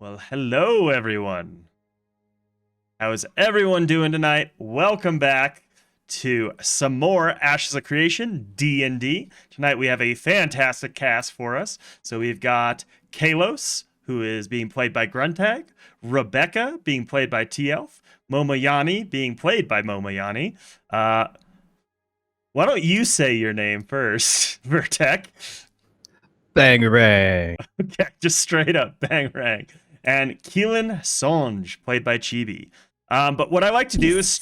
Well, hello everyone. How is everyone doing tonight? Welcome back to some more Ashes of Creation D&D. Tonight we have a fantastic cast for us. So we've got Kalos, who is being played by Gruntag, Rebecca being played by T-Elf, Momoyani being played by Momoyani. Why don't you say your name first, Vertek? Bangarang. Okay, just straight up Bangarang. And Keelan Songe, played by Chibi. But what I like to do is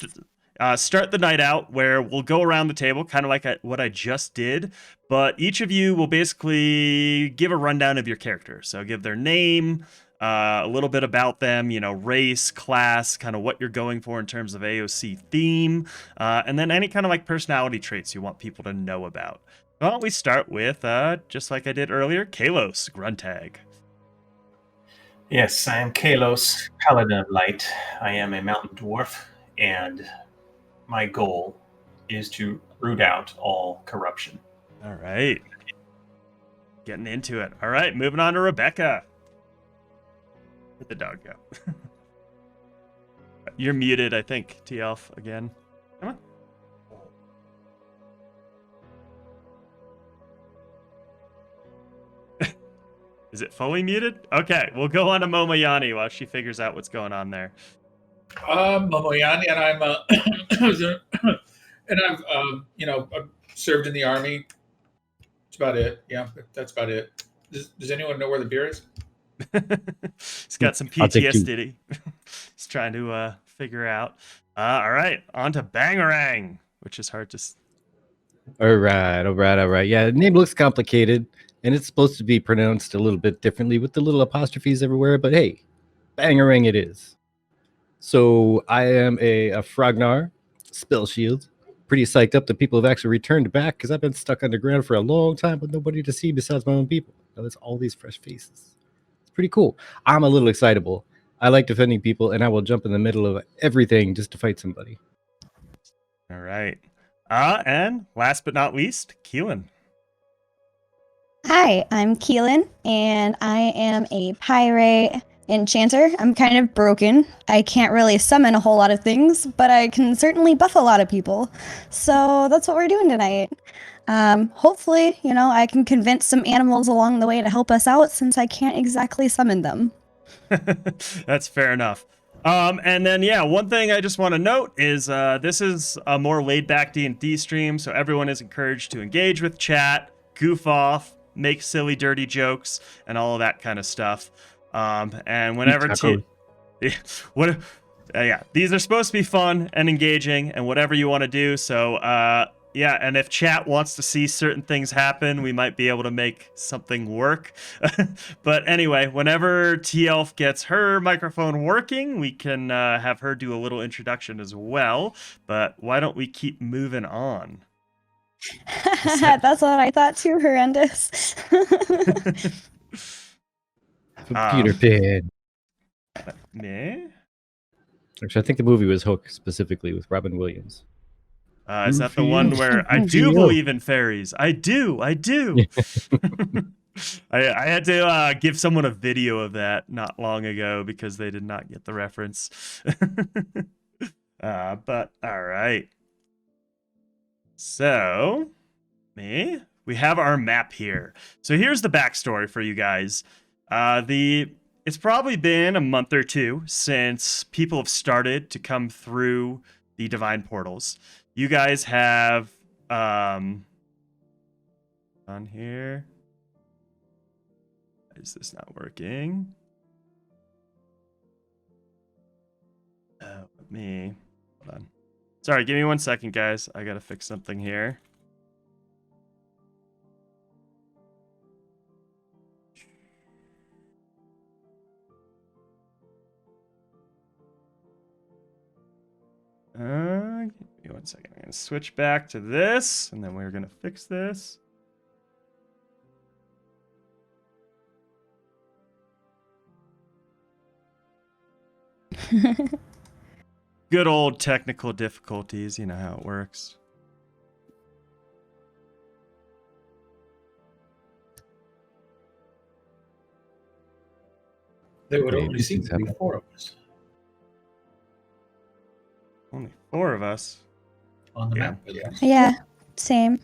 start the night out where we'll go around the table, kind of like what I just did. But each of you will basically give a rundown of your character. So give their name, a little bit about them, race, class, kind of what you're going for in terms of AOC theme, and then any kind of like personality traits you want people to know about. Why don't we start with, just like I did earlier, Kalos, Gruntag. Yes, I am Kalos, Paladin of Light. I am a mountain dwarf, and my goal is to root out all corruption. All right. Getting into it. All right, moving on to Rebecca. Where'd the dog go? You're muted, I think, T-Elf, again. Come on. Is it fully muted? Okay, we'll go on to Momoyani while she figures out what's going on there. Momoyani, and I'm and I've served in the army. That's about it. Yeah, that's about it. Does anyone know where the beer is? He's got some PTSD. He's trying to figure out. All right, on to Bangarang, which is hard to. All right. Yeah, the name looks complicated, and it's supposed to be pronounced a little bit differently with the little apostrophes everywhere, but hey, Bangarang it is. So I am a Frognar, spell shield. Pretty psyched up that people have actually returned back because I've been stuck underground for a long time with nobody to see besides my own people. Now there's all these fresh faces. It's pretty cool. I'm a little excitable. I like defending people, and I will jump in the middle of everything just to fight somebody. All right. And last but not least, Keelan. Hi, I'm Keelan, and I am a pirate enchanter. I'm kind of broken. I can't really summon a whole lot of things, but I can certainly buff a lot of people. So that's what we're doing tonight. Hopefully, I can convince some animals along the way to help us out since I can't exactly summon them. That's fair enough. And then, one thing I just want to note is this is a more laid-back D&D stream, so everyone is encouraged to engage with chat, goof off, make silly, dirty jokes, and all of that kind of stuff. And whenever these are supposed to be fun and engaging, and whatever you want to do. So, and if chat wants to see certain things happen, we might be able to make something work. But anyway, whenever T-Elf gets her microphone working, we can have her do a little introduction as well. But why don't we keep moving on? That's what I thought too, horrendous. Peter Pan. Me? Actually, I think the movie was Hook, specifically with Robin Williams. Is that the one where I do believe in fairies? I do. I had to give someone a video of that not long ago because they did not get the reference. But all right. So, we have our map here. So here's the backstory for you guys. It's probably been a month or two since people have started to come through the divine portals. You guys have on here. Why is this not working? Hold on. Sorry, give me 1 second, guys. I gotta fix something here. Give me 1 second. I'm gonna switch back to this, and then we're gonna fix this. Good old technical difficulties, you know how it works. There would Hey, only these seem things to be happen. 4 of us Only 4 of us. on the Yeah. map. At least. Yeah, same.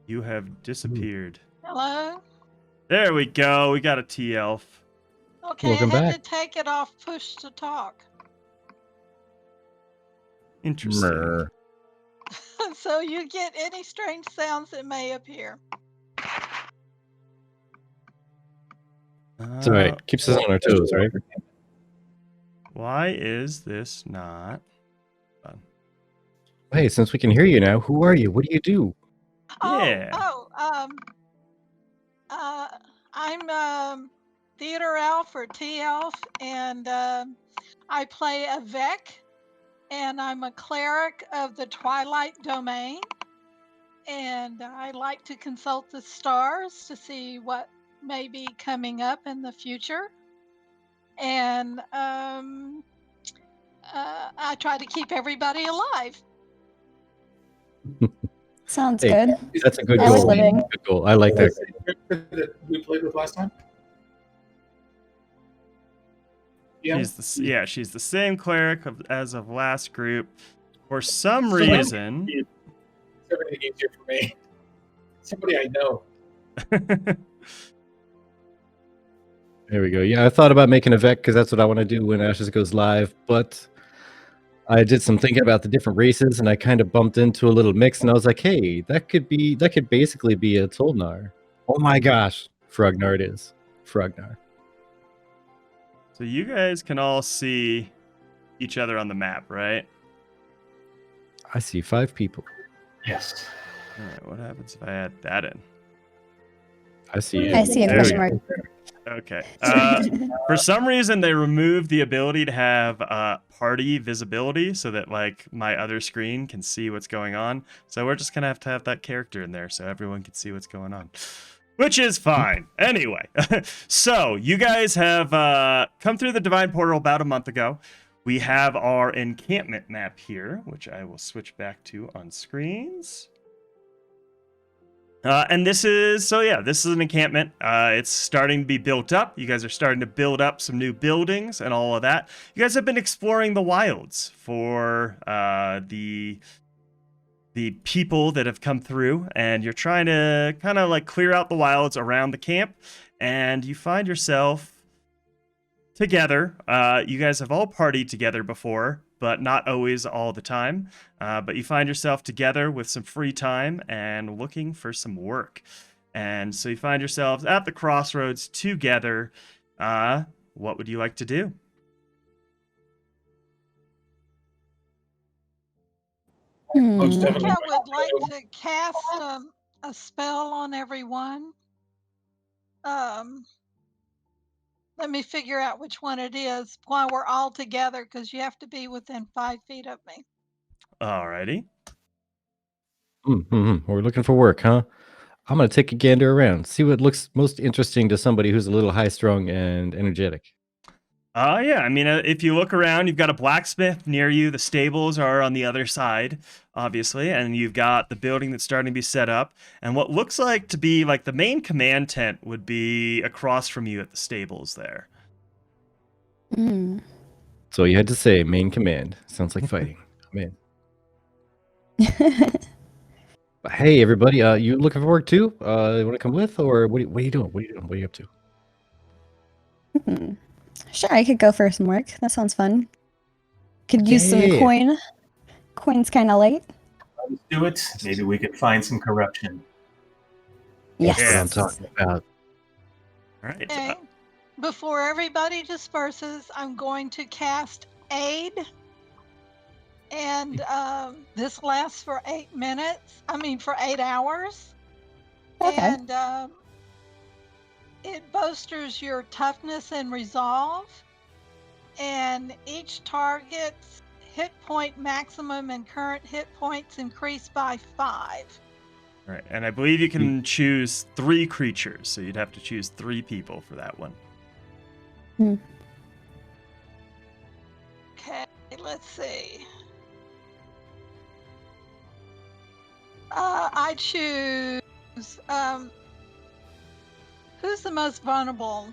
You have disappeared. Hello? There we go. We got a T elf. Okay, Welcome I had back. to take it off push to talk. Interesting. Mrr. So you get any strange sounds that may appear. It's all right. Keeps us on our toes, right? Why is this not? Hey, since we can hear you now, who are you? What do you do? Yeah. I'm Theater Elf or T Elf, and I play a Vec, and I'm a cleric of the Twilight Domain, and I like to consult the stars to see what may be coming up in the future, and I try to keep everybody alive. Sounds Hey, good. that's a good I like goal. living. Good goal. I like that. That we played with last time. Yeah. She's the same cleric as of last group. For some So reason, It's everything easier for me. Somebody I know. There we go. Yeah, I thought about making a Vec because that's what I want to do when Ashes goes live, but I did some thinking about the different races and I kind of bumped into a little mix and I was like, hey, that could basically be a Tolnar. Oh my gosh. Frognar it is. Frognar. so you guys can all see each other on the map, right? I see 5 people. Yes. All right. What happens if I add that in? I see I see a There question we mark. Okay. For some reason, they removed the ability to have party visibility so that like my other screen can see what's going on. So we're just gonna have to have that character in there so everyone can see what's going on, which is fine. Anyway, so you guys have come through the Divine Portal about a month ago. We have our encampment map here, which I will switch back to on screens. And this is an encampment. It's starting to be built up. You guys are starting to build up some new buildings and all of that. You guys have been exploring the wilds for the people that have come through, and you're trying to kind of like clear out the wilds around the camp. And you find yourself together. You guys have all partied together before, but not always all the time. But you find yourself together with some free time and looking for some work. And so you find yourselves at the crossroads together. What would you like to do? Most Hmm. definitely. I would like to cast a spell on everyone. Let me figure out which one it is while we're all together, because you have to be within 5 feet of me. Alrighty. We're looking for work, huh? I'm going to take a gander around, see what looks most interesting to somebody who's a little high-strung and energetic. Yeah, I mean, if you look around, you've got a blacksmith near you. The stables are on the other side, obviously, and you've got the building that's starting to be set up. And what looks like to be like the main command tent would be across from you at the stables there. Mm. So you had to say main command. Sounds like fighting. Man. Hey, everybody. You looking for work too? You want to come with, or what are you doing? What are you doing? What are you up to? Hmm. Sure, I could go for some work. That sounds fun. Could use some Yeah. coin. Coin's kind of light. Let's do it. Maybe we could find some corruption. Yes. That's what I'm talking about. All right. Okay. Before everybody disperses, I'm going to cast Aid. And this lasts for 8 minutes. For 8 hours. Okay. And it bolsters your toughness and resolve. And each target's hit point maximum and current hit points increase by 5. All right, and I believe you can choose 3 creatures, so you'd have to choose 3 people for that one. Okay, let's see. I choose. Who's the most vulnerable?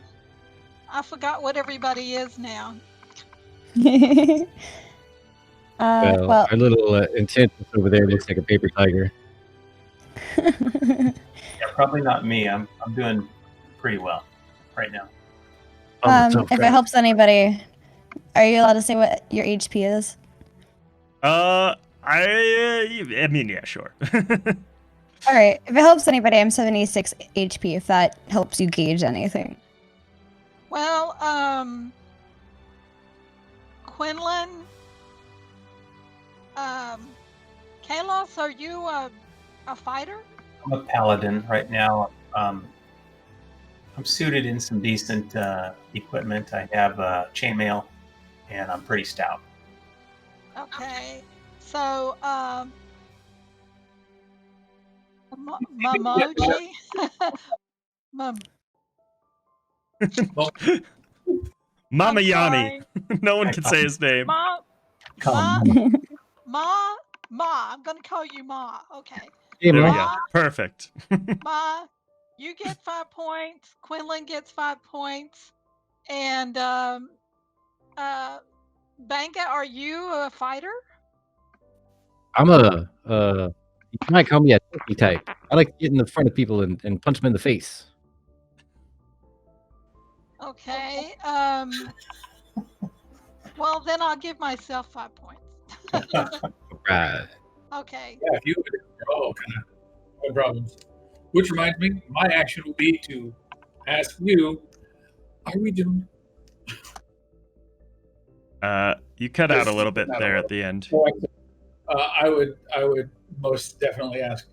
I forgot what everybody is now. Well, our little enchantress over there looks like a paper tiger. Yeah, probably not me. I'm doing pretty well right now. If it helps anybody, are you allowed to say what your HP is? I mean, yeah, sure. All right. If it helps anybody, I'm 76 HP. If that helps you gauge anything. Well, Quinlan, Kalos, are you a fighter? I'm a paladin right now. I'm suited in some decent equipment. I have chainmail, and I'm pretty stout. Okay. So, Mamoji? Mama I'm Yanni. sorry. No one can say his name. Ma, Come. Ma, I'm gonna call you Ma. Okay. Hey, There we Ma. go. Ma, Perfect. Ma, you get 5 points. Quinlan gets 5 points. And Banga, are you a fighter? I'm a you might call me a turkey type. I like to get in the front of people and punch them in the face. Okay. Well, then I'll give myself 5 points. Right. Okay. Yeah, if you would. Oh, no problems. Which reminds me, my action will be to ask you, are we doomed? You cut out a little bit there at the end. I would most definitely ask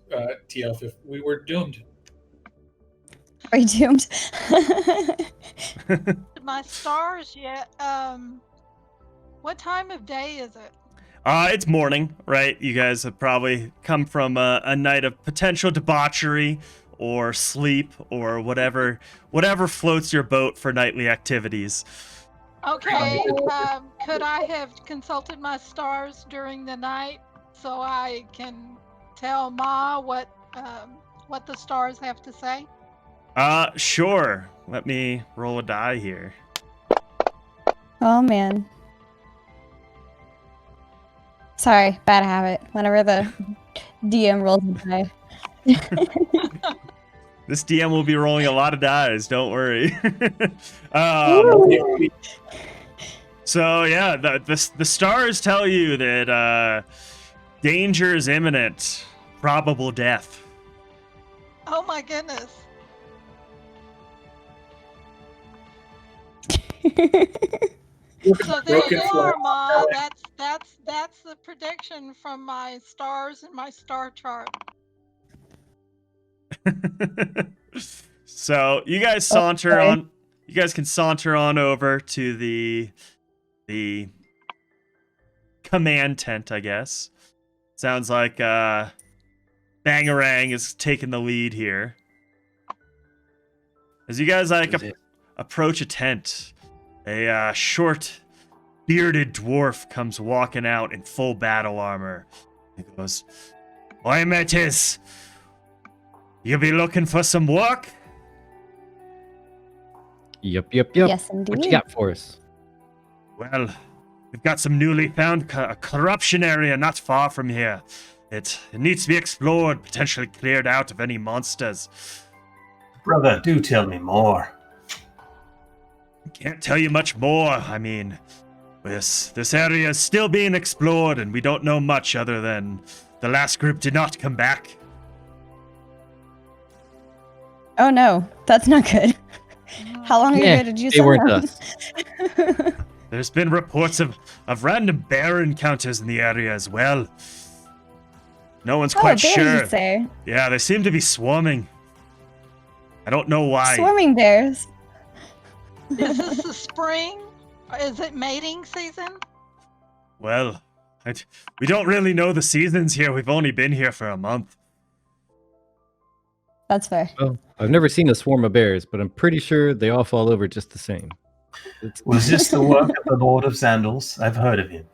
TF if we were doomed. Are you doomed? My stars yet. What time of day is it? It's morning, right? You guys have probably come from a night of potential debauchery or sleep or whatever floats your boat for nightly activities. Okay. Could I have consulted my stars during the night so I can tell Ma what the stars have to say? Sure. Let me roll a die here. Oh man. Sorry, bad habit. Whenever the DM rolls a die. This DM will be rolling a lot of dice, don't worry. So yeah, the stars tell you that danger is imminent, probable death. Oh my goodness. So there you are, Ma. That's the prediction from my stars and my star chart. So you guys saunter on. You guys can saunter on over to the command tent, I guess. Sounds like Bangarang is taking the lead here. As you guys approach a tent, a short, bearded dwarf comes walking out in full battle armor. He goes, "Oi, mateys, you be looking for some work?" Yep. Yes, indeed. What you got for us? Well, we've got some newly found corruption area not far from here. It needs to be explored, potentially cleared out of any monsters. Brother, do tell me more. Can't tell you much more. I mean, this area is still being explored, and we don't know much other than the last group did not come back. Oh no, that's not good. How long Yeah, ago did you they weren't summon? us. There's been reports of random bear encounters in the area as well. No one's quite bears, sure. you say? Yeah, they seem to be swarming. I don't know why. Swarming bears. Is this the spring? Is it mating season? Well, we don't really know the seasons here. We've only been here for a month. That's fair. Well, I've never seen a swarm of bears, but I'm pretty sure they all fall over just the same. Was this the work of the Lord of Sandals? I've heard of him.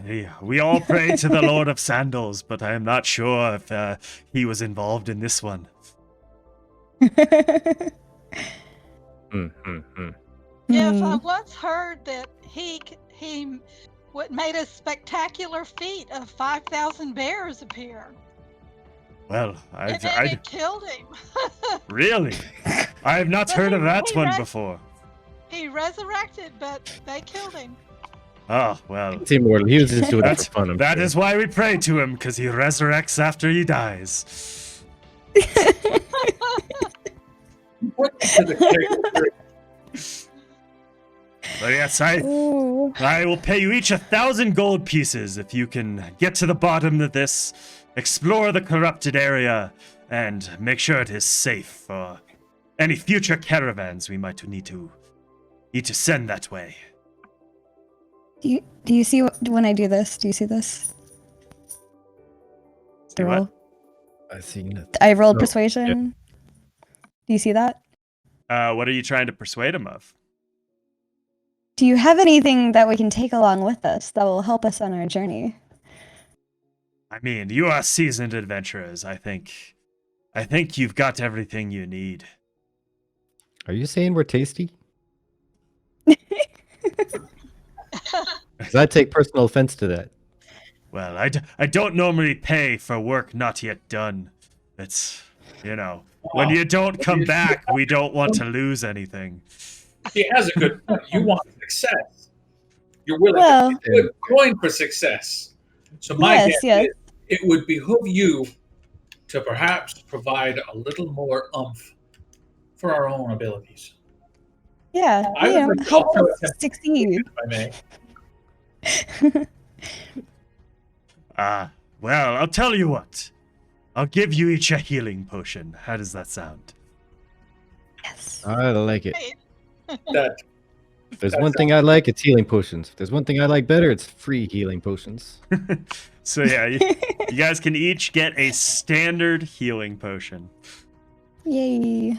Hey, we all pray to the Lord of Sandals, but I am not sure if he was involved in this one. Yes, I Hmm. once heard that he made a spectacular feat of 5,000 bears appear, Well, and then it killed him. really, I have not But heard of that he one before. he resurrected, but they killed him. Oh well, It's immortal. He was just doing it for that's fun. I'm that sure. is why we pray to him, because he resurrects after he dies. What to the character? But yes, Ooh. I will pay you each 1,000 gold pieces if you can get to the bottom of this, explore the corrupted area, and make sure it is safe for any future caravans we might need to send that way. Do you see when I do this? Do you see this? See The what? roll? I seen it. I rolled Oh, persuasion. Do you see that? What are you trying to persuade him of? Do you have anything that we can take along with us that will help us on our journey? I mean, you are seasoned adventurers. I think you've got everything you need. Are you saying we're tasty? 'Cause I take personal offense to that. Well, I don't normally pay for work not yet done. It's, when you don't come back, we don't want to lose anything. He has a good point. You want success. You're willing Well, to pay good coin for success. So my yes, guess yes. is it would behoove you to perhaps provide a little more oomph for our own abilities. Yeah, I you know, would help also us attempt- succeed. If I may. Well, I'll tell you what. I'll give you each a healing potion. How does that sound? Yes. I like it. That If there's one thing I like, it's healing potions. If there's one thing I like better, it's free healing potions. So yeah, you guys can each get a standard healing potion. Yay.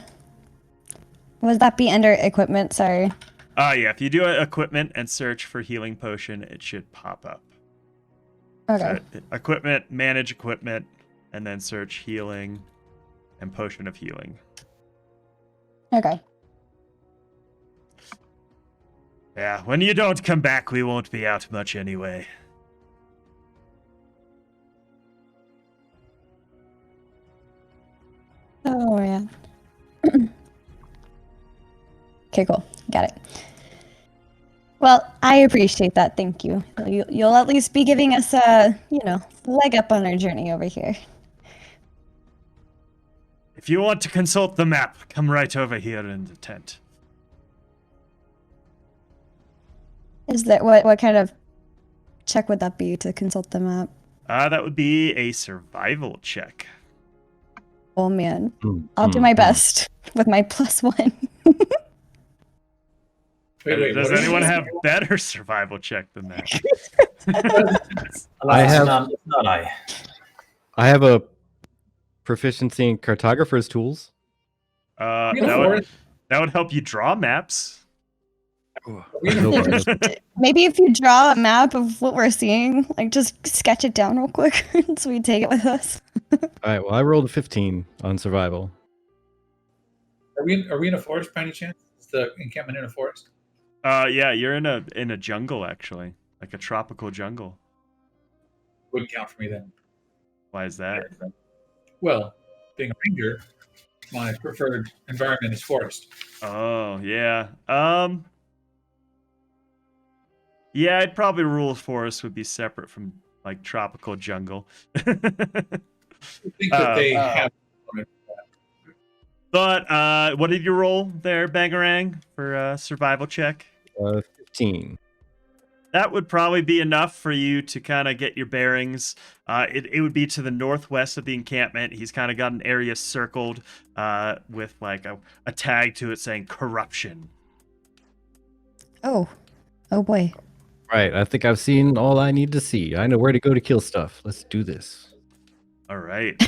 Was that be under equipment? Sorry. Yeah, if you do equipment and search for healing potion, it should pop up. Okay. So, equipment, manage equipment, and then search healing and potion of healing. Okay. Yeah, when you don't come back, we won't be out much anyway. Oh, yeah. Okay, cool. Got it. Well, I appreciate that. Thank you. You'll at least be giving us a, leg up on our journey over here. If you want to consult the map, come right over here in the tent. Is that what kind of check would that be to consult the map? That would be a survival check. Oh man, Mm, I'll do mm, my mm. best with my +1. wait, Does what anyone is it? have better survival check than that? I have- Not I. I have a proficiency in cartographer's tools. That would help you draw maps. Maybe if you draw a map of what we're seeing, like just sketch it down real quick so we take it with us. All right. Well, I rolled a 15 on survival. Are we in a forest by any chance? Is the encampment in a forest? Yeah, you're in a jungle actually, like a tropical jungle. Wouldn't count for me then. Why is that? Well, being a ranger, my preferred environment is forest. Oh, yeah. Yeah, I'd probably rule forest would be separate from like tropical jungle. I think that they have. But what did you roll there, Bangarang, for survival check? 15. That would probably be enough for you to kind of get your bearings. It would be to the northwest of the encampment. He's kind of got an area circled with like a tag to it saying corruption. Oh boy. Right. I think I've seen all I need to see. I know where to go to kill stuff. Let's do this. All right.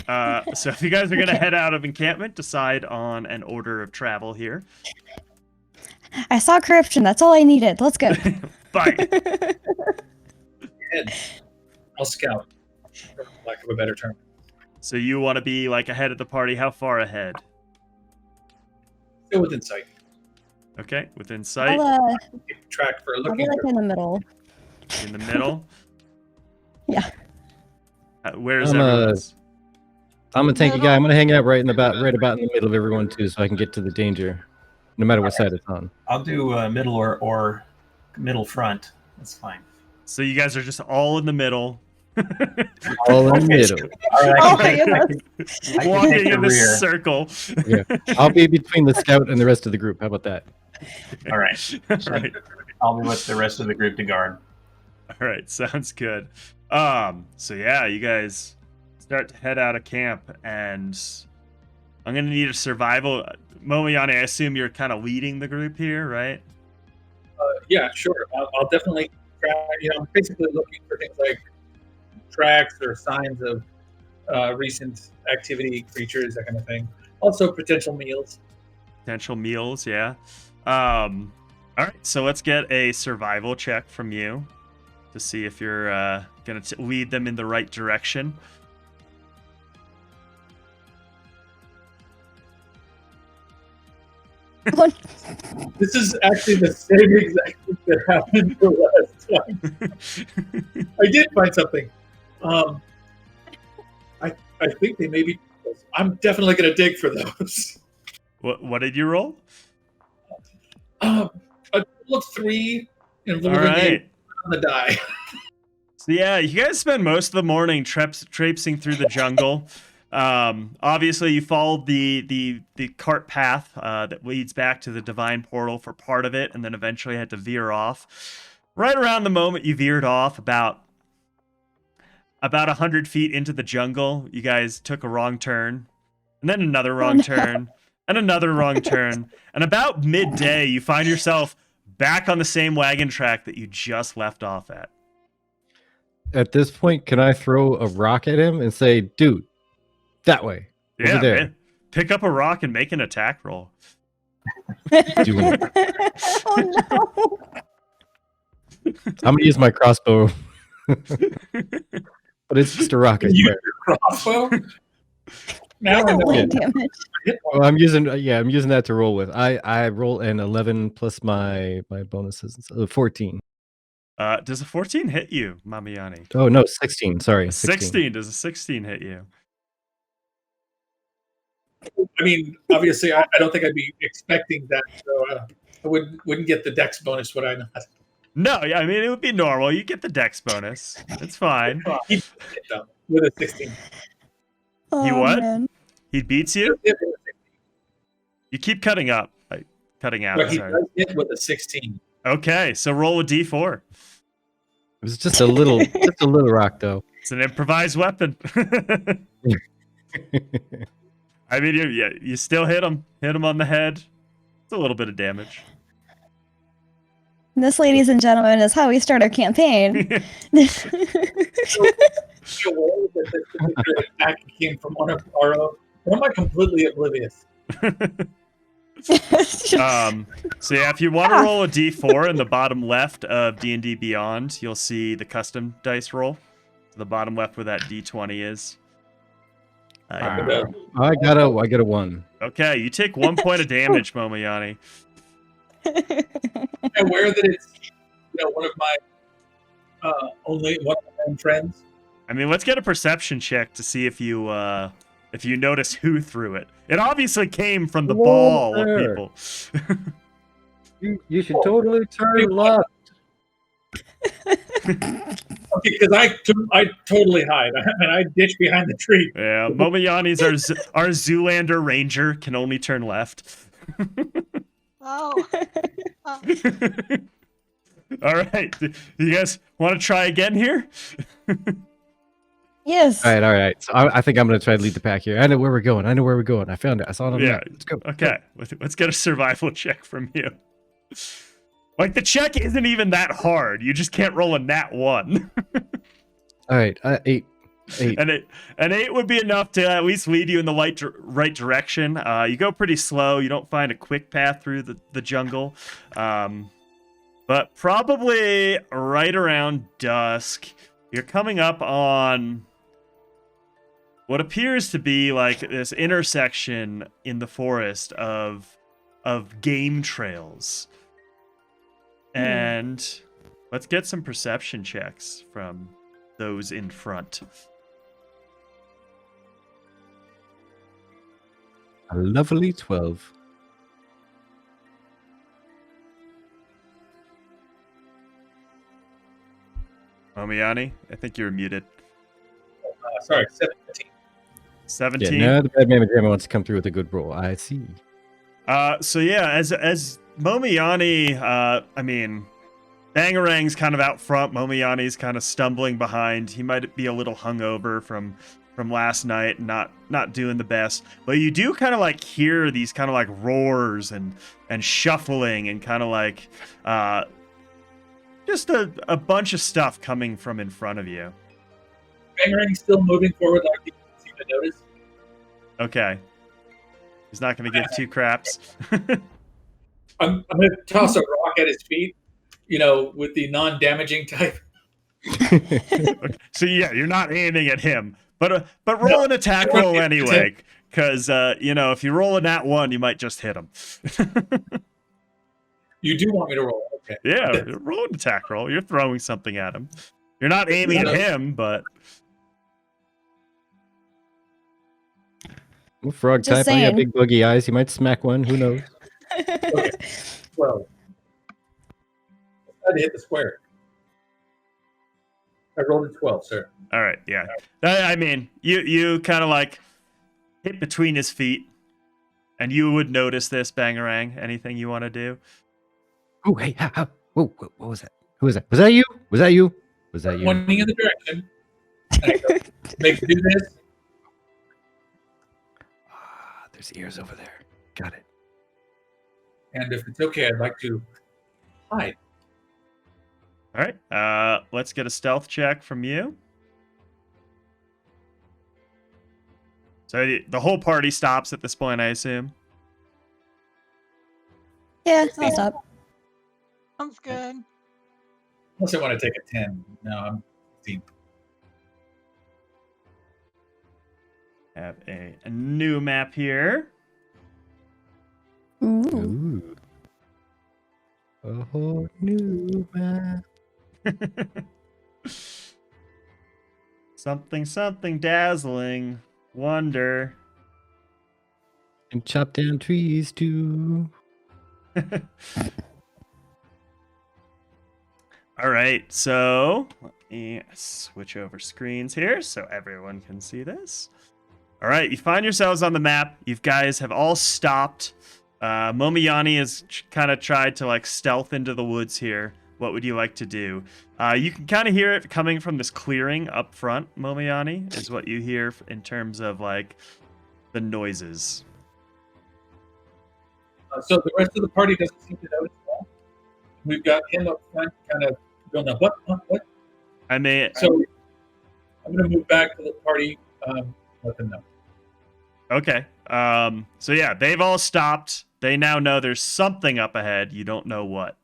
So if you guys are going to Okay. head out of encampment, decide on an order of travel here. I saw corruption. That's all I needed. Let's go. Bye. Head. I'll scout, for lack of a better term. So you want to be like ahead of the party. How far ahead? Still within sight. Okay, within sight. Keep track for I'll be looking like for. in the middle. In the middle. Yeah. Where's I'm everyone's? I'm a tanky Middle. guy. I'm gonna hang out right about in the middle of everyone too, so I can get to the danger, no matter what side it's on. I'll do middle or middle front. That's fine. So you guys are just all in the middle. All in the middle. All right, Oh I can my take- goodness. I can Walking take the in the rear. circle. Yeah. I'll be between the scout and the rest of the group. How about that? All right. All right. I'll be with the rest of the group to guard. All right, sounds good. So yeah, you guys start to head out of camp, and I'm gonna need a survival. Momoyane, I assume you're kind of leading the group here, right? Yeah, sure. I'll definitely try. I'm basically looking for things like tracks or signs of recent activity, creatures, that kind of thing. Also, potential meals. Potential meals, yeah. All right, so let's get a survival check from you to see if you're gonna lead them in the right direction. This is actually the same exact thing that happened the last time. I did find something. I think they may be. I'm definitely going to dig for those. What did you roll? A total of 3 All involving right. 8 on the die. So yeah, you guys spend most of the morning traipsing through the jungle. Obviously, you followed the cart path that leads back to the divine portal for part of it, and then eventually had to veer off. Right around the moment you veered off, about 100 feet into the jungle, you guys took a wrong turn, and then another wrong turn, and another wrong turn, and about midday, you find yourself back on the same wagon track that you just left off at. At this point, can I throw a rock at him and say, "Dude, that way, over Yeah, there"? man. Pick up a rock and make an attack roll. Doing it. Oh no. I'm gonna use my crossbow, but it's just a rock. I You swear. your crossbow. Now I That's a know. light damage. Well, I'm using that to roll with. I roll an 11 plus my bonuses, so 14. Does a 14 hit you, Mamiani? Oh no, 16. Sorry, A 16. Does a 16 hit you? I mean, obviously, I don't think I'd be expecting that. So I wouldn't get the dex bonus, would I not? No, yeah, I mean, it would be normal. You get the dex bonus. It's fine. He beat it, though, with a 16. Oh, what? man. He beats you? Hit with a 16. You keep cutting up. Like, cutting out, But he sorry. does hit with a 16. Okay, so roll a d4. It was just a little rock though. It's an improvised weapon. I mean, you still hit him. Hit him on the head. It's a little bit of damage. This, ladies and gentlemen, is how we start our campaign. Be aware that this particular attack came from one of our own. Or am I completely oblivious? So yeah, if you want to roll a d4 in the bottom left of D&D Beyond, you'll see the custom dice roll. The bottom left where that d20 is. I got a 1. Okay, you take 1 point of damage, Momoyani. Aware that it's one of my only one of my own friends. I mean, let's get a perception check to see if you notice who threw it. It obviously came from the Whoa ball there. of people. You should totally turn left. Okay, because I totally hide and I ditch behind the tree. Yeah, Momoyani's our Zoolander ranger, can only turn left. Oh. All right, you guys want to try again here? Yes. All right. So I think I'm gonna try to lead the pack here. I know where we're going. I found it. I saw it on the Yeah. map. Let's go. Okay, let's get a survival check from you. Like, the check isn't even that hard. You just can't roll a nat 1. All right. 8. And an 8 would be enough to at least lead you in the right direction. You go pretty slow. You don't find a quick path through the jungle. But probably right around dusk, you're coming up on what appears to be like this intersection in the forest of of game trails. And let's get some perception checks from those in front. A lovely 12. Momiani, I think you're muted. Sorry, 17. 17. Yeah, now the bad mamma jamma wants to come through with a good roll. I see. So yeah, as Momiani, I mean, Bangarang's kind of out front. Momiani's kind of stumbling behind. He might be a little hungover from last night, not doing the best. But you do kind of like hear these kind of like roars and shuffling and kind of like just a bunch of stuff coming from in front of you. Bangarang's still moving forward like he doesn't seem to notice. Okay. He's not going to give two craps. I'm going to toss a rock at his feet, with the non-damaging type. Okay. So yeah, you're not aiming at him, but roll an attack roll anyway, because if you roll a nat 1, you might just hit him. You do want me to roll? Okay. Yeah, roll an attack roll. You're throwing something at him. You're not aiming at him, but Well, frog Just type. I got saying. big buggy eyes. He might smack one. Who knows? Okay. 12. I had to hit the square. I rolled a 12, sir. all right, yeah. I mean, you kind of like hit between his feet, and you would notice this, Bangarang. Anything you want to do? Oh, hey, whoa, what was that? Who was that? Was that you? Was that you? Was that you? Pointing in the direction. And I go, make do this. There's ears over there. Got it. And if it's okay, I'd like to hide. All right. Let's get a stealth check from you. So the whole party stops at this point, I assume. Yeah, I'll stop. Sounds good. Unless I want to take a 10. No, I'm 15. Have a new map here. Ooh. Ooh. A whole new map. Something dazzling. Wonder. And chop down trees too. All right, so let me switch over screens here so everyone can see this. All right, you find yourselves on the map. You guys have all stopped. Momiani has kind of tried to like stealth into the woods here. What would you like to do? You can kind of hear it coming from this clearing up front, Momiani, is what you hear in terms of like the noises. So the rest of the party doesn't seem to notice that. We've got him up front kind of going, what? I mean, So I'm going to move back to the party, let them know. okay. So yeah, they've all stopped. They now know there's something up ahead. You don't know what.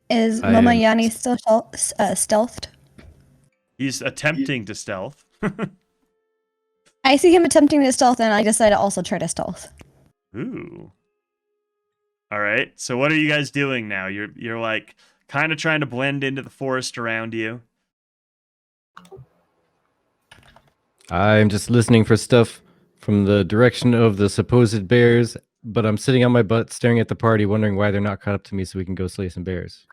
Is I am- Momoyani still stealthed? He's attempting to stealth. I see him attempting to stealth, and I decide to also try to stealth. Ooh. All right. So what are you guys doing now? You're like kind of trying to blend into the forest around you. I'm just listening for stuff from the direction of the supposed bears, but I'm sitting on my butt staring at the party, wondering why they're not caught up to me so we can go slay some bears.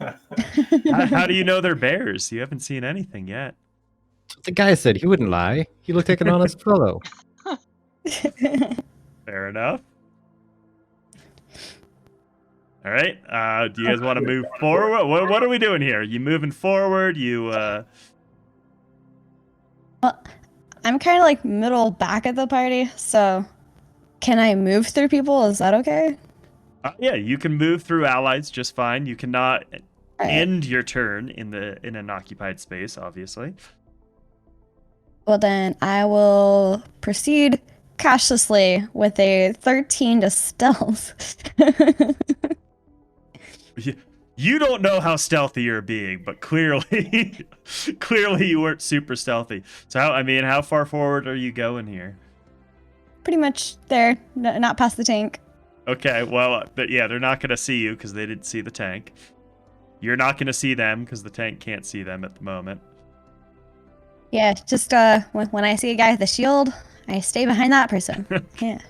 How do you know they're bears? You haven't seen anything yet. That's what the guy said. He wouldn't lie. He looked like an honest fellow. Fair enough. All right. Do you guys want to move forward? What are we doing here? You moving forward? You Well, I'm kind of like middle back of the party, so can I move through people? Is that okay? yeah, you can move through allies just fine. You cannot All right. end your turn in an occupied space, obviously. Well, then I will proceed cautiously with a 13 to stealth. You don't know how stealthy you're being, but clearly you weren't super stealthy. So how far forward are you going here? pretty much there, not past the tank. Okay, well, yeah, they're not going to see you because they didn't see the tank. You're not going to see them because the tank can't see them at the moment. Yeah, just when I see a guy with a shield, I stay behind that person. Yeah.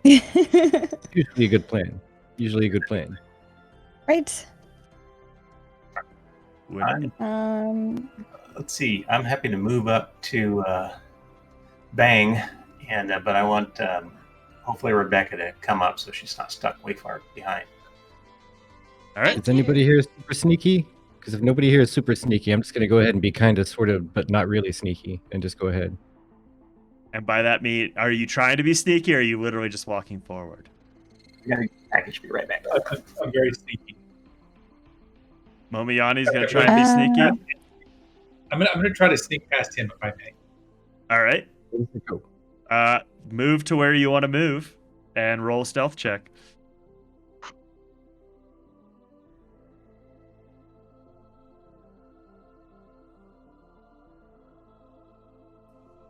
Usually a good plan. Usually a good plan. Right. Let's see. I'm happy to move up to Bang, and but I want hopefully Rebecca to come up so she's not stuck way far behind. All right. Is anybody here super sneaky? Because if nobody here is super sneaky, I'm just going to go ahead and be kind of, sort of, but not really sneaky, and just go ahead. And by that mean, are you trying to be sneaky, or are you literally just walking forward? I got a package. Be right back. I'm very sneaky. Momiani's gonna try and be sneaky. I'm gonna try to sneak past him if I may. All right. Where does it go? Move to where you want to move, and roll a stealth check.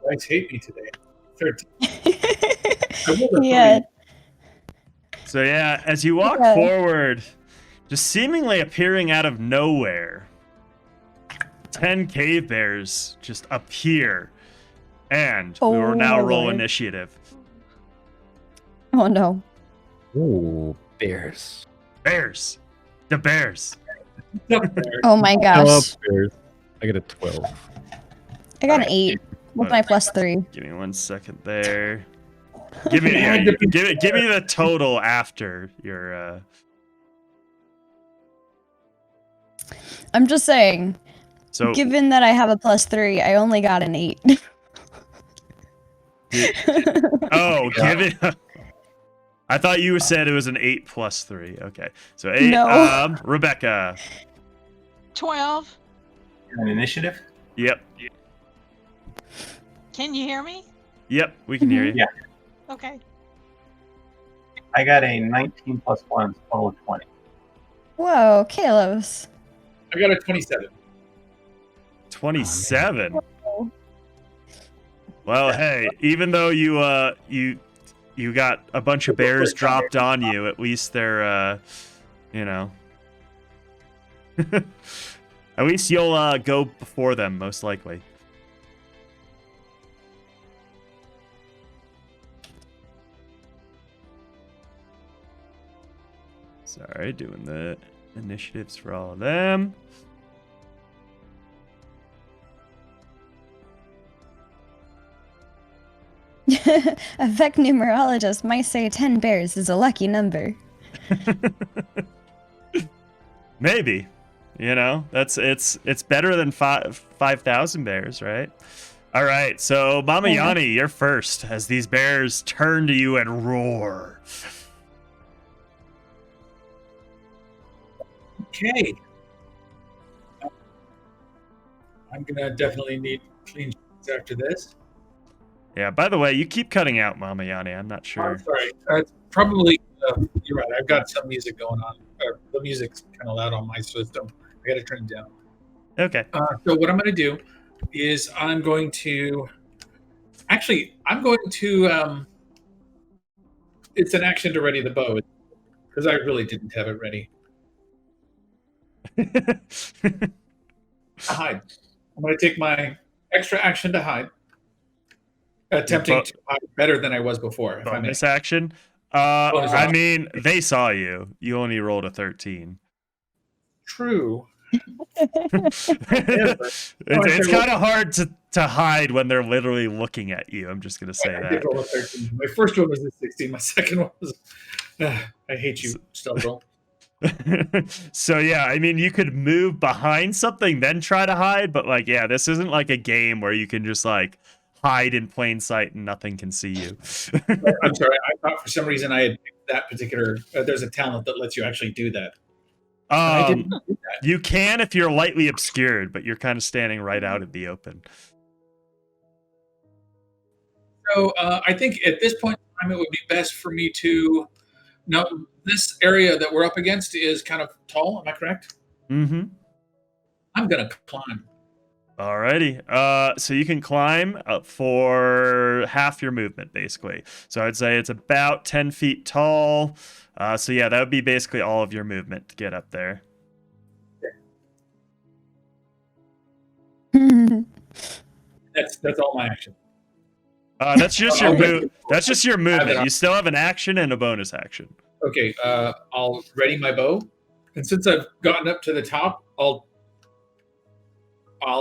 You guys hate me today. 13. Yeah. So yeah, as you walk forward, just seemingly appearing out of nowhere, 10 cave bears just appear, and we will now roll Lord. initiative. Oh no. Ooh, bears. Bears, the bears. Oh my gosh. Bears. I got a 12. I got an 8 with my +3. Give me 1 second there. Give me the total after your. I'm just saying. So Given that I have a +3, I only got an 8. oh, give it. I thought you said it was an 8 + 3. Okay, so 8. No. Rebecca. 12. An initiative. Yep. Can you hear me? Yep, we can hear you. Yeah. Okay. I got a 19 plus 1, total of 20. Whoa, Kalos. I got a 27. 27. Well, hey, even though you got a bunch of bears dropped on you, at least they're you know, at least you'll go before them most likely. Sorry, doing the initiatives for all of them. A Vec numerologist might say 10 bears is a lucky number. Maybe, you know, it's better than 5,000 bears, right? All right, so Mama Yanni, you're first as these bears turn to you and roar. Okay. I'm gonna definitely need clean sheets after this. Yeah, by the way, you keep cutting out, Mama Yanni. I'm not sure. I'm sorry. It's probably you're right. I've got some music going on. The music's kind of loud on my system. I got to turn it down. Okay. So what I'm going to do is I'm going to it's an action to ready the bow because I really didn't have it ready. Hide. I'm going to take my extra action to hide. Attempting to hide better than I was before. Bonus action. I mean, they saw you. You only rolled a 13. True. It's kind of hard to hide when they're literally looking at you. I'm just gonna say I that. did roll a 13. My first one was a 16. My second one was. I hate you, stealth roll. So yeah, I mean, you could move behind something then try to hide, but like, yeah, this isn't like a game where you can just like hide in plain sight and nothing can see you. I'm sorry. I thought for some reason I had picked that particular. There's a talent that lets you actually do that. I didn't do that. You can if you're lightly obscured, but you're kind of standing right out in the open. So I think at this point in time, it would be best for me to. Now, this area that we're up against is kind of tall. Am I correct? Mm-hmm. I'm gonna climb. Alrighty. So you can climb up for half your movement, basically. So I'd say it's about 10 feet tall. So yeah, that would be basically all of your movement to get up there. That's all my action. That's just your Okay. move. That's just your movement. You still have an action and a bonus action. Okay, I'll ready my bow, and since I've gotten up to the top, I'll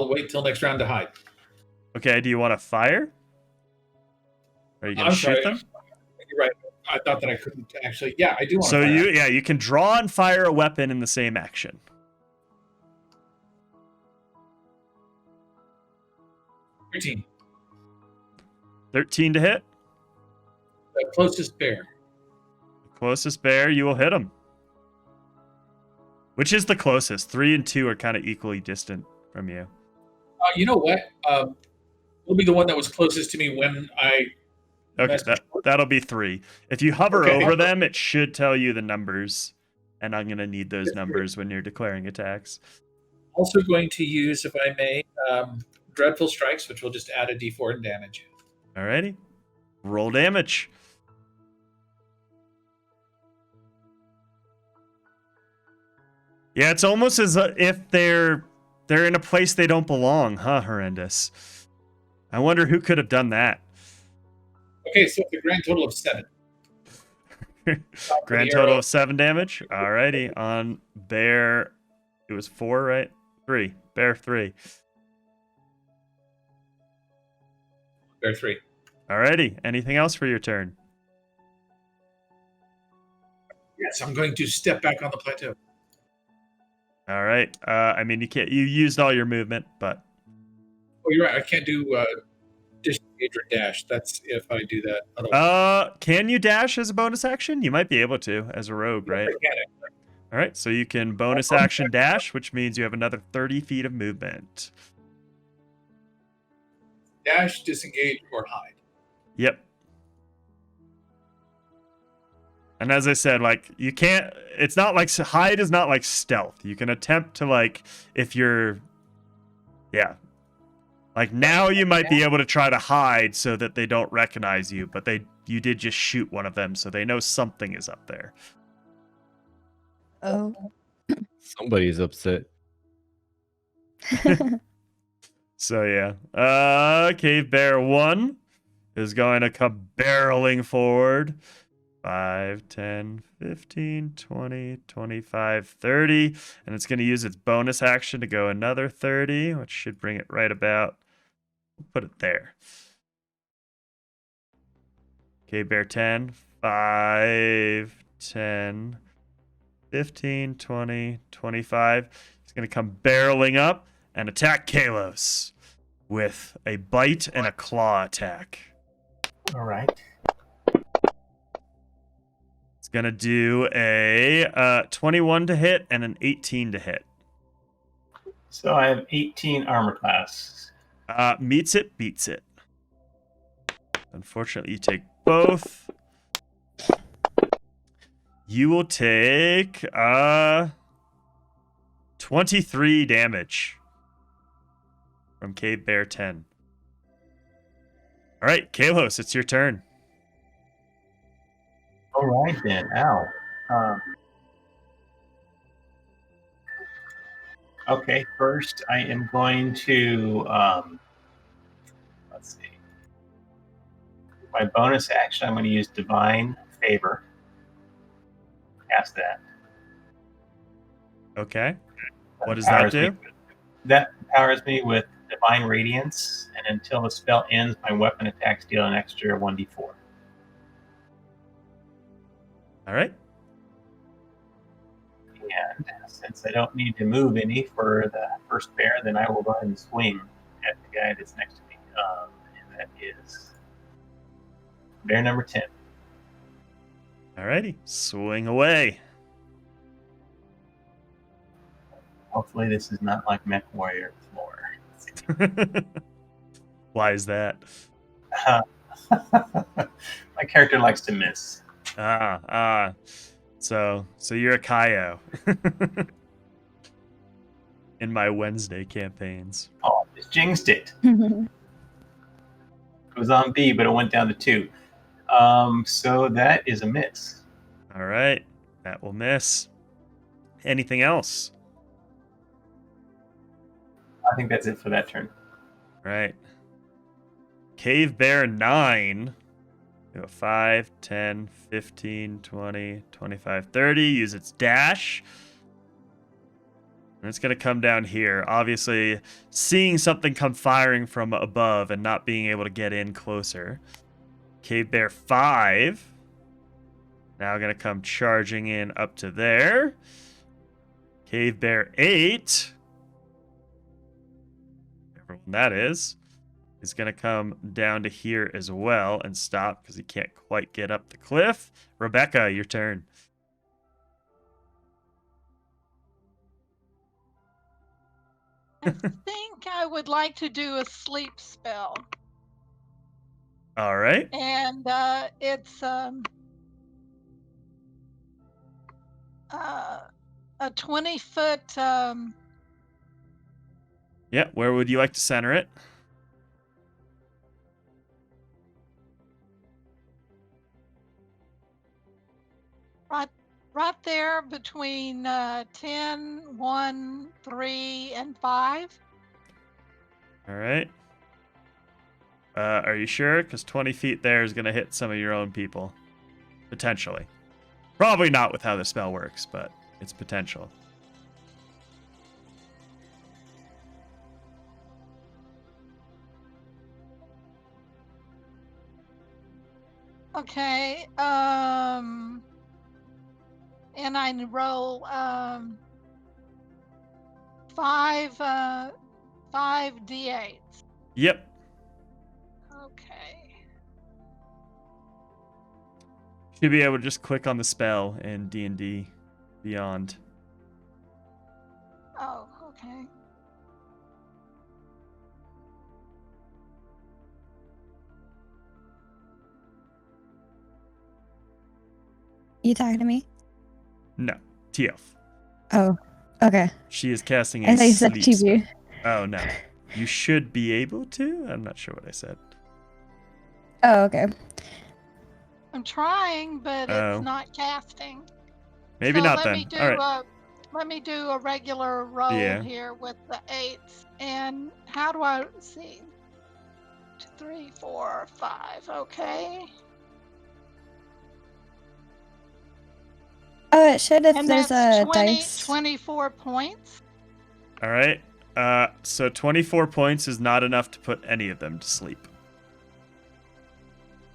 wait till next round to hide. Okay. Do you want to fire? Are you gonna I'm shoot sorry. them? You're right. I thought that I couldn't actually. Yeah, I do want So to fire. you can draw and fire a weapon in the same action. 13. 13 to hit. The closest bear. Closest bear, you will hit him. Which is the closest? 3 and 2 are kind of equally distant from you. You know what? Will be the one that was closest to me when I. Okay, that'll be 3. If you hover Okay. over them, it should tell you the numbers. And I'm going to need those numbers when you're declaring attacks. Also going to use, if I may, Dreadful Strikes, which will just add a d4 in damage. Alrighty. Roll damage. Yeah, it's almost as if they're in a place they don't belong, huh? Horrendous. I wonder who could have done that. Okay, so it's a grand total of 7. Grand total of 7 damage. Alrighty. On bear, it was 4, right? 3. Bear 3. Bear 3. Alrighty. Anything else for your turn? Yes, I'm going to step back on the plateau. All right. I mean, you can't. You used all your movement, but. Oh, you're right. I can't do disengage or dash. That's if I do that. Otherwise, Can you dash as a bonus action? You might be able to as a rogue, right? I can. All right. So you can bonus action dash, which means you have another 30 feet of movement. Dash, disengage, or hide. Yep. And as I said, like, you can't, it's not like, hide is not like stealth. You can attempt to, like, if you're, yeah. Like, now you might be able to try to hide so that they don't recognize you, but you did just shoot one of them, so they know something is up there. Oh. Somebody's upset. So, yeah. Cave Bear 1 is going to come barreling forward. 5, 10, 15, 20, 25, 30. And it's going to use its bonus action to go another 30, which should bring it right about. We'll put it there. Okay, Bear 10, 5, 10, 15, 20, 25. It's going to come barreling up and attack Kalos with a bite and a claw attack. All right. It's going to do a 21 to hit and an 18 to hit. So I have 18 armor class. Meets it, beats it. Unfortunately, you take both. You will take 23 damage from Cave Bear 10. All right, Kalos, it's your turn. All right then. Ow. Okay, first I am going to let's see. My bonus action, I'm going to use Divine Favor. Cast that. Okay. What does that do? That powers me with Divine Radiance, and until the spell ends, my weapon attacks deal an extra 1d4. All right. And since I don't need to move any for the first bear, then I will go ahead and swing at the guy that's next to me. And that is bear number 10. All righty. Swing away. Hopefully this is not like Mech Warrior lore. Why is that? My character likes to miss. So you're a Kaio. In my Wednesday campaigns. Oh, Just jinxed it. It was on B, but it went down to 2. So that is a miss. All right. That will miss. Anything else? I think that's it for that turn. All right. Cave Bear 9. Go 5, 10, 15, 20, 25, 30. Use its dash. And it's going to come down here. Obviously, seeing something come firing from above and not being able to get in closer. Cave Bear 5. Now going to come charging in up to there. Cave Bear 8. Whatever one that is going to come down to here as well and stop because he can't quite get up the cliff. Rebecca, your turn. I think I would like to do a sleep spell. All right. And it's a 20-foot. Yeah, where would you like to center it? Right there between 10, 1, 3, and 5. All right. Are you sure? Because 20 feet there is going to hit some of your own people. Potentially. Probably not with how the spell works, but it's potential. Okay. And I roll 5 d8s. Yep. Okay. Should be able to just click on the spell in D&D Beyond. Oh, okay. You talking to me? No. Teof. Oh, okay. She is casting a I thought you said sleep TV. spell. Oh, no. You should be able to? I'm not sure what I said. Oh, okay. I'm trying, but Oh. it's not casting. Maybe So not let then. me do All right. let me do a regular roll Yeah. here with the 8s. And how do I see? 2, 3, 4, 5. Okay. Oh, it should if And there's that's a 20, dice. 24 points. All right. So 24 points is not enough to put any of them to sleep.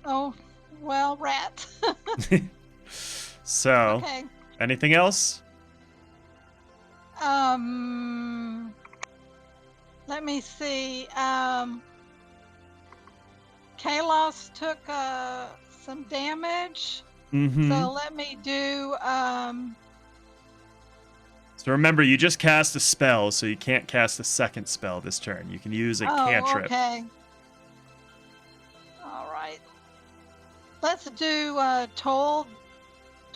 Oh, well, rat. So, Okay. anything else? Let me see. Kalos took some damage. Mm-hmm. So let me do So remember, you just cast a spell, so you can't cast a second spell this turn. You can use a cantrip. Okay. All right. Let's do Toll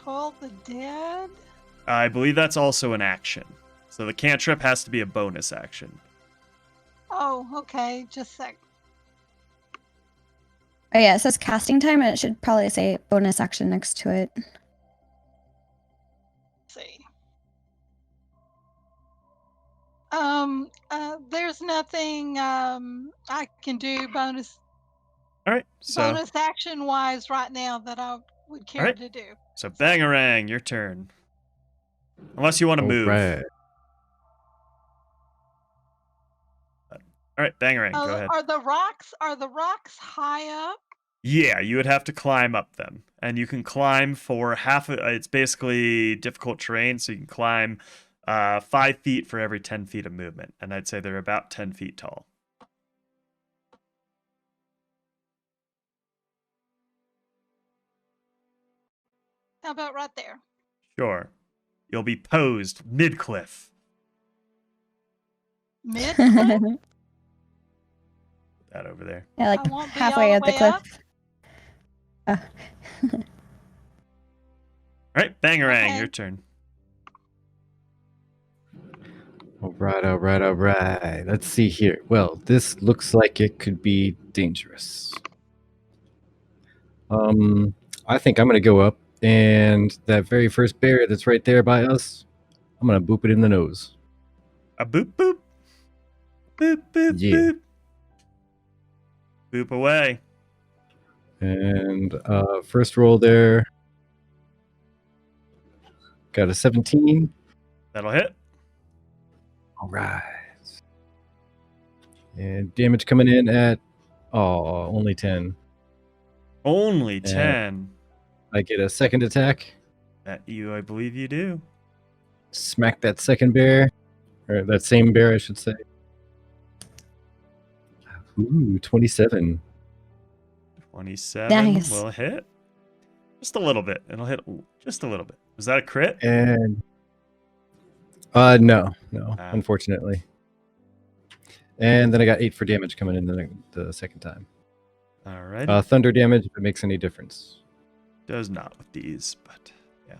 the Dead. I believe that's also an action. So the cantrip has to be a bonus action. Oh, okay. Just a sec. Oh yeah, it says casting time, and it should probably say bonus action next to it. See. There's nothing I can do bonus All right. So action wise right now that I would care right. to do. So Bangarang, your turn. Unless you want to All move. right. All right, Bangarang, go ahead. Are the rocks high up? Yeah, you would have to climb up them. And you can climb for half of it's basically difficult terrain, so you can climb 5 feet for every 10 feet of movement. And I'd say they're about 10 feet tall. How about right there? Sure. You'll be posed mid-cliff. Mid? Put that over there. Yeah, like I won't be halfway all at the way cliff. up? All right, Bangarang, Okay. your turn. All right, all right, all right. Let's see here. Well, this looks like it could be dangerous. I think I'm gonna go up, and that very first bear that's right there by us, I'm gonna boop it in the nose. A boop boop. Boop boop Yeah. boop. Boop away. And first roll there, got a 17. That'll hit. All right. And damage coming in at only 10. Only 10. I get a second attack. That I believe you do. Smack that second bear, or that same bear, I should say. Ooh, 27. 27 Nice. will hit. Just a little bit. It'll hit just a little bit. Was that a crit? And no, Ah. unfortunately. And then I got 8 for damage coming in the second time. All right. Thunder damage, if it makes any difference. Does not with these, but yeah.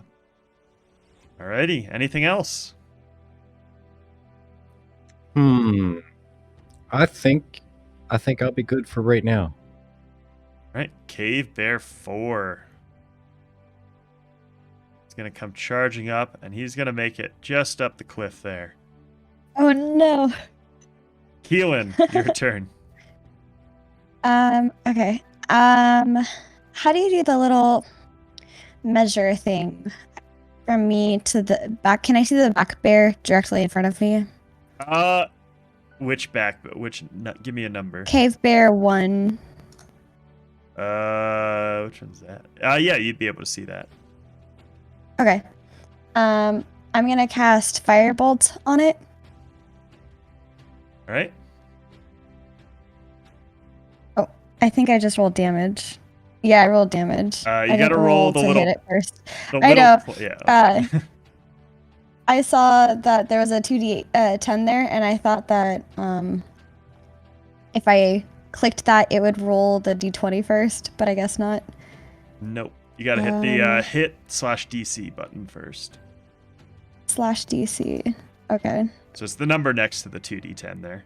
Alrighty. Anything else? I think I'll be good for right now. All right. Cave Bear 4. He's going to come charging up, and he's going to make it just up the cliff there. Oh no. Keelan, your turn. Okay. How do you do the little measure thing from me to the back? Can I see the back bear directly in front of me? Which back? Give me a number. Cave bear 1. Which one's that? Yeah, you'd be able to see that. Okay. I'm gonna cast Firebolt on it. All right. I think I just rolled damage. Yeah, I rolled damage. You I gotta didn't roll the to little- hit it first. The I know. Yeah. I saw that there was a 2d10 there, and I thought that if I clicked that, it would roll the d20 first, but I guess not. Nope. You gotta hit the hit/DC button first. /DC. Okay. So it's the number next to the 2d10 there.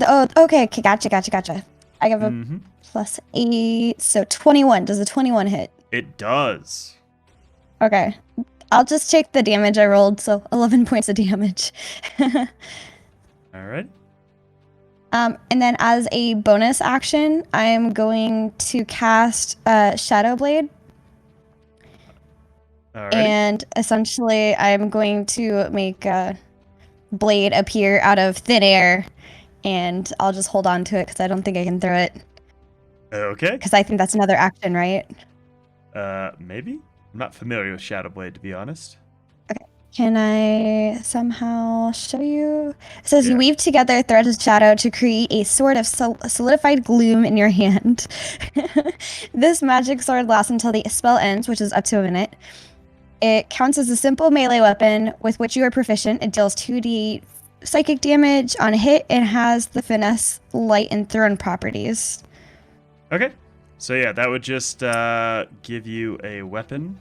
Oh, okay. Gotcha. I have a Mhm. +8, so 21. Does the 21 hit? It does. Okay. I'll just take the damage I rolled, so 11 points of damage. All right. And then as a bonus action, I'm going to cast Shadow Blade. All right. And essentially, I'm going to make a blade appear out of thin air, and I'll just hold on to it because I don't think I can throw it. Okay. Because I think that's another action, right? Maybe. I'm not familiar with Shadow Blade, to be honest. Can I somehow show you? It says Yeah. you weave together threads of shadow to create a sword of solidified gloom in your hand. This magic sword lasts until the spell ends, which is up to a minute. It counts as a simple melee weapon with which you are proficient. It deals 2d psychic damage on a hit and has the finesse, light, and thrown properties. Okay. So yeah, that would just give you a weapon.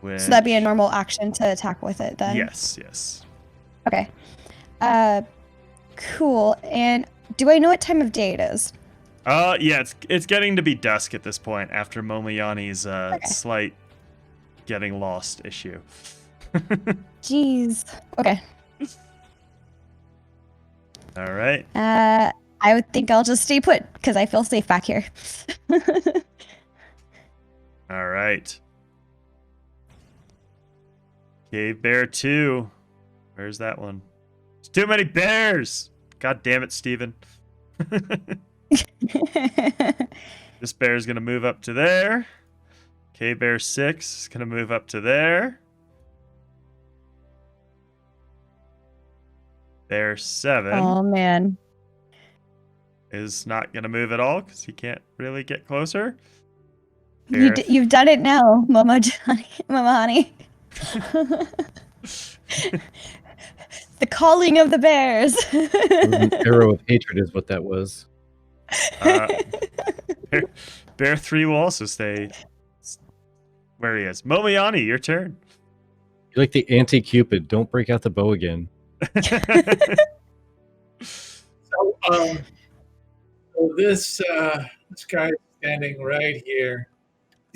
So that'd be a normal action to attack with it then? Yes. Okay. Cool. And do I know what time of day it is? Yeah, it's getting to be dusk at this point after Momoyani's slight getting lost issue. Jeez. Okay. All right. I would think I'll just stay put because I feel safe back here. All right. Cave Bear 2. Where's that one? There's too many bears! God damn it, Steven. This bear is going to move up to there. Cave Bear 6 is going to move up to there. Bear 7 Oh man. is not going to move at all because he can't really get closer. You've done it now, Mama Honey. The calling of the bears. An arrow of hatred is what that was. Bear 3 will also stay where he is. Momoyani, your turn. You're like the anti-Cupid. Don't break out the bow again. So, so this guy standing right here.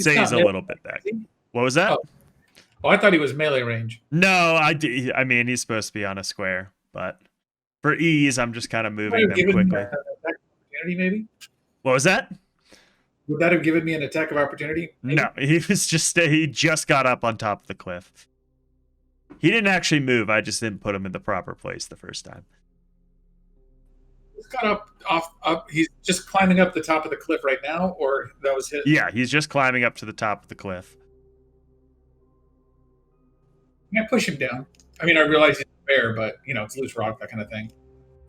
Say he's a not little bit back. What was that? Oh, I thought he was melee range. No, I mean, he's supposed to be on a square, but for ease, I'm just kind of moving them Given me quickly. an attack opportunity, maybe? What was that? Would that have given me an attack of opportunity? Maybe? No, he just got up on top of the cliff. He didn't actually move. I just didn't put him in the proper place the first time. He's got up. He's just climbing up the top of the cliff right now, or that was his? Yeah, he's just climbing up to the top of the cliff. I push him down. I mean, I realize he's a bear, but it's loose rock, that kind of thing.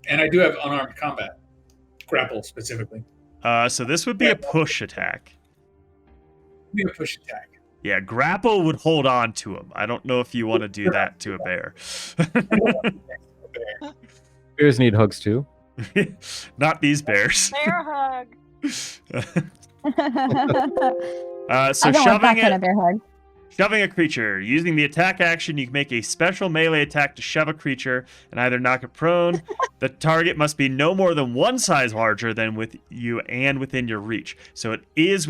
And I do have unarmed combat, grapple specifically. So this would be a push attack. Be a push attack. Yeah, grapple would hold on to him. I don't know if you want to do that to a bear. Bears need hugs too. Not these bears. Bear hug. So I don't want shoving that kind it. of bear hug. Shoving a creature. Using the attack action, you can make a special melee attack to shove a creature and either knock it prone. The target must be no more than one size larger than with you and within your reach. So it is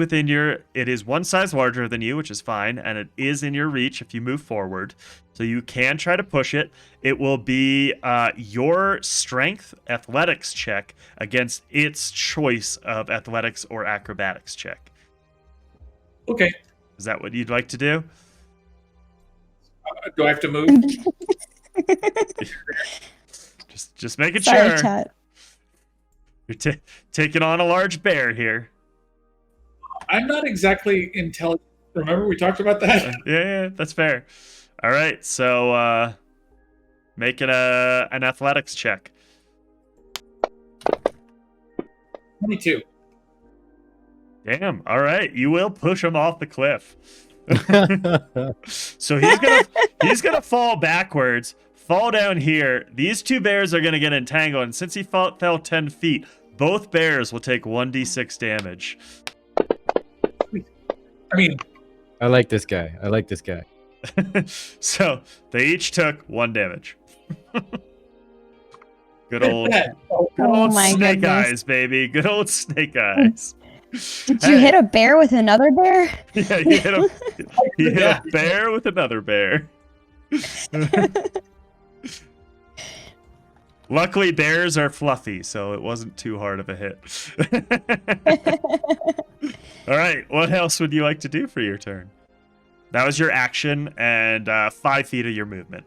one size larger than you, which is fine, and it is in your reach if you move forward. So you can try to push it. It will be your strength athletics check against its choice of athletics or acrobatics check. Okay. Is that what you'd like to do? Do I have to move? Just making Sorry, sure. chat. You're taking on a large bear here. I'm not exactly intelligent. Remember we talked about that? Yeah, that's fair. All right, so make it an athletics check. 22. Damn. All right, you will push him off the cliff. So he's gonna fall backwards, fall down here. These two bears are gonna get entangled, and since he fell 10 feet, both bears will take 1d6 damage. I mean, I like this guy. So they each took 1 damage. Good old my snake goodness. eyes, baby. Good old snake eyes. Did you hit a bear with another bear? Yeah, he hit a bear with another bear. Luckily, bears are fluffy, so it wasn't too hard of a hit. All right, what else would you like to do for your turn? That was your action and 5 feet of your movement.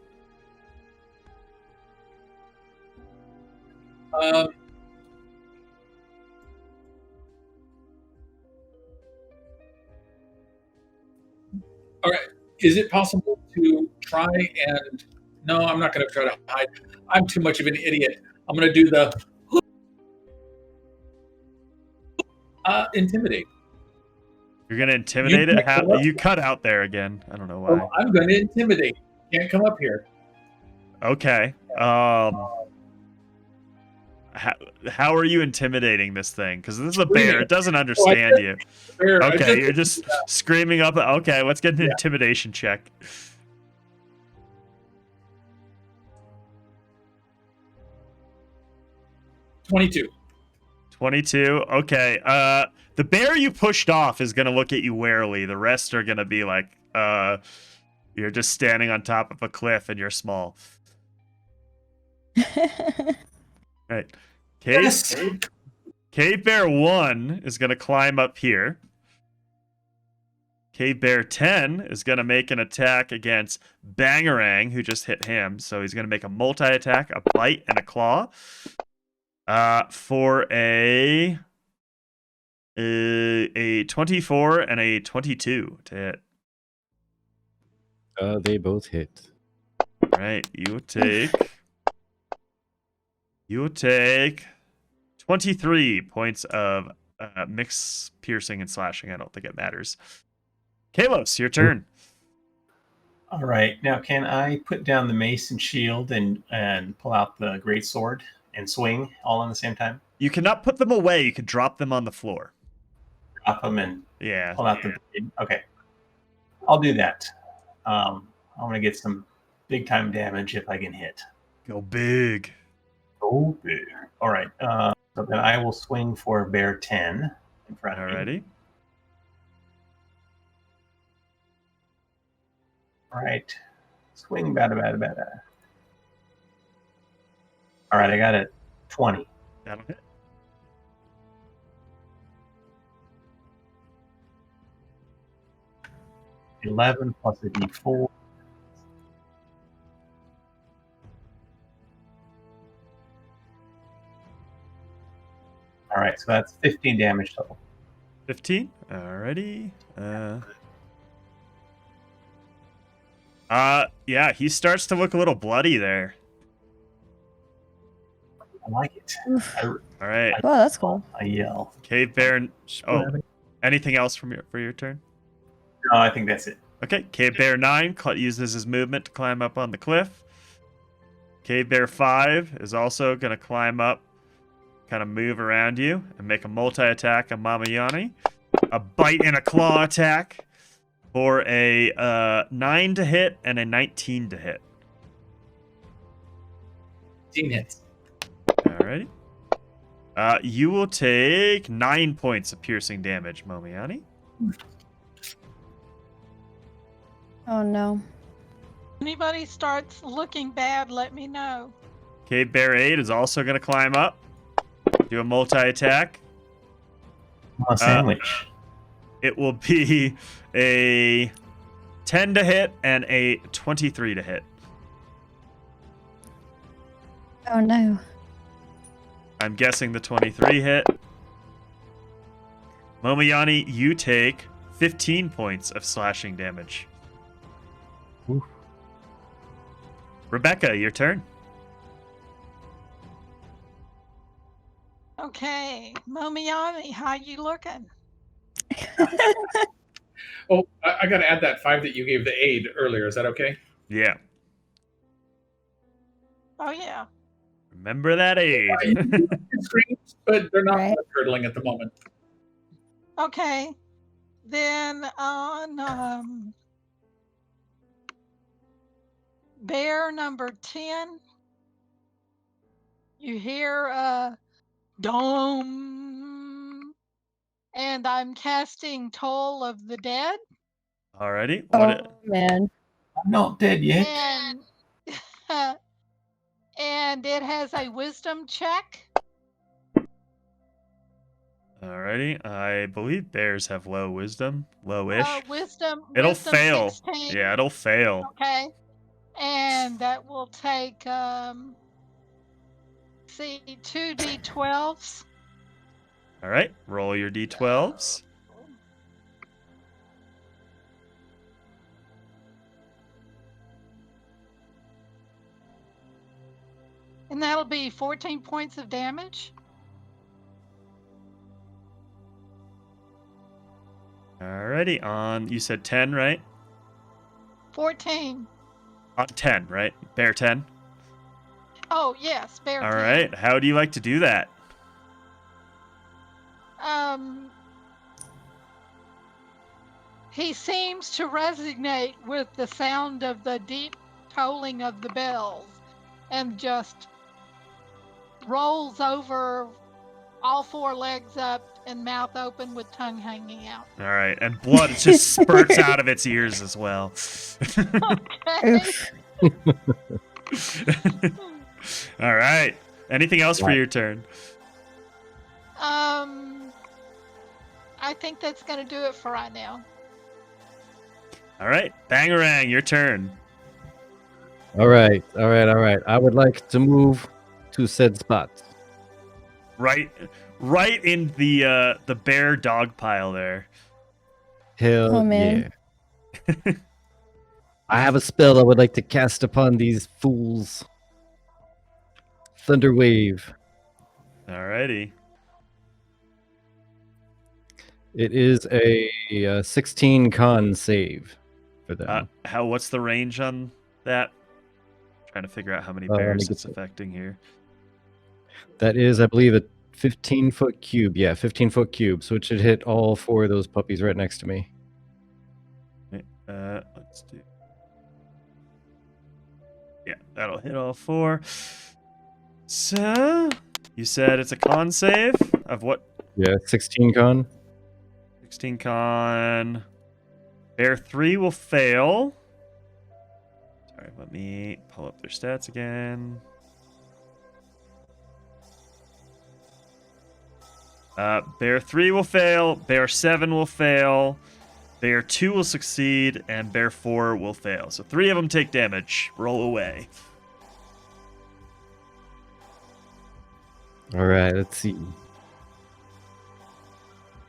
All right. Is it possible to try and... No, I'm not going to try to hide. I'm too much of an idiot. I'm going to do the... intimidate. You're going to intimidate it? You cut out there again. I don't know why. Well, I'm going to intimidate. Can't come up here. Okay. How are you intimidating this thing? Because this is a bear. It doesn't understand you. Okay, you're just screaming up. Okay, let's get an intimidation check. $22. 22. Okay. The bear you pushed off is going to look at you warily. The rest are going to be like, you're just standing on top of a cliff and you're small. Right. Cave Bear 1 is going to climb up here. Cave Bear 10 is going to make an attack against Bangarang, who just hit him. So he's going to make a multi-attack, a bite, and a claw. For a 24 and a 22 to hit. They both hit. All right, you will take 23 points of mix, piercing, and slashing. I don't think it matters. Kalos, your turn. All right. Now, can I put down the mace and shield and pull out the great sword and swing all at the same time? You cannot put them away. You can drop them on the floor. Drop them and Yeah. pull out the... Okay. I'll do that. I'm gonna get some big time damage if I can hit. Go big. Oh, big. All right. So then I will swing for bear 10 in front of me. Alrighty. All right. Swing, bada, bada, bada. All right, I got it. 20. That'll hit. $11 plus a D4. All right, so that's 15 damage total. 15. Alrighty. Yeah, he starts to look a little bloody there. I like it. All right. Oh, that's cool. I yell. Cave Bear. Oh, anything else for your turn? No, I think that's it. Okay. Cave Bear 9 uses his movement to climb up on the cliff. Cave Bear 5 is also going to climb up, kind of move around you, and make a multi-attack on Mama Yanni. A bite and a claw attack for a 9 to hit and a 19 to hit. 15 hits. Alrighty. You will take 9 points of piercing damage, Momiani. Oh no. Anybody starts looking bad, let me know. Cave Bear 8 is also going to climb up, do a multi-attack. A sandwich. It will be a 10 to hit and a 23 to hit. Oh no. I'm guessing the 23 hit. Momiani, you take 15 points of slashing damage. Oof. Rebecca, your turn. Okay, Momiani, how you looking? Oh, I got to add that 5 that you gave the aid earlier. Is that okay? Yeah. Oh yeah. Remember that aid. Screams, but they're not Right. curdling at the moment. Okay. Then on bear number 10, you hear dome, and I'm casting Toll of the Dead, Alrighty. Oh man. I'm not dead yet. and and it has a wisdom check. Alrighty. I believe bears have low wisdom. Low-ish. Wisdom. It'll wisdom fail. 16. Yeah, it'll fail. Okay. And that will take see 2d12s. Alright. Roll your d12s. And that'll be 14 points of damage. Alrighty. On, you said 10, right? 14. On 10, right? Bear 10. Oh, yes, bear 10. Alright. How do you like to do that? He seems to resonate with the sound of the deep tolling of the bells and just rolls over, all 4 legs up and mouth open with tongue hanging out. Alright. And blood just spurts out of its ears as well. Okay. Oof. Alright. Anything else for your turn? I think that's going to do it for right now. Alright. Bangarang, your turn. All right. I would like to move to said spot. Right in the bear dog pile there. Hell Oh, man. yeah. I have a spell I would like to cast upon these fools. Thunder Wave. Alrighty. It is a 16 con save for them. What's the range on that? Trying to figure out how many let me bears get it's that. affecting here. That is, I believe, a 15-foot cube. Yeah, 15-foot cube. So it should hit all 4 of those puppies right next to me. Let's do. that'll hit all 4. So, you said it's a con save of what? Yeah, 16 con. 16 con. Bear 3 will fail. Sorry, let me pull up their stats again. Bear 3 will fail. Bear 7 will fail. Bear 2 will succeed. And Bear 4 will fail. So 3 of them take damage. Roll away. All right, let's see.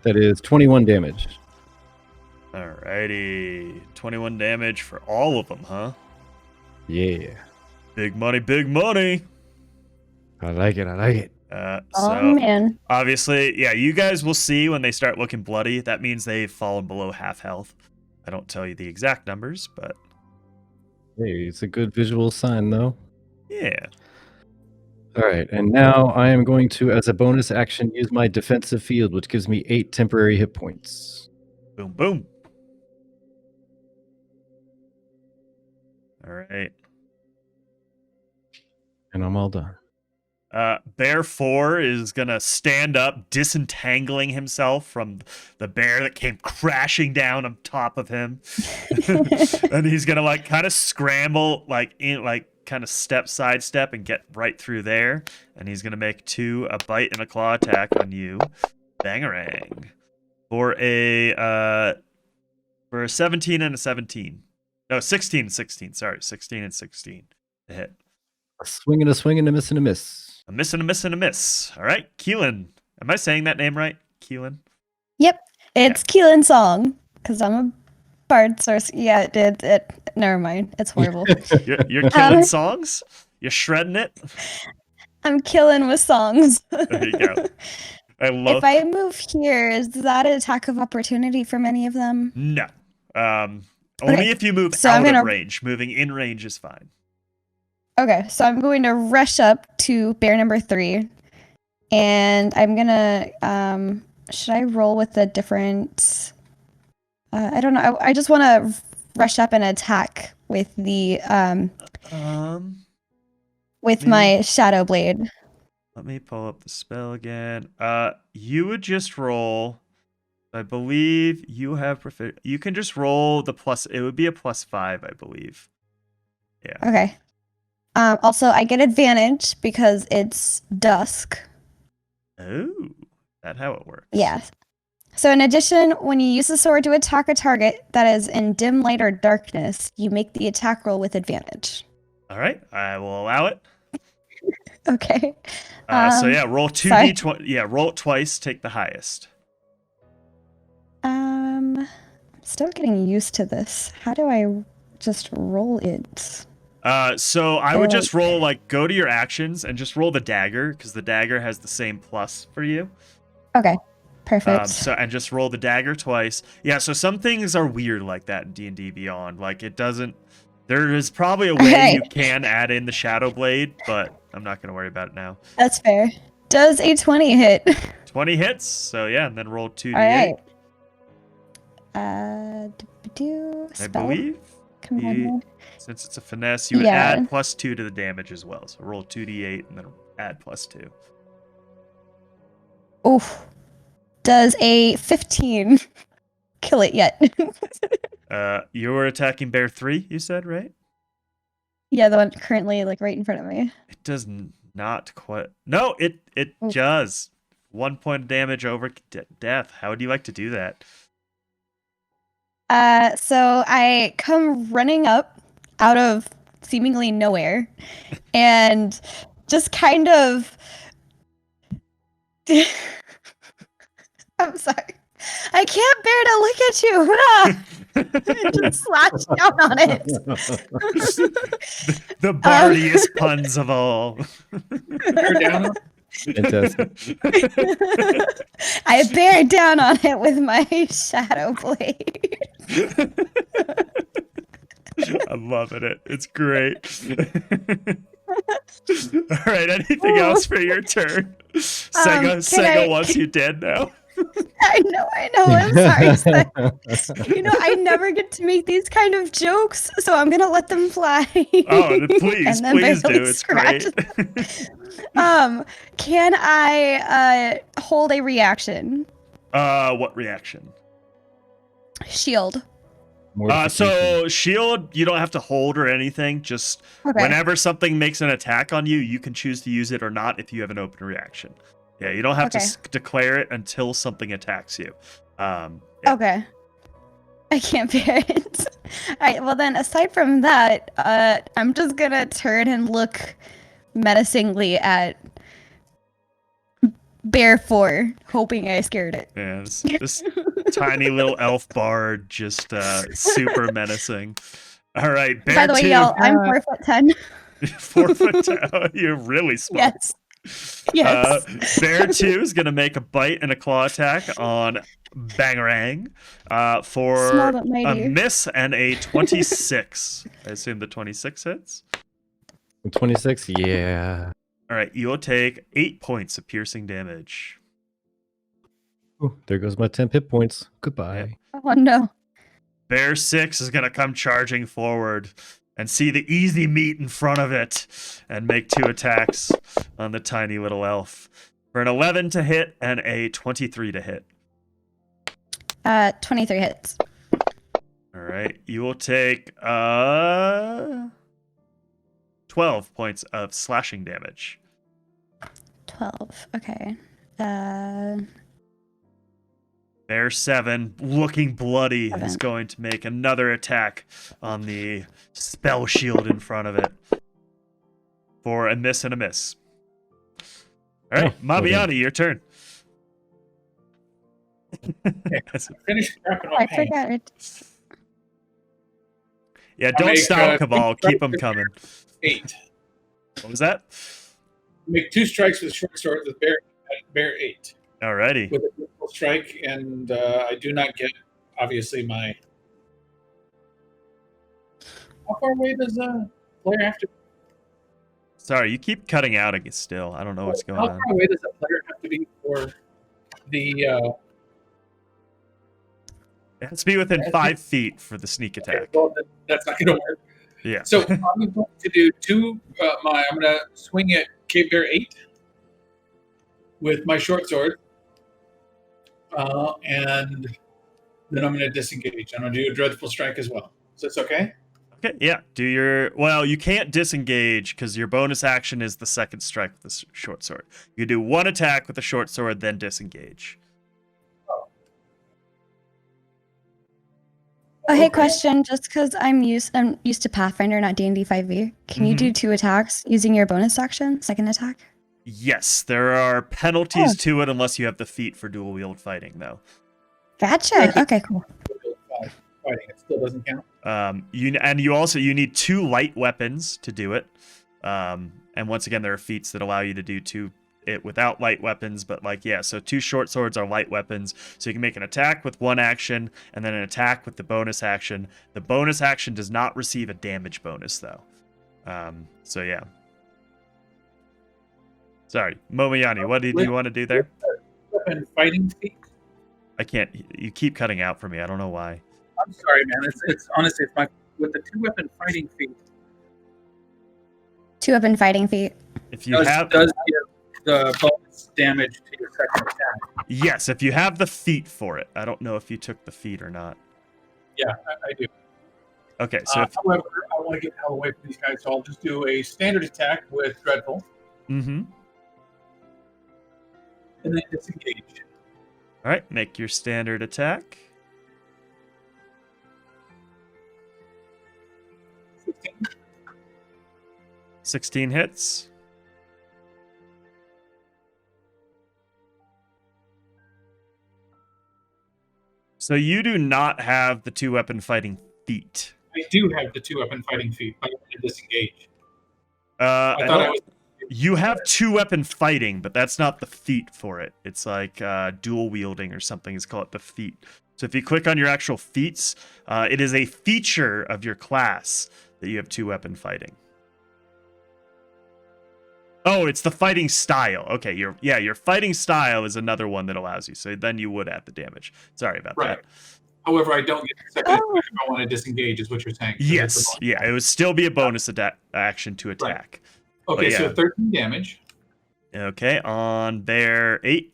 That is 21 damage. Alrighty. 21 damage for all of them, huh? Yeah. Big money, big money. I like it. I like it. Oh So man. obviously, yeah, you guys will see when they start looking bloody. That means they've fallen below half health. I don't tell you the exact numbers, but Hey, it's a good visual sign, though. yeah. All right, and now I am going to, as a bonus action, use my defensive field, which gives me 8 temporary hit points. Boom, boom. All right. And I'm all done. Bear 4 is going to stand up, disentangling himself from the bear that came crashing down on top of him. And he's going to like kind of scramble, kind of sidestep and get right through there. And he's going to make a bite and a claw attack on you. Bangarang. For a 17 and a 17. No, 16 and 16. Sorry, 16 and 16 to hit. A swing and a miss and a miss. A miss and a miss and a miss. All right, Keelan. Am I saying that name right? Keelan? Yep. It's Keelan's song because I'm a bard source. Yeah, it. Never mind. It's horrible. You're killing songs? You're shredding it? I'm killing with songs. There you go. I love. If I move here, is that an attack of opportunity from any of them? No. Only Okay, if you move so out I'm gonna- of range. Moving in range is fine. Okay, so I'm going to rush up to bear number 3, and I'm gonna. Should I roll with a different? I don't know. I just want to rush up and attack with the with my shadow blade. Let me pull up the spell again. You would just roll. I believe you have you can just roll the plus. It would be a +5, I believe. Yeah. Okay. Also, I get advantage because it's dusk. Oh, that's how it works. Yes. So in addition, when you use the sword to attack a target that is in dim light or darkness, you make the attack roll with advantage. All right, I will allow it. Okay. So yeah, roll 2d20. Yeah, roll it twice. Take the highest. I'm still getting used to this. How do I just roll it? So I would just roll go to your actions and just roll the dagger because the dagger has the same plus for you. Okay. Perfect. And just roll the dagger twice. Yeah. So some things are weird like that in D&D Beyond. Like it doesn't. There is probably a way you can add in the shadow blade, but I'm not going to worry about it now. That's fair. Does a 20 hit? 20 hits. So yeah, and then roll 2d8. All right. I believe. Come on. Since it's a finesse, you would add +2 to the damage as well. So roll 2d8 and then add +2. Oof. Does a 15 kill it yet? You were attacking bear 3, you said, right? Yeah, the one currently right in front of me. It does not quite. No, it does. 1 point of damage over death. How would you like to do that? So I come running up out of seemingly nowhere and just kind of I'm sorry. I can't bear to look at you. And just slash down on it. The bardiest puns of all. Bear down on- Fantastic. I bear down on it with my shadow blade. I'm loving it. It's great. All right, anything else for your turn? Sega wants you dead now. I know. I'm sorry. Seth. You know, I never get to make these kind of jokes, so I'm gonna let them fly. Oh, please, And then please barely do. It's scratch great. Can I hold a reaction? What reaction? Shield. So shield, you don't have to hold or anything. Just Okay. whenever something makes an attack on you, you can choose to use it or not if you have an open reaction. Yeah, you don't have to declare it until something attacks you. Yeah. Okay. I can't bear it. All right. Well, then, aside from that, I'm just gonna turn and look menacingly at Bear 4, hoping I scared it. Yeah, this tiny little elf bard, just super menacing. All right, Bear By the way, 2. y'all, I'm 4'10". 4'10". Oh, you're really smart. Yes. Bear 2 is gonna make a bite and a claw attack on Bangarang for Small but a mighty. miss and a 26. I assume the 26 hits. 26, yeah. All right, you'll take 8 points of piercing damage. Ooh, there goes my 10 hit points. Goodbye. Oh no. Bear 6 is gonna come charging forward and see the easy meat in front of it and make 2 attacks on the tiny little elf for an 11 to hit and a 23 to hit. 23 hits. All right, you will take 12 points of slashing damage. 12. Okay. Bear 7, looking bloody, is 7. going to make another attack on the spell shield in front of it for a miss and a miss. All right, Mabiani, your turn. Finish wrapping I up paint. forgot it. Yeah, I'll don't make, stop, Cabal. Keep them coming. 8. What was that? Make 2 strikes with short sword with bear 8. Alrighty. With a critical strike, and I do not get, obviously, my. How far away does the player have to? Sorry, you keep cutting out again still. I don't know what's going How on. far away does the player have to be for the? It has to be within 5 feet for the sneak attack. Well, that's not going to work. Yeah. So I'm going to do 2. I'm going to swing at Cave Bear 8 with my short sword, and then I'm going to disengage. I'm going to do a dreadful strike as well. Is this okay? Okay, yeah. Do your... Well, you can't disengage because your bonus action is the second strike with the short sword. You do 1 attack with the short sword, then disengage. Oh, hey, question. Just because I'm used to Pathfinder, not D&D 5e. Can you do 2 attacks using your bonus action, second attack? Yes, there are penalties to it unless you have the feat for dual wield fighting, though. Gotcha. Okay, cool. Fighting, it still doesn't count. You need 2 light weapons to do it. And once again, there are feats that allow you to do it without light weapons, but so 2 short swords are light weapons, so you can make an attack with 1 action and then an attack with the bonus action. The bonus action does not receive a damage bonus, though. So yeah. Sorry, Momoyani, what did you want to do there? Weapon fighting feat. I can't. You keep cutting out for me. I don't know why. I'm sorry, man. It's honestly, with the 2 weapon fighting feat. 2 weapon fighting feat. If you have does give the bonus damage to your second attack. Yes, if you have the feat for it. I don't know if you took the feat or not. Yeah, I do. Okay, so however, I want to get the hell away from these guys, so I'll just do a standard attack with Dreadful. Mm-hmm. And then disengage. All right, make your standard attack. 16 hits. So you do not have the 2 weapon fighting feat. I do have the 2 weapon fighting feat, but I'm going to disengage. I thought I was. You have 2 weapon fighting, but that's not the feat for it. It's like dual wielding or something. It's called the feat. So if you click on your actual feats, it is a feature of your class that you have 2 weapon fighting. Oh, it's the fighting style. Okay, your fighting style is another one that allows you. So then you would add the damage. Sorry about Right. that. However, I don't get the second Oh. if I want to disengage, is what you're saying. 'cause it's a Yes, bonus yeah, it would still be a bonus action to attack. Okay, yeah. so 13 damage. Okay, on bear 8.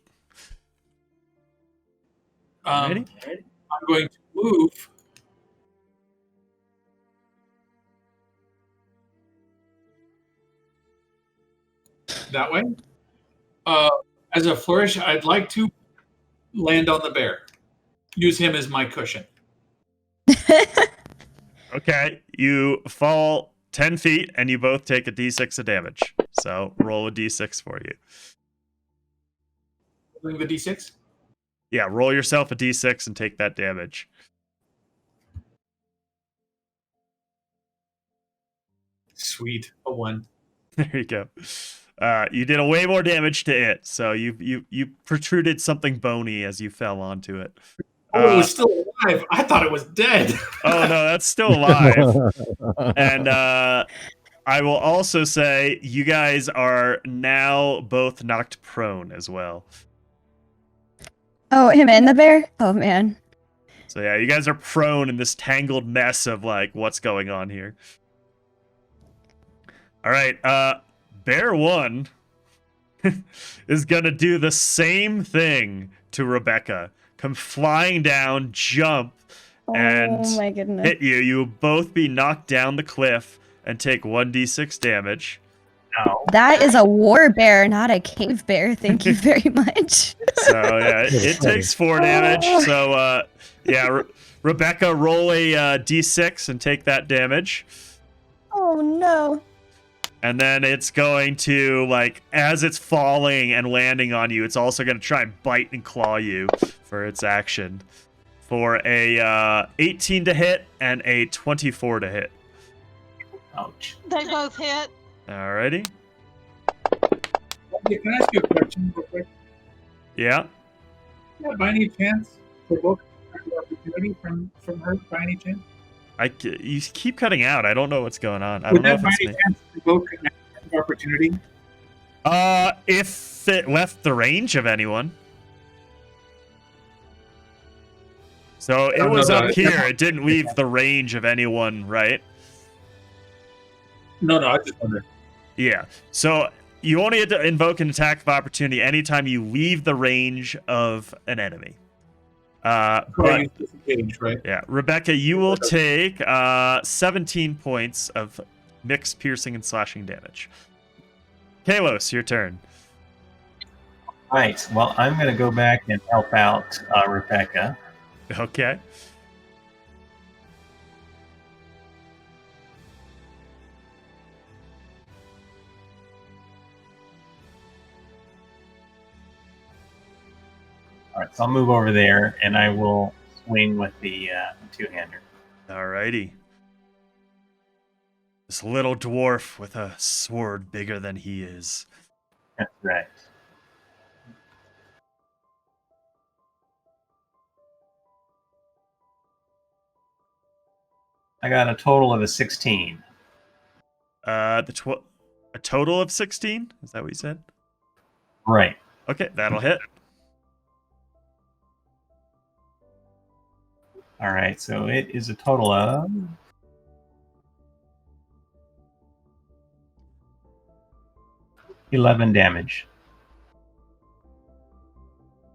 I'm Ready? going to move. That way. As a flourish, I'd like to land on the bear. Use him as my cushion. Okay, you fall 10 feet and you both take a d6 of damage. So roll a d6 for you. Rolling the d6. Yeah, roll yourself a d6 and take that damage. Sweet, a 1. There you go. You did a way more damage to it, so you protruded something bony as you fell onto it. Oh, it was still alive. I thought it was dead. Oh no, that's still alive. And I will also say you guys are now both knocked prone as well. Oh, him and the bear? Oh, man. So yeah, you guys are prone in this tangled mess of like what's going on here. All right, Bear 1 is gonna do the same thing to Rebecca. Come flying down, jump, and Oh, my goodness. hit you. You will both be knocked down the cliff and take 1d6 damage. No. That is a war bear, not a cave bear. Thank you very much. So yeah, it takes 4 damage. So yeah, Rebecca, roll a d6 and take that damage. Oh, no. And then it's going to, like, as it's falling and landing on you, it's also going to try and bite and claw you for its action. For a 18 to hit and a 24 to hit. Ouch. They both hit. Alrighty. Okay, can I ask you a question real quick? Yeah. Yeah, by any chance, provoke an opportunity from her, by any chance? You keep cutting out. I don't know what's going on. I Would don't know that if by it's any me. chance provoke an opportunity? If it left the range of anyone. So it was No, up here. It didn't leave the range of anyone, right? No, I just wondered. Yeah. So you only have to invoke an attack of opportunity anytime you leave the range of an enemy. But You disengage, right? yeah, Rebecca, you will take 17 points of mixed piercing and slashing damage. Kalos, your turn. Right. Well, I'm going to go back and help out Rebecca. Okay. All right, so I'll move over there, and I will swing with the two-hander. Alrighty. This little dwarf with a sword bigger than he is. That's right. I got a total of a 16. A total of 16? Is that what you said? Right. Okay, that'll hit. All right, so it is a total of 11 damage.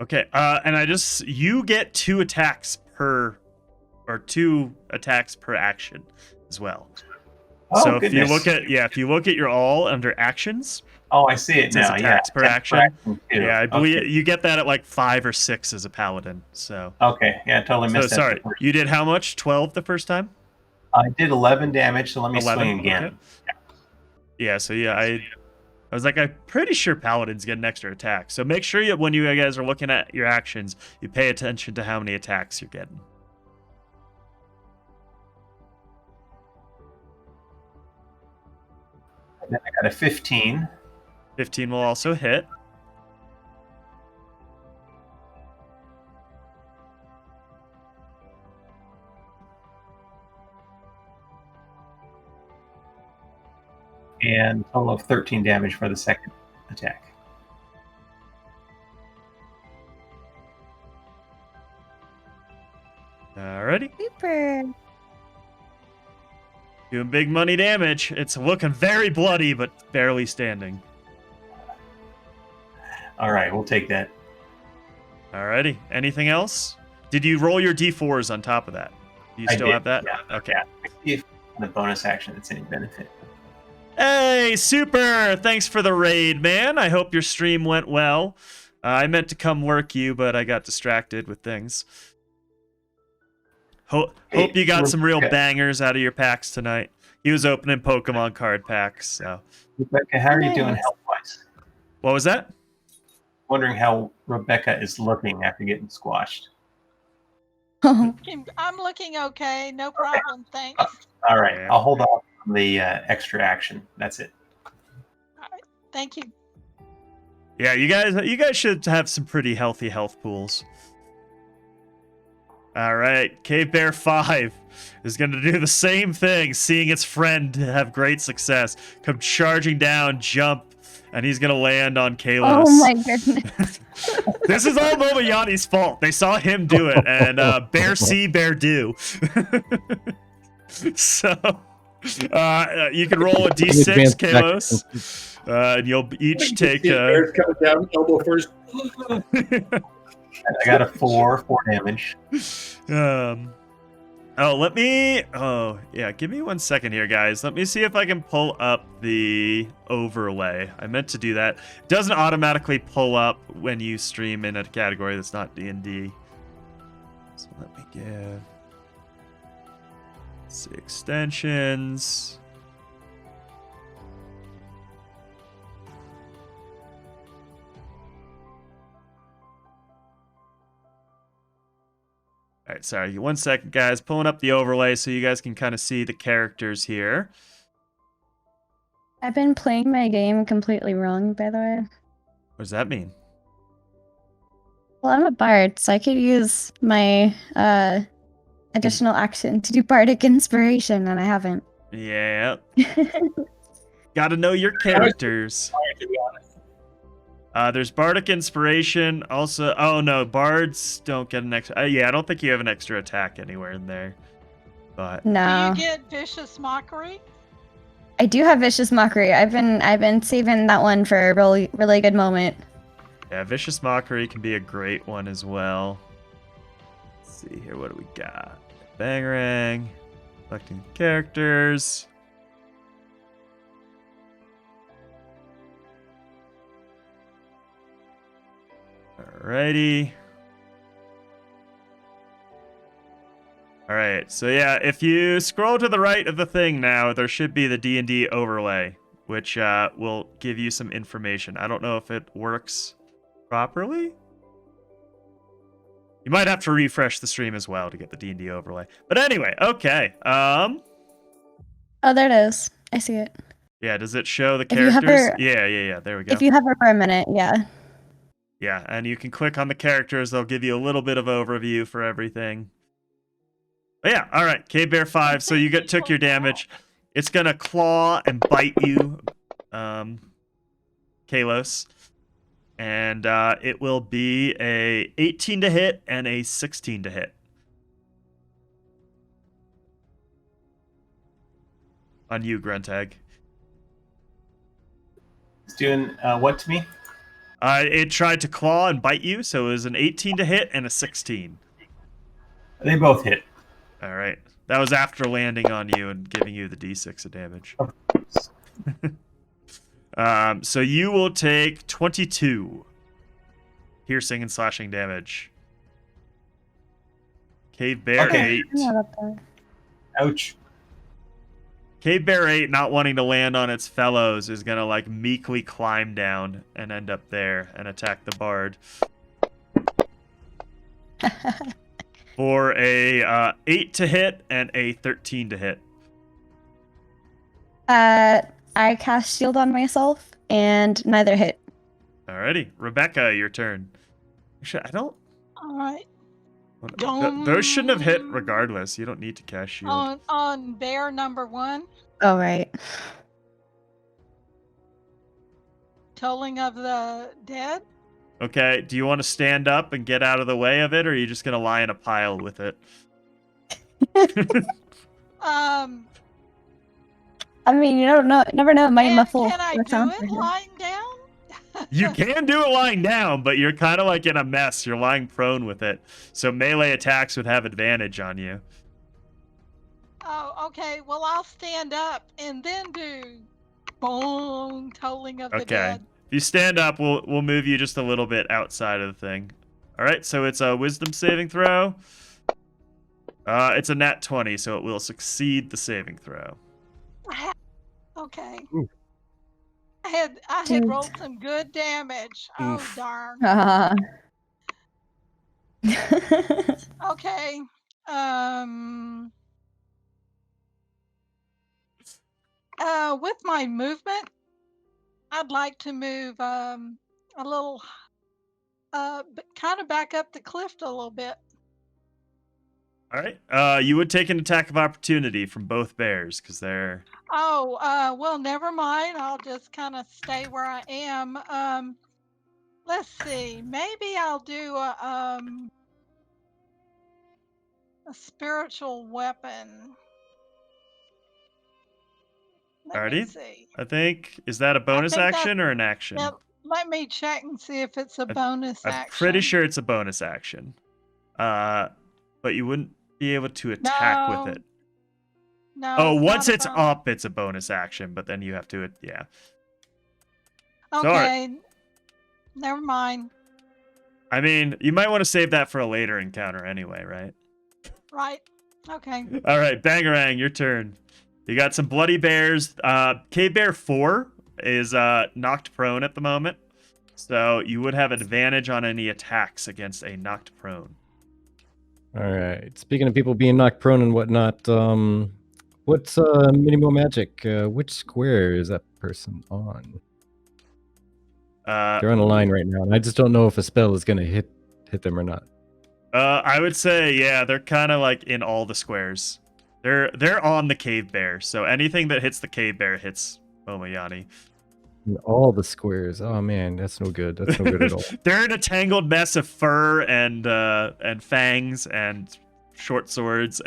Okay, and you get 2 attacks per action as well. Oh, so if goodness. if you look at your all under actions, Oh, I see it it says now. attacks per action. too. Yeah, I believe Okay. you get that at like 5 or 6 as a paladin. So Okay, yeah, I totally so missed that. sorry, you did how much? 12 the first time? I did 11 damage, so let me 11? swing again. Okay. Yeah, so yeah, I was like, I'm pretty sure paladins get an extra attack. So make sure when you guys are looking at your actions, you pay attention to how many attacks you're getting. And then I got a 15. 15 will also hit. and a total of 13 damage for the second attack. Alrighty. Super. Doing big money damage. It's looking very bloody, but barely standing. All right, we'll take that. Alrighty. Anything else? Did you roll your d4s on top of that? Do you I still did, have that? yeah. Okay. Yeah. See if the bonus action it's any benefit. Hey, super! Thanks for the raid, man. I hope your stream went well. I meant to come work you, but I got distracted with things. Hope you got some real bangers out of your packs tonight. He was opening Pokemon card packs, so. Rebecca, how are you doing Nice. health-wise? What was that? Wondering how Rebecca is looking after getting squashed. I'm looking okay. No problem. Thanks. All right, Yeah. I'll hold off on the extra action. That's it. Thank you. Yeah, you guys should have some pretty healthy health pools. All right, Cave Bear 5 is going to do the same thing, seeing its friend have great success. Come charging down, jump, and he's going to land on Kalos. Oh my goodness. This is all Momoyani's fault. They saw him do it, and Bear see, Bear do. So, you can roll a d6, Advanced Kalos, and you'll each take... Bears coming down, elbow first. I got a 4 damage. Give me 1 second here, guys. Let me see if I can pull up the overlay. I meant to do that. It doesn't automatically pull up when you stream in a category that's not D&D. So let me get... see extensions. All right, sorry, 1 second, guys. Pulling up the overlay so you guys can kind of see the characters here. I've been playing my game completely wrong, by the way. What does that mean? Well, I'm a bard, so I could use my additional action to do bardic inspiration, and I haven't. Yeah. Gotta know your characters. To be honest. There's bardic inspiration. Also, oh no, bards don't get an extra. I don't think you have an extra attack anywhere in there. But No, Do you get vicious mockery? I do have vicious mockery. I've been saving that one for a really good moment. yeah, vicious mockery can be a great one as well. Let's see here, what do we got? Bangarang, selecting characters. Alrighty. Alright, so yeah, if you scroll to the right of the thing now, there should be the D&D overlay, which will give you some information. I don't know if it works properly. You might have to refresh the stream as well to get the D&D overlay. But anyway, okay. Oh, there it is. I see it. Yeah, does it show the If you characters? hover- Yeah, there we go. If you hover for a minute, yeah. Yeah, and you can click on the characters. They'll give you a little bit of overview for everything. But yeah, all right, Cave Bear 5. So you took your damage. It's going to claw and bite you, Kalos. And it will be a 18 to hit and a 16 to hit. On you, Gruntag. It's doing what to me? It tried to claw and bite you, so it was an 18 to hit and a 16. They both hit. All right. That was after landing on you and giving you the d6 of damage. So you will take 22 piercing and slashing damage. Cave Bear Okay. 8. Yeah, that's fine. Ouch. Cave Bear 8, not wanting to land on its fellows, is going to like meekly climb down and end up there and attack the bard. For a 8 to hit and a 13 to hit. I cast shield on myself, and neither hit. Alrighty. Rebecca, your turn. Actually, I don't... All right. Those shouldn't have hit regardless. You don't need to cast shield. On bear number 1. Oh, right. Tolling of the dead. Okay, do you want to stand up and get out of the way of it, or are you just going to lie in a pile with it? I mean, you don't know. Never know. It might And muffle can I the do sound it for him. lying down? You can do it lying down, but you're kind of like in a mess. You're lying prone with it. So melee attacks would have advantage on you. Oh, okay. Well, I'll stand up and then do boom, tolling of the Okay. dead. If you stand up, we'll move you just a little bit outside of the thing. All right, so it's a wisdom saving throw. It's a nat 20, so it will succeed the saving throw. Okay. Ooh. I had Dude. rolled some good damage. Oh Oof. darn. Okay. With my movement, I'd like to move a little kind of back up the cliff a little bit. All right. You would take an attack of opportunity from both bears because they're. Oh, well, never mind. I'll just kind of stay where I am. Let's see. Maybe I'll do a spiritual weapon. Let me Alrighty. see. I think is that a bonus think action or an action? Now, let me check and see if it's a bonus I'm action. pretty sure it's a bonus action. But you wouldn't be able to attack with it. No. Oh, it's once not a it's bonus. up, it's a bonus action, but then you have to, yeah. Okay. Never mind. I mean, you might want to save that for a later encounter anyway, right? Right. Okay. All right, Bangarang, your turn. You got some bloody bears. Cave Bear 4 is knocked prone at the moment, so you would have advantage on any attacks against a knocked prone. All right. Speaking of people being knocked prone and whatnot, what's minimal magic? Which square is that person on? They're on a line right now, and I just don't know if a spell is gonna hit them or not. I would say, yeah, they're kind of like in all the squares. They're on the Cave Bear, so anything that hits the Cave Bear hits Momoyani. In all the squares. Oh man, that's no good. That's no good at all. They're in a tangled mess of fur and fangs and short swords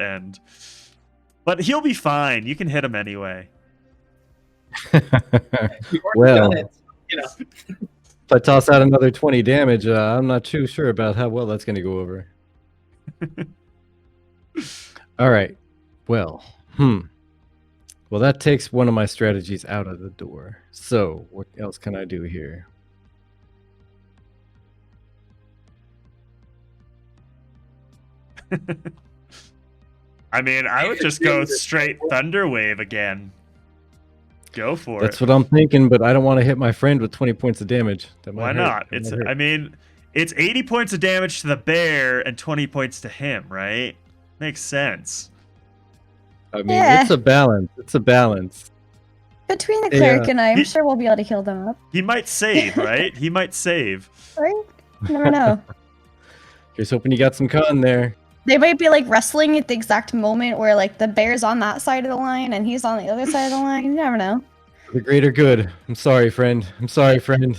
but he'll be fine. You can hit him anyway. You've already Well. done it, you know. If I toss out another 20 damage, I'm not too sure about how well that's going to go over. All right. Well, Well, that takes one of my strategies out of the door. So, what else can I do here? I mean, I would just go straight Thunder Wave again. Go for That's it. what I'm thinking, but I don't want to hit my friend with 20 points of damage. That might Why hurt. not? That might hurt. I mean, it's 80 points of damage to the bear and 20 points to him, right? Makes sense. I mean, Yeah. it's a balance. It's a balance. Between the cleric and I, I'm He- sure we'll be able to heal them up. He might save, right? He might save. Right? You never know. Here's hoping you got some con there. They might be like wrestling at the exact moment where like the bear's on that side of the line and he's on the other side of the line. You never know. For the greater good. I'm sorry, friend. I'm sorry, friend.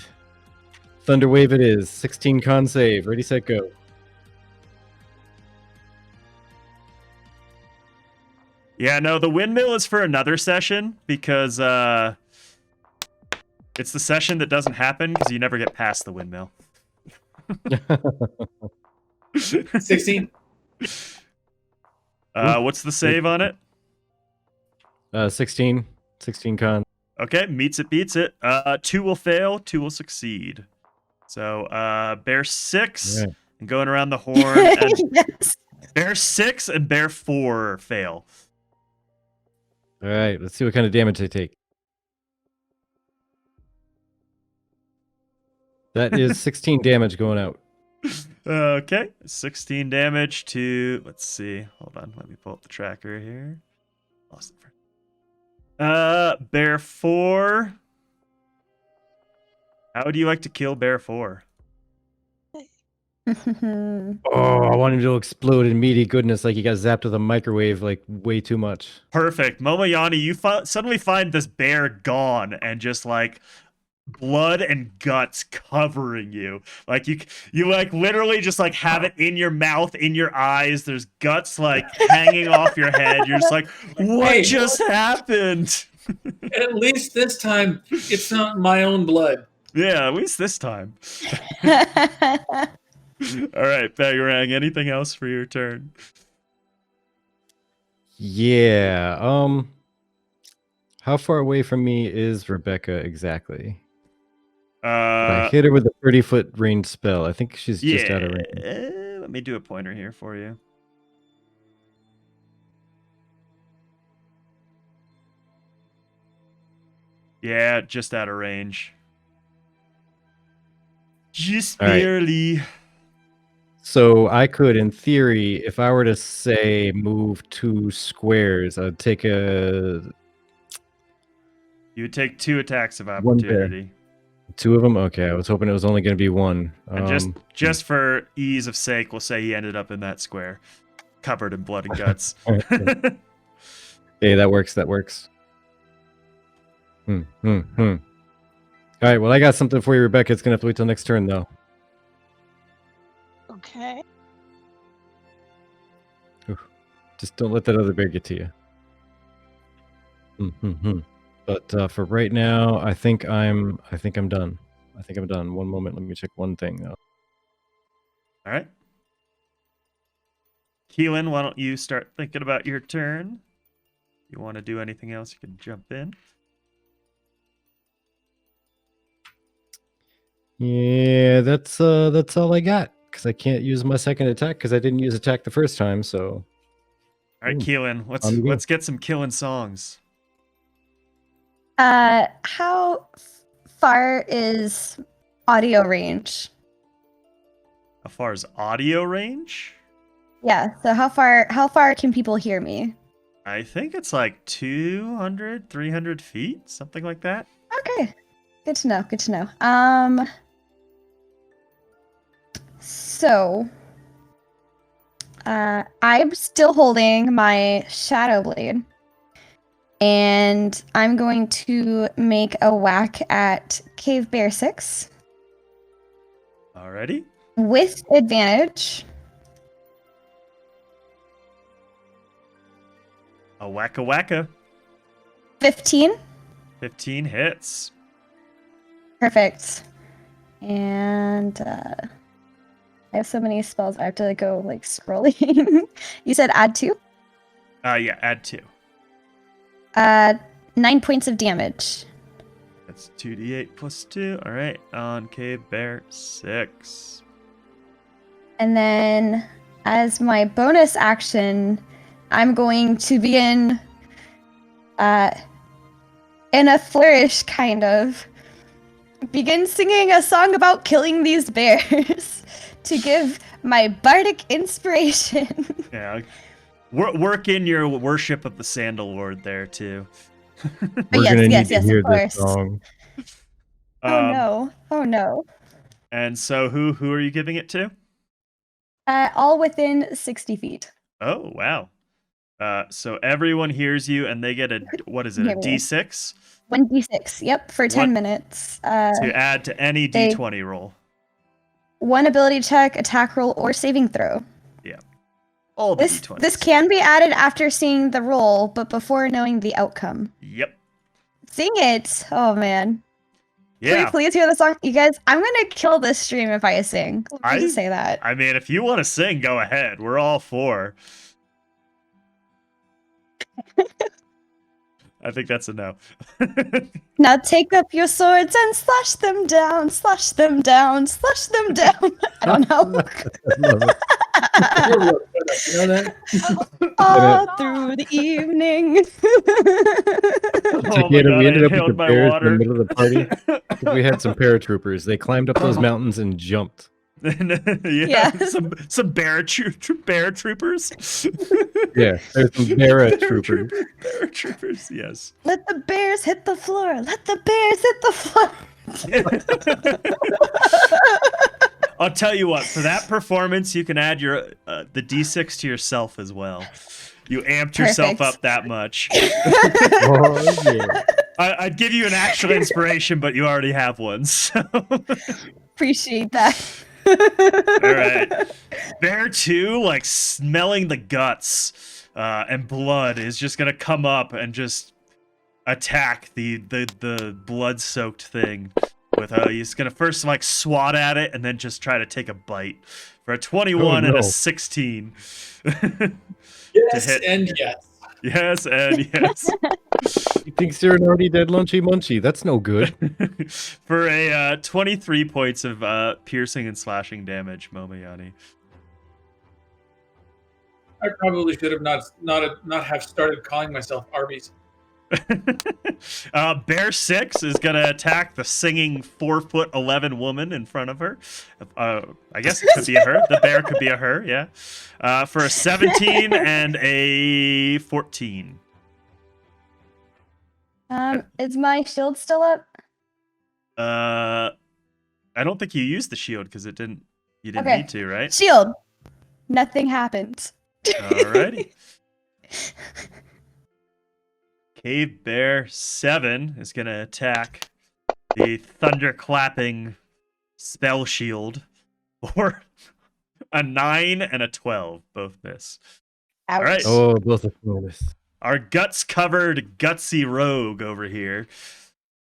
Thunder Wave it is. 16 con save. Ready, set, go. Yeah, no, the windmill is for another session because it's the session that doesn't happen because you never get past the windmill. 16. What's the save on it? 16. 16 con. Okay, meets it, beats it. 2 will fail, 2 will succeed. So bear 6 Yeah. and going around the horn. And Yes. bear 6 and bear 4 fail. All right, let's see what kind of damage they take. That is 16 damage going out. Okay, 16 damage to, let's see. Hold on, let me pull up the tracker here. Lost it. Bear 4. How would you like to kill bear 4? Oh, I want him to explode in meaty goodness like he got zapped with a microwave like way too much. Perfect. Momoyani, you suddenly find this bear gone and just like blood and guts covering you. Like you like literally just like have it in your mouth, in your eyes. There's guts like hanging off your head. You're just like, what Hey. just happened? At least this time, it's not my own blood. Yeah, at least this time. All right, Bangarang, anything else for your turn? Yeah. How far away from me is Rebecca exactly? I hit her with a 30-foot range spell. I think she's just out of range. Let me do a pointer here for you. Yeah, just out of range. Just All right. barely. So I could, in theory, if I were to say move 2 squares, I'd take a You would take 2 attacks of One there. opportunity. 2 of them. Okay, I was hoping it was only going to be 1. And just for ease of sake, we'll say he ended up in that square, covered in blood and guts. Hey, that works. That works. All right. Well, I got something for you, Rebecca. It's gonna have to wait till next turn, though. Okay. Just don't let that other bear get to you. But for right now, I think I'm done. I think I'm done. One moment. Let me check one thing, though. All right. Keelan, why don't you start thinking about your turn? If you want to do anything else, you can jump in. Yeah, that's all I got. Because I can't use my second attack because I didn't use attack the first time. So. All right, Keelan, on you go. let's get some killing songs. How far is audio range? How far is audio range? Yeah, so how far can people hear me? I think it's like 200, 300 feet, something like that. Okay. Good to know. Good to know. So I'm still holding my Shadow Blade. And I'm going to make a whack at Cave Bear 6 Alrighty. with advantage. A wacka wacka. 15. 15 hits. Perfect. And I have so many spells. I have to go like scrolling. You said add 2? Yeah, add 2. 9 points of damage. That's 2d8 plus 2. All right, on Cave Bear 6. And then as my bonus action, I'm going to begin in a flourish kind of begin singing a song about killing these bears to give my bardic inspiration. Yeah, work in your worship of the Sandal Lord there too. We're yes, gonna yes, need yes, to hear of this course. song. Oh no. And so who are you giving it to? All within 60 feet. Oh wow. So everyone hears you, and they get a what is it? A Hear me. D6 1d6. Yep, for 10 What? minutes. to add to any they- D20 roll. One ability check, attack roll, or saving throw. All the This D20s. can be added after seeing the roll, but before knowing the outcome. Yep. Sing it! Oh man. Yeah. Please hear the song. You guys, I'm gonna kill this stream if I sing. Let me just say that. I mean, if you want to sing, go ahead. We're all for. I think that's a no. Now take up your swords and slash them down, slash them down, slash them down. I don't know. I love it. You're real good at it, you know that? All through the evening. Oh my Together, God, we I ended up with inhaled the my bears water. in the middle of the party. We had some paratroopers. They climbed up those mountains and jumped. Yeah, some bear troopers. Yeah, there's some paratroopers. Bear troopers, yes. Let the bears hit the floor. Let the bears hit the floor. I'll tell you what. For that performance, you can add your the D6 to yourself as well. You amped yourself Perfect. up that much. Oh yeah. I'd give you an actual inspiration, but you already have one. So. Appreciate that. All right. Bear 2, like smelling the guts and blood, is just gonna come up and just attack the blood-soaked thing. With he's gonna first like swat at it and then just try to take a bite for a 21 and a 16. Yes, hit. and yes. Yes, and yes. He thinks you're an already dead lunchy munchy. That's no good. For a 23 points of piercing and slashing damage, Momoyani. I probably should have not have started calling myself Arby's. Bear 6 is gonna attack the singing 4'11" woman in front of her. I guess it could be a her. The bear could be a her. Yeah. For a 17 and a 14. Is my shield still up? I don't think you used the shield because it didn't. You didn't Okay. need to, right? Shield. Nothing happens. Alrighty. Cave Bear 7 is going to attack the thunderclapping spell shield for a 9 and a 12. Both miss. Ouch. All right. Oh, both of this. Our guts-covered gutsy rogue over here.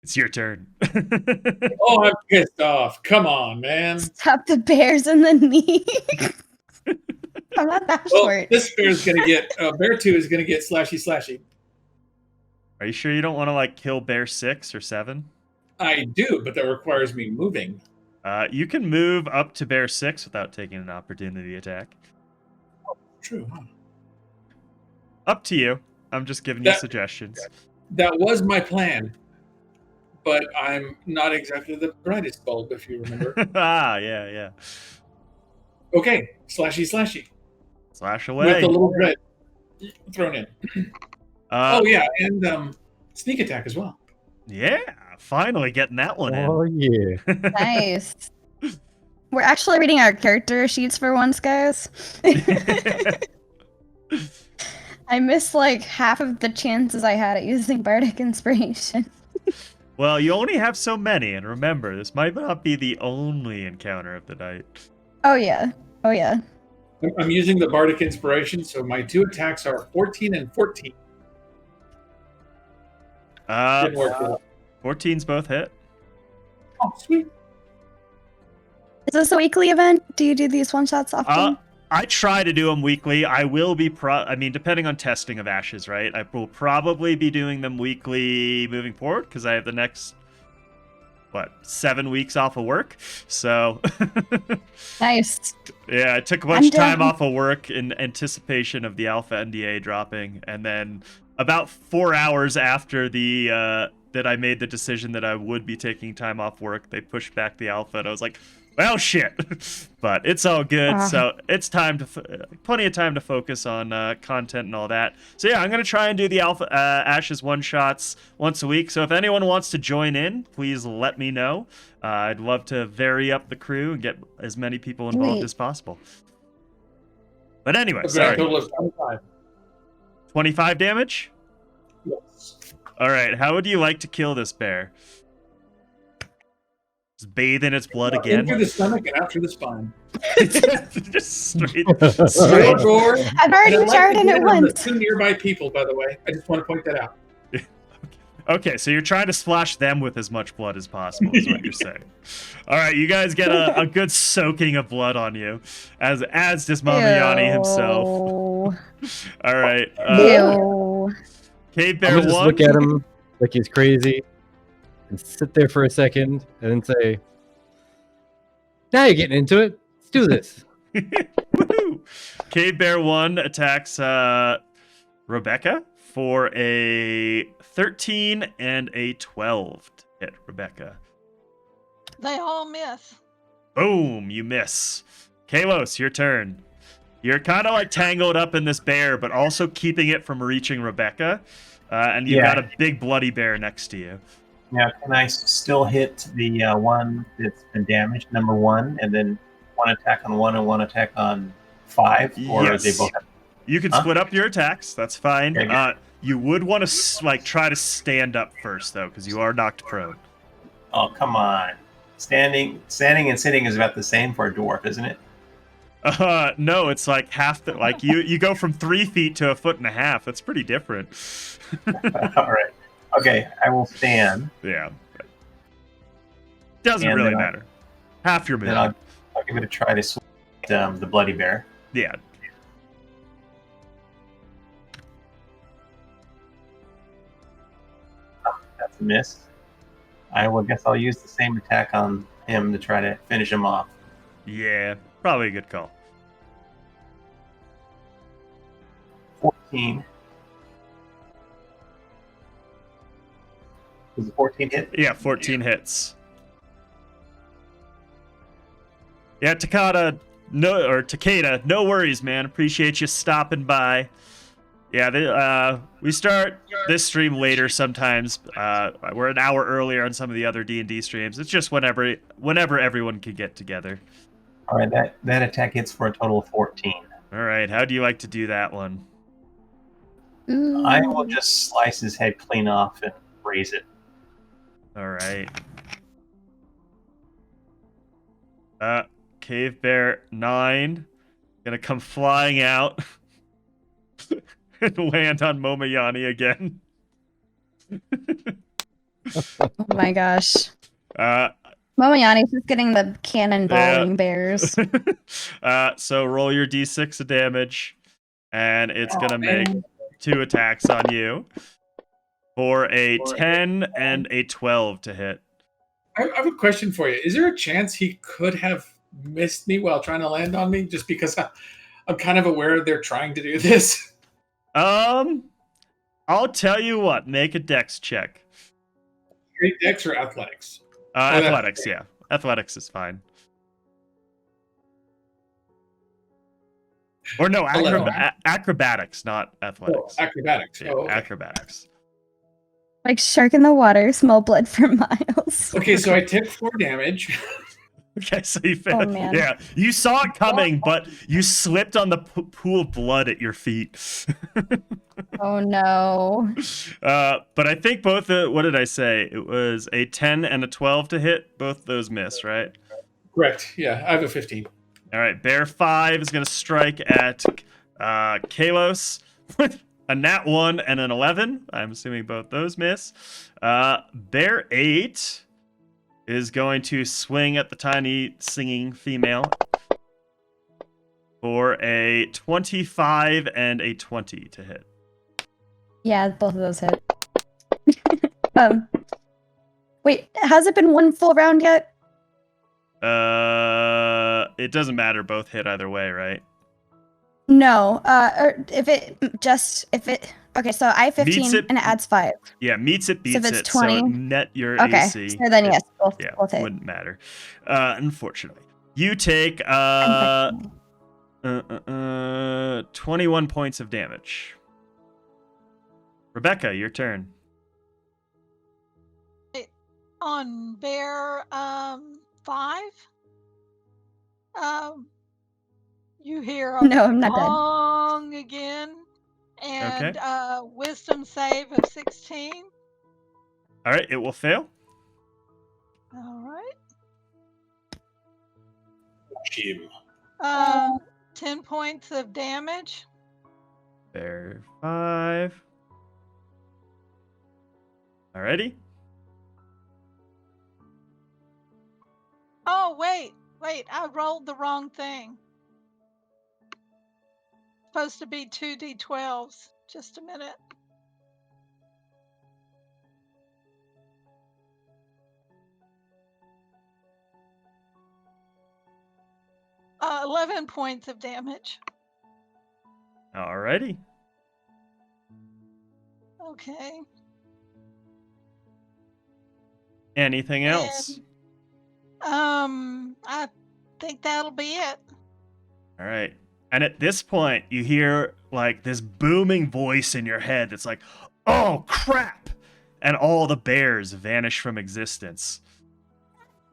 It's your turn. Oh, I'm pissed off. Come on, man. Stop the bears in the knee. I'm not that Well, short. this bear's gonna get bear 2 is gonna get slashy. Are you sure you don't want to like kill Bear 6 or 7? I do, but that requires me moving. You can move up to Bear 6 without taking an opportunity attack. True. Huh? Up to you. I'm just giving you suggestions. That was my plan, but I'm not exactly the brightest bulb, if you remember. Yeah. Okay, slashy. Slash With away. a little red thrown in. Oh yeah, and sneak attack as well. Yeah, finally getting that one Oh, yeah. Nice. We're actually reading our character sheets for once, guys. I missed like half of the chances I had at using Bardic Inspiration. Well, you only have so many, and remember, this might not be the only encounter of the night. Oh yeah. I'm using the Bardic Inspiration, so my 2 attacks are 14 and 14. Didn't work. 14's both hit. Oh, sweet. Is this a weekly event? Do you do these one shots often? I try to do them weekly. I will be depending on testing of ashes, right? I will probably be doing them weekly moving forward because I have the next 7 weeks off of work. So Nice. yeah, I took a bunch of time down. off of work in anticipation of the Alpha NDA dropping, and then about 4 hours after the that I made the decision that I would be taking time off work, they pushed back the Alpha, and I was like, well, shit. But it's all good. So it's time to plenty of time to focus on content and all that. So yeah, I'm gonna try and do the Alpha Ashes one shots once a week. So if anyone wants to join in, please let me know. I'd love to vary up the crew and get as many people involved as possible. But anyway, A sorry. total of 25. 25 damage. Yes. All right. How would you like to kill this bear? Just bathe in its blood In again. through the stomach and out through the spine. Just straight. Roar. I've already tried it once. 2 nearby people, by the way. I just want to point that out. Okay, so you're trying to splash them with as much blood as possible, is what you're saying. All right, you guys get a good soaking of blood on you, as does Momoyani himself. All right. Ew. Cave Bear I'm gonna just 1. look at him like he's crazy and sit there for a second and then say, now you're getting into it. Let's do this. Woohoo! Cave Bear 1 attacks Rebecca for a 13 and a 12 to hit Rebecca. They all miss. Boom, you miss. Kalos, your turn. You're kind of like tangled up in this bear, but also keeping it from reaching Rebecca. And you've got a big bloody bear next to you. Now, can I still hit the one that's been damaged, number 1, and then 1 attack on 1 and 1 attack on 5? Or Yes. they both have... You can split up your attacks. That's fine. Okay, You would want to like try to stand up first though, because you are knocked prone. Oh, come on. Standing and sitting is about the same for a dwarf, isn't it? No, it's like half the like you go from 3 feet to 1.5 feet. That's pretty different. All right. Okay, I will stand. Yeah. Doesn't And really then matter. Half your Then movement. I'll give it a try to swing at, the bloody bear. Yeah. That's a miss. Guess I'll use the same attack on him to try to finish him off. Yeah. Probably a good call. 14. Does the 14 hit? Yeah, 14 hits. Yeah, Takeda, no worries, man. Appreciate you stopping by. Yeah, we start this stream later sometimes. We're an hour earlier on some of the other D&D streams. It's just whenever everyone can get together. All right, that attack hits for a total of 14. All right, how do you like to do that one? I will just slice his head clean off and raise it. All right. Cave Bear 9 gonna come flying out and land on Momoyani again. Oh my gosh. Uh, Momoyani's just getting the cannonballing bears. So roll your d6 of damage, and it's gonna make 2 attacks on you for a 10 and a 12 to hit. I have a question for you. Is there a chance he could have missed me while trying to land on me? Just because I'm kind of aware they're trying to do this. I'll tell you what. Make a dex check. Straight dex or athletics? Athletics, yeah. Athletics is fine. Or no, acrobatics, not athletics. Oh, acrobatics. Yeah, Oh, okay. acrobatics. Like shark in the water, smell blood for miles. Okay, so I took 4 damage. Okay, so you failed. Oh, man. Yeah, you saw it coming, but you slipped on the pool of blood at your feet. Oh no. But I think both. What did I say? It was a 10 and a 12 to hit. Both those miss, right? Correct. Yeah, I have a 15. All right, Bear 5 is going to strike at Kalos with a nat 1 and an 11. I'm assuming both those miss. Bear 8 is going to swing at the tiny singing female for a 25 and a 20 to hit. Yeah, both of those hit. Wait, has it been one full round yet? It doesn't matter. Both hit either way, right? No. Or okay, so I have 15 Meets it- and it adds 5. Yeah, meets it, beats if it's it. 20 So net your Okay, AC. so then yes, both Yeah, hit. wouldn't matter. Unfortunately, you take 21 points of damage. Rebecca, your turn. On bear 5, you hear a No, I'm not dead. gong again, and wisdom save of 16. All right, it will fail. All right. Him. 10 points of damage. Bear 5. Alrighty. Oh, wait, I rolled the wrong thing. Supposed to be 2d12s. Just a minute. Uh, 11 points of damage. Alrighty. Okay. Anything else? I think that'll be it. All right. And at this point, you hear like this booming voice in your head that's like, "Oh crap!" And all the bears vanish from existence.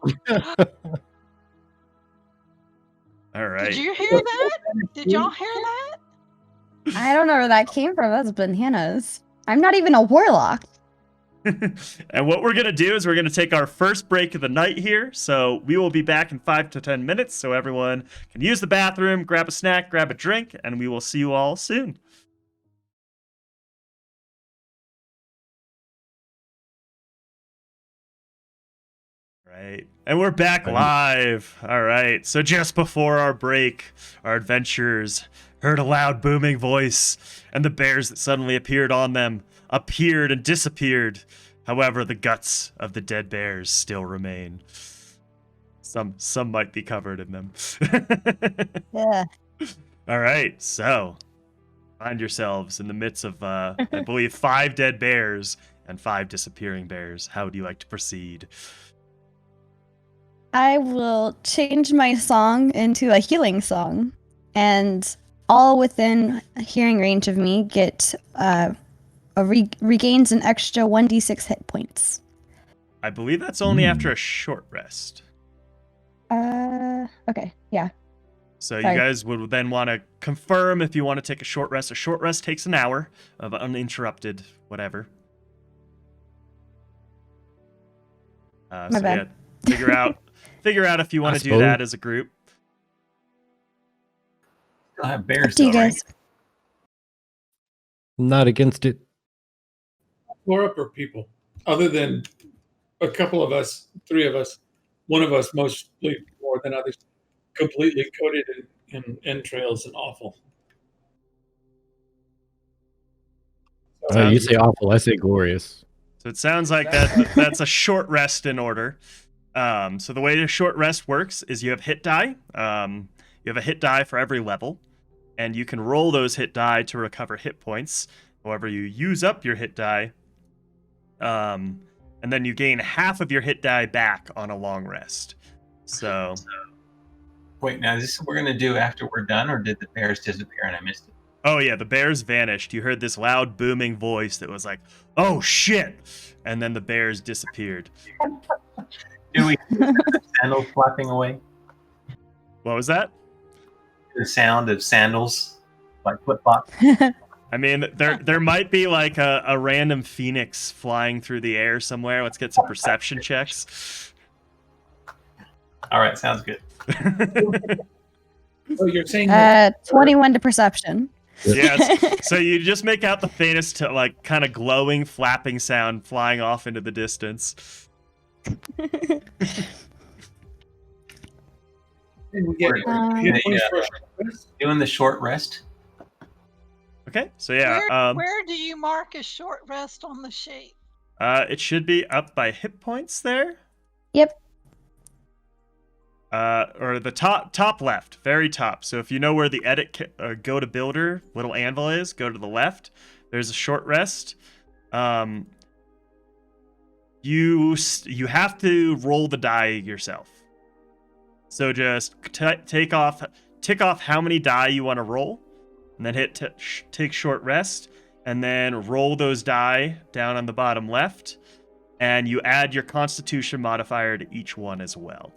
All right. Did you hear that? Did y'all hear that? I don't know where that came from. That's bananas. I'm not even a warlock. And what we're going to do is we're going to take our first break of the night here. So we will be back in 5 to 10 minutes. So everyone can use the bathroom, grab a snack, grab a drink, and we will see you all soon. Right. And we're back live. All right. So just before our break, our adventurers heard a loud booming voice, and the bears that suddenly appeared on them appeared and disappeared. However, the guts of the dead bears still remain. Some might be covered in them. Yeah. All right. So find yourselves in the midst of, I believe, 5 dead bears and 5 disappearing bears. How would you like to proceed? I will change my song into a healing song, and all within hearing range of me get regains an extra 1d6 hit points. I believe that's only after a short rest. Okay, yeah. So Sorry. you guys would then want to confirm if you want to take a short rest. A short rest takes an hour of uninterrupted whatever. My bad. Yeah, figure out if you want to do suppose. that as a group. Still have bears, Do you though, right? guys? Not against it. More upper people, other than a couple of us, 3 of us, one of us mostly more than others, completely coated in entrails and awful. You say awful, I say glorious. So it sounds like that's a short rest in order. So the way a short rest works is you have hit die. You have a hit die for every level, and you can roll those hit die to recover hit points. However, you use up your hit die, and then you gain half of your hit die back on a long rest. So, Wait, now is this what we're going to do after we're done, or did the bears disappear and I missed it? oh yeah, the bears vanished. You heard this loud booming voice that was like, "Oh shit!" And then the bears disappeared. Do we hear the sandals flapping away? What was that? The sound of sandals, like flip-flops? I mean, there might be like a random phoenix flying through the air somewhere. Let's get some perception checks. All right, sounds good. So you're saying that 21 to perception. Yes. So you just make out the faintest, like, kind of glowing, flapping sound flying off into the distance. we get We're hit points for a short rest? doing the short rest. Okay. So yeah, Where do you mark a short rest on the sheet? it should be up by hit points there. Yep. Or the top left, very top. So if you know where the edit go to builder little anvil is, go to the left. There's a short rest. You have to roll the die yourself. So just tick off how many die you want to roll, and then hit take short rest, and then roll those die down on the bottom left, and you add your Constitution modifier to each one as well.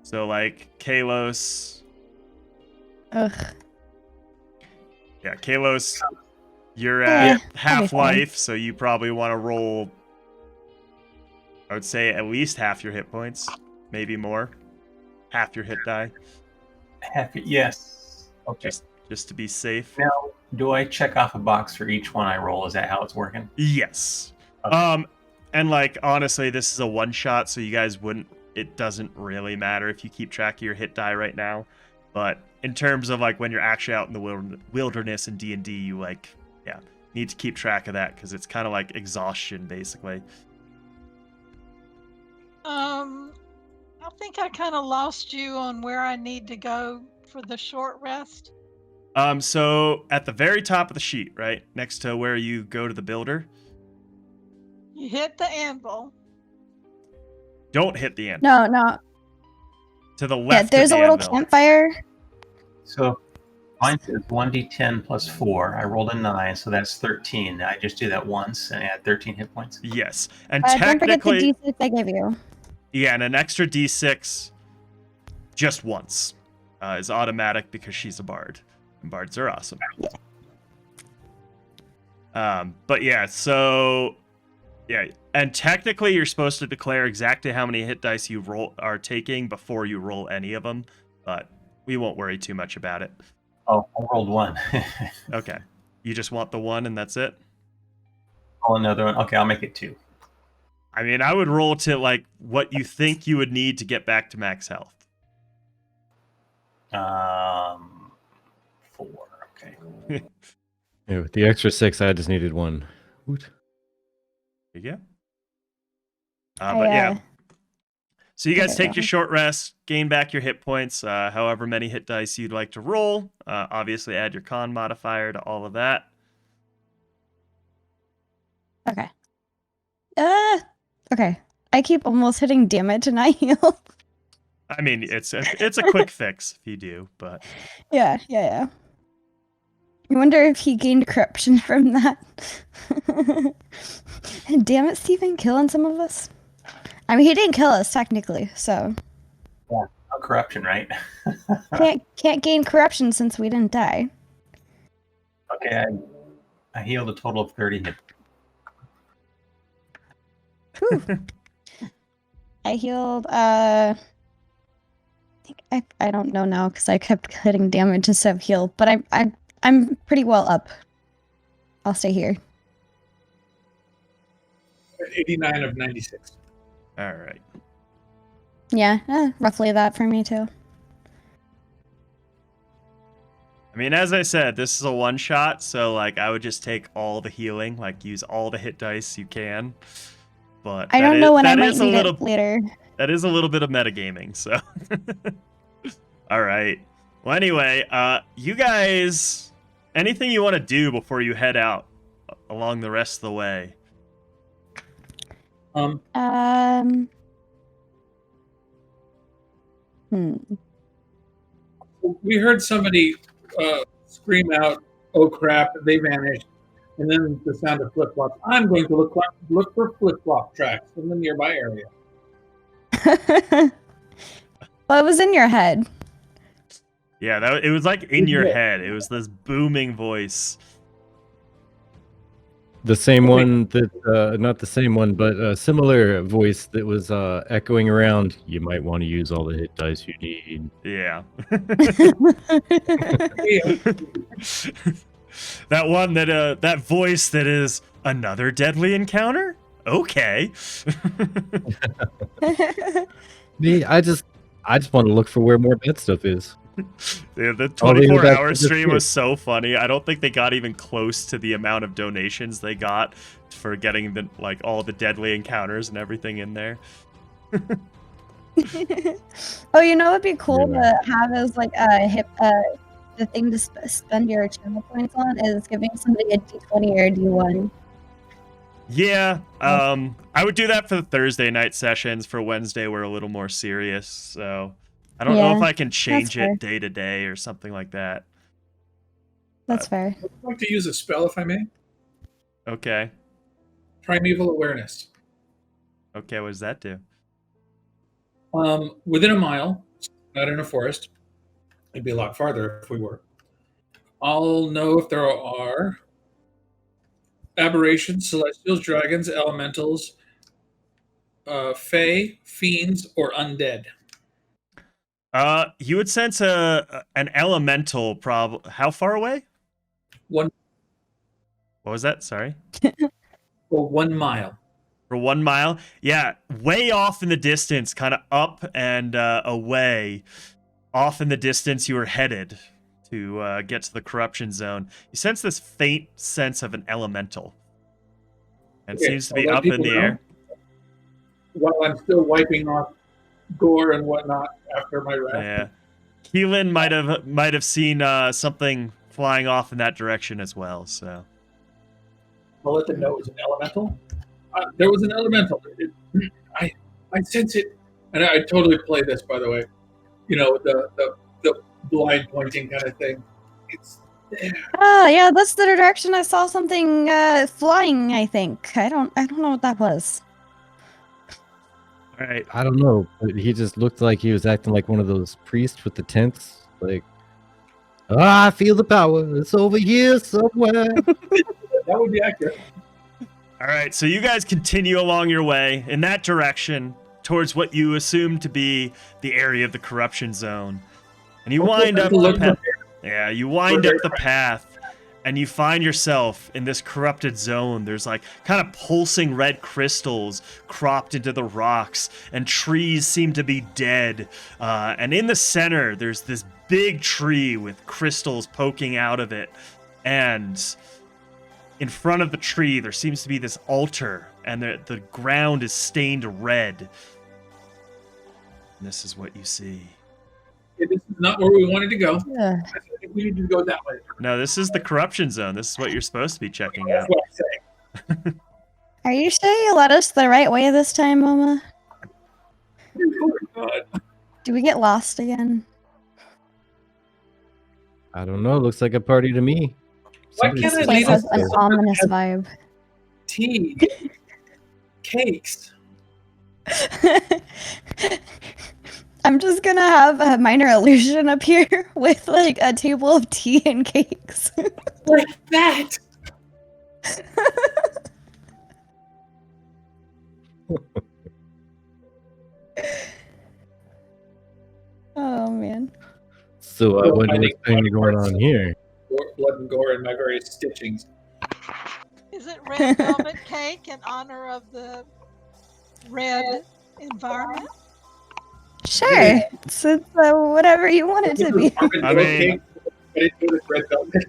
So like Kalos. Ugh. Yeah, Kalos, you're at half that'd be fine. life, so you probably want to roll, I would say, at least half your hit points, maybe more. Half your hit die, Yes. Okay. just to be safe. Now, do I check off a box for each one I roll? Is that how it's working? Yes. Okay. And like honestly, this is a one shot, so you guys wouldn't. It doesn't really matter if you keep track of your hit die right now, but in terms of like when you're actually out in the wilderness in D&D, you need to keep track of that because it's kind of like exhaustion basically. I think I kind of lost you on where I need to go for the short rest. So at the very top of the sheet, right next to where you go to the builder, You hit the anvil. don't hit the anvil. No. To the left. Yeah, there's of a the little anvil. campfire. So mine says 1d10 plus 4. I rolled a 9, so that's 13. I just do that once and add 13 hit points. Yes, and Don't forget the technically, D6 I gave you. yeah, and an extra D6 just once is automatic because she's a bard, and bards are awesome. But yeah, so yeah, and technically you're supposed to declare exactly how many hit dice you are taking before you roll any of them, but we won't worry too much about it. Oh, I rolled one. Okay, you just want the one and that's it. Oh, another one. Okay, I'll make it 2. I mean, I would roll to like what you think you would need to get back to max health. 4. Okay. Yeah, with the extra 6, I just needed 1. Woot. There you go. But yeah. So you guys take your short rest, gain back your hit points, however many hit dice you'd like to roll. Obviously, add your con modifier to all of that. Okay. Okay. I keep almost hitting damage and I heal. I mean, it's a quick fix if you do, but Yeah. I wonder if he gained corruption from that. Damn it, Steven, killing some of us. I mean, he didn't kill us technically, so Yeah, no corruption, right? can't gain corruption since we didn't die. Okay, I healed a total of 30 hit. Whew. I healed. I don't know now because I kept hitting damage instead of heal, but I'm pretty well up. I'll stay here. 89 of 96. all right. Yeah, roughly that for me too. I mean, as I said, this is a one shot, so like I would just take all the healing, like use all the hit dice you can. But I don't know when I might need it later. That is a little bit of metagaming, so. All right. Well, anyway, you guys, anything you want to do before you head out along the rest of the way? We heard somebody scream out, "Oh crap!" They vanished, and then the sound of flip flops. I'm going to look for flip flop tracks in the nearby area. Well, it was in your head. Yeah, it was like in your head. It was this booming voice. The same one that, not the same one, but a similar voice that was echoing around. You might want to use all the hit dice you need. Yeah. That one that voice that is another deadly encounter? Okay. Me, I just want to look for where more bad stuff is. Yeah, the 24-hour stream was so funny. I don't think they got even close to the amount of donations they got for getting the like all the deadly encounters and everything in there. Oh, you know what'd be cool to have as like a the thing to spend your channel points on is giving somebody a D20 or a D1. Yeah, I would do that for the Thursday night sessions. For Wednesday, we're a little more serious, so I don't know if I can change it day to day or something like that. That's fair. I'd like to use a spell, if I may. Okay. Primeval Awareness. Okay, what does that do? Within a mile, not in a forest. It'd be a lot farther if we were. I'll know if there are aberrations, celestials, dragons, elementals, fae, fiends, or undead. You would sense an elemental problem. How far away? 1. What was that? Sorry. Well, 1 mile. For 1 mile? Yeah, way off in the distance, kind of up and away. Off in the distance you were headed to get to the corruption zone. You sense this faint sense of an elemental. And it seems to be up in the air. While I'm still wiping off gore and whatnot after my rest. Yeah. Keelan might have seen something flying off in that direction as well, so. I'll let them know it was an elemental. There was an elemental. I sense it. And I totally play this, by the way. You know, the blind pointing kind of thing. It's there. Oh, yeah, that's the direction I saw something flying, I think. I don't know what that was. All right. I don't know, but he just looked like he was acting like one of those priests with the tents. Like, I feel the power. It's over here somewhere. That would be accurate. All right, so you guys continue along your way in that direction towards what you assume to be the area of the corruption zone. And you wind up the path. Yeah, you wind up the path and you find yourself in this corrupted zone. There's like kind of pulsing red crystals cropped into the rocks, and trees seem to be dead. And in the center, there's this big tree with crystals poking out of it. And in front of the tree, there seems to be this altar, and the ground is stained red. And this is what you see. Okay, this is not where we wanted to go. Yeah. I think we need to go that way. No, this is the corruption zone. This is what you're supposed to be checking That's out. what I'm saying. Are you sure you led us the right way this time, Mama? Oh my God. Do we get lost again? I don't know. Looks like a party to me. Why Somebody can't I This said place lead has us an to ominous vibe. tea, cakes? I'm just gonna have a minor illusion up here with like a table of tea and cakes. Like that. Oh man. So I Well, wonder I what's think been going on here. Blood and gore in my various stitchings. Is it red velvet cake in honor of the red environment? Sure. It's whatever you want it to be. I mean- Cake, but it's with red velvet.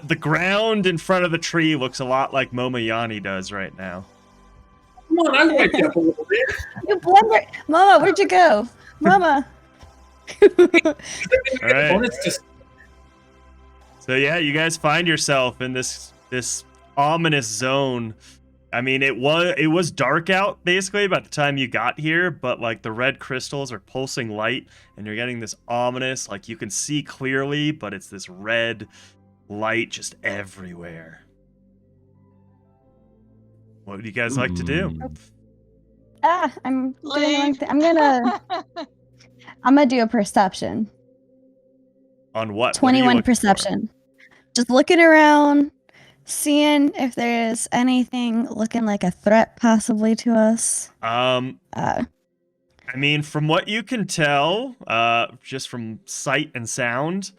The ground in front of the tree looks a lot like Momoyani does right now. Come on, I wiped up a little bit. You blender. Mama, where'd you go? Mama. All right. Bonus to So yeah, you guys find yourself in this ominous zone. I mean, it was dark out basically by the time you got here, but like the red crystals are pulsing light, and you're getting this ominous, like you can see clearly, but it's this red light just everywhere. What would you guys like to do? I'm doing the wrong Leave. thing. I'm gonna do a perception. On what? What are you 21 looking for? perception. Just looking around, seeing if there's anything looking like a threat possibly to us. I mean, from what you can tell, just from sight and sound,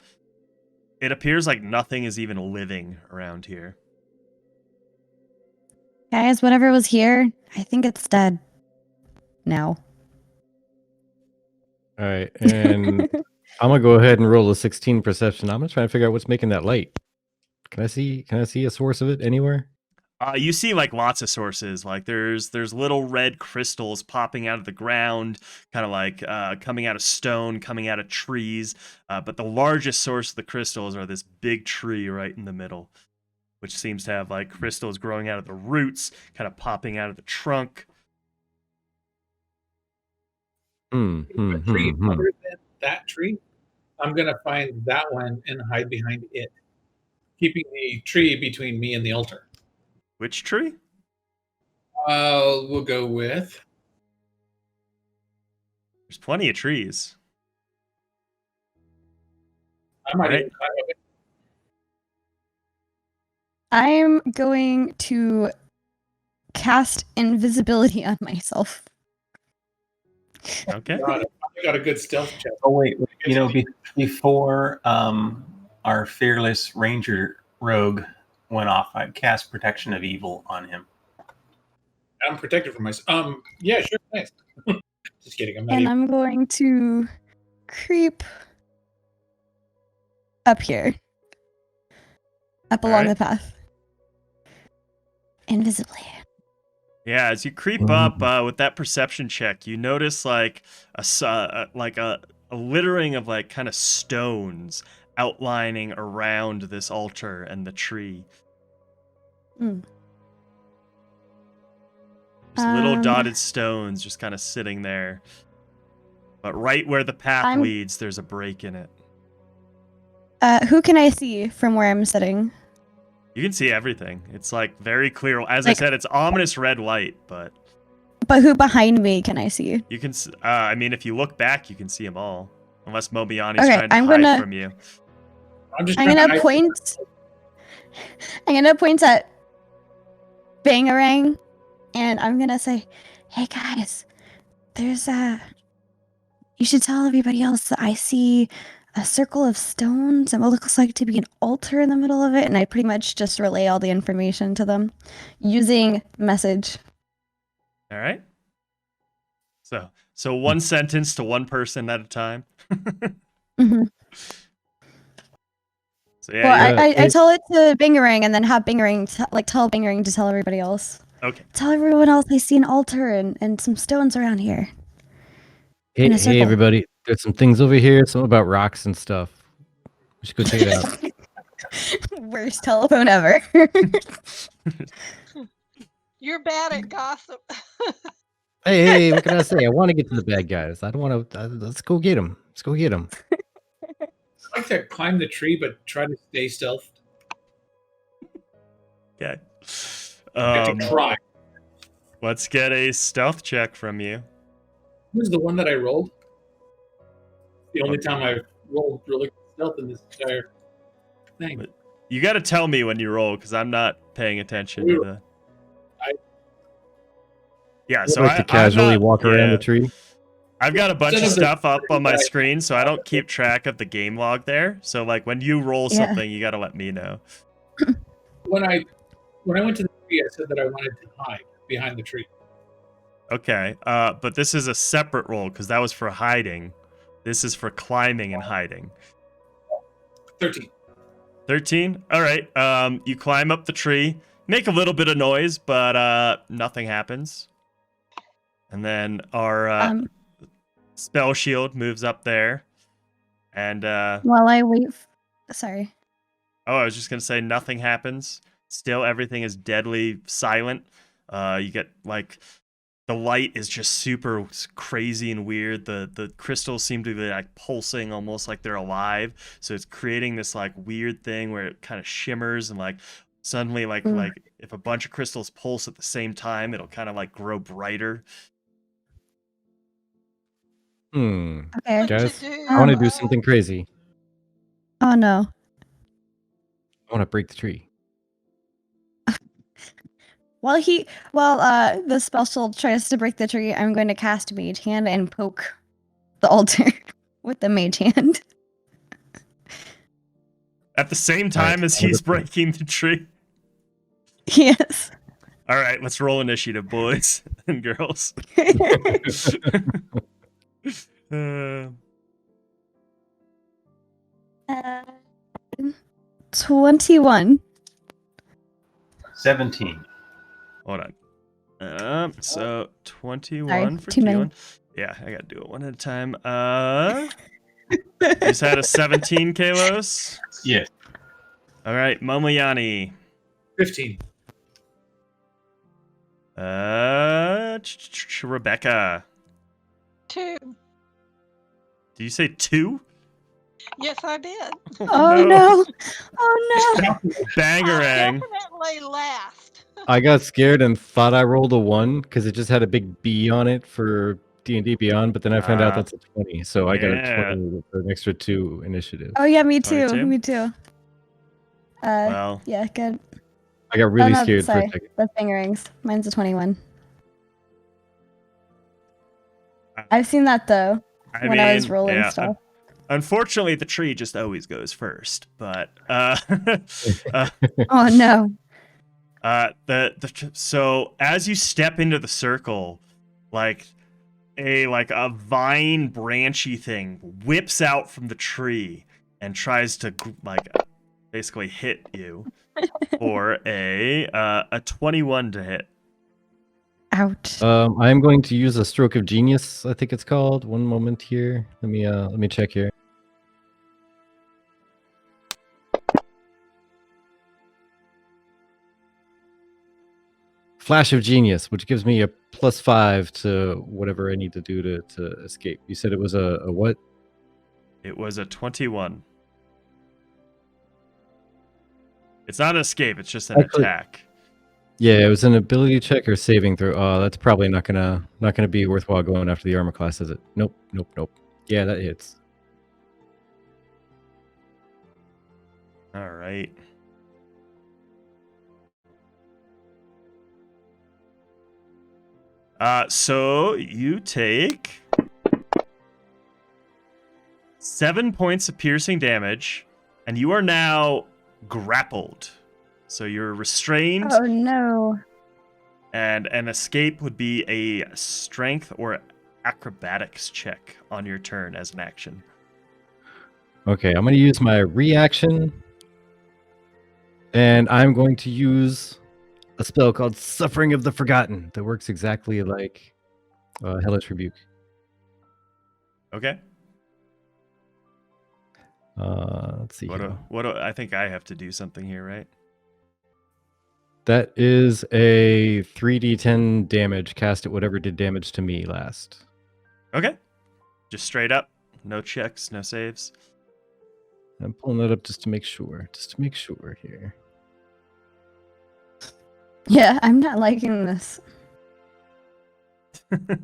it appears like nothing is even living around here. Guys, whatever was here, I think it's dead. Now. All right, and I'm gonna go ahead and roll a 16 perception. I'm gonna try and figure out what's making that light. Can I see a source of it anywhere? You see like lots of sources. Like there's little red crystals popping out of the ground, kind of like coming out of stone, coming out of trees. But the largest source of the crystals are this big tree right in the middle, which seems to have like crystals growing out of the roots, kind of popping out of the trunk. a tree other than that tree. I'm gonna find that one and hide behind it, keeping the tree between me and the altar. Which tree? We'll go with. There's plenty of trees. I might Right. even climb up it. I'm going to cast invisibility on myself. Okay. I got a good stealth check. Oh wait, you know, before our fearless ranger rogue went off, I cast protection of evil on him. I'm protected from myself. Yeah, sure, nice. Just kidding. I'm not And even. I'm going to creep up here. Up along Alright. the path. Invisibly. Yeah, as you creep up with that perception check, you notice like a littering of like kind of stones outlining around this altar and the tree. Mm. Just little Um, dotted stones just kind of sitting there. But right where the path I'm- leads, there's a break in it. Who can I see from where I'm sitting? You can see everything. It's like very clear. As I Like- said, it's ominous red light, but But who behind me can I see? you can. I mean, if you look back, you can see them all. Unless Mobiani's Okay, trying to I'm hide gonna- from you. I'm just I'm trying to gonna hide- point. I'm gonna point at Bangarang, and I'm gonna say, "Hey guys, there's you should tell everybody else that I see a circle of stones and what looks like to be an altar in the middle of it." And I pretty much just relay all the information to them using message. All right. So one sentence to one person at a time. Hmm. So yeah. Well, you- I tell it to Bangarang and then have Bangarang tell Bangarang to tell everybody else. okay. Tell everyone else I see an altar and some stones around here. Hey, In a hey, circle. everybody! There's some things over here. Something about rocks and stuff. We should go check it out. Worst telephone ever. You're bad at gossip. Hey, what can I say? I want to get to the bad guys. I don't want to. Let's go get them. Let's go get them. I like to climb the tree, but try to stay stealth. Okay. I have to try. Let's get a stealth check from you. This is the one that I rolled. The only time I've rolled really good stealth in this entire thing. You got to tell me when you roll because I'm not paying attention to the. Yeah, so I like to casually I'm not, walk around the tree. I've got a bunch of Instead of the stuff up on my guy- screen, so I don't keep track of the game log there. So like when you roll Yeah. something, you got to let me know. When I went to the tree, I said that I wanted to hide behind the tree. Okay, but this is a separate roll because that was for hiding. This is for climbing and hiding. 13. 13? All right. You climb up the tree, make a little bit of noise, but nothing happens. And then our spell shield moves up there. And While I wait. Sorry. I was just gonna say nothing happens. Still, everything is deadly silent. You get like the light is just super crazy and weird. The crystals seem to be like pulsing, almost like they're alive. So it's creating this like weird thing where it kind of shimmers and like suddenly like if a bunch of crystals pulse at the same time, it'll kind of like grow brighter. Hmm. Okay. What Guys, to do? I want to do something crazy. Oh no. I want to break the tree. While the spell shield tries to break the tree, I'm going to cast Mage Hand and poke the altar with the Mage Hand. At the same time as he's breaking the tree. Yes. All right, let's roll initiative, boys and girls. 21. 17. Hold on. So 21 Sorry, for too many. Keelan. Yeah, I gotta do it one at a time. You just had a 17, Kalos. Yes. All right, Momoyani. 15. Rebecca. 2. Did you say 2? Yes, I did. Oh no. Oh no. Bangarang. Definitely last. I got scared and thought I rolled a 1 because it just had a big B on it for D&D Beyond, but then I found out that's a 20, so I got yeah. a 20 for an extra 2 initiative. Oh yeah, me too. 22? Me too. Well, Yeah, good. I got really no, scared for a sorry. second. That's Bangarangs. Mine's a 21. I've seen that though when I was rolling stuff. Unfortunately, the tree just always goes first, but Oh no. So as you step into the circle, like a vine branchy thing whips out from the tree and tries to like basically hit you for a 21 to hit. Ouch. I'm going to use a stroke of genius, I think it's called. One moment here. Let me check here. Flash of genius, which gives me a +5 to whatever I need to do to escape. You said it was a what? It was a 21. It's not an escape, it's just an attack. Yeah, it was an ability check or saving throw. Oh, that's probably not gonna be worthwhile going after the armor class, is it? Nope. Yeah, that hits. All right. So you take 7 points of piercing damage, and you are now grappled. So you're restrained, Oh no. and an escape would be a strength or acrobatics check on your turn as an action. Okay, I'm going to use my reaction, and I'm going to use a spell called Suffering of the Forgotten that works exactly like Hellish Rebuke. Okay. Let's see here. I think I have to do something here, right? That is a 3d10 damage cast at whatever did damage to me last. Okay. Just straight up. No checks, no saves. I'm pulling that up just to make sure. Just to make sure here. Yeah, I'm not liking this.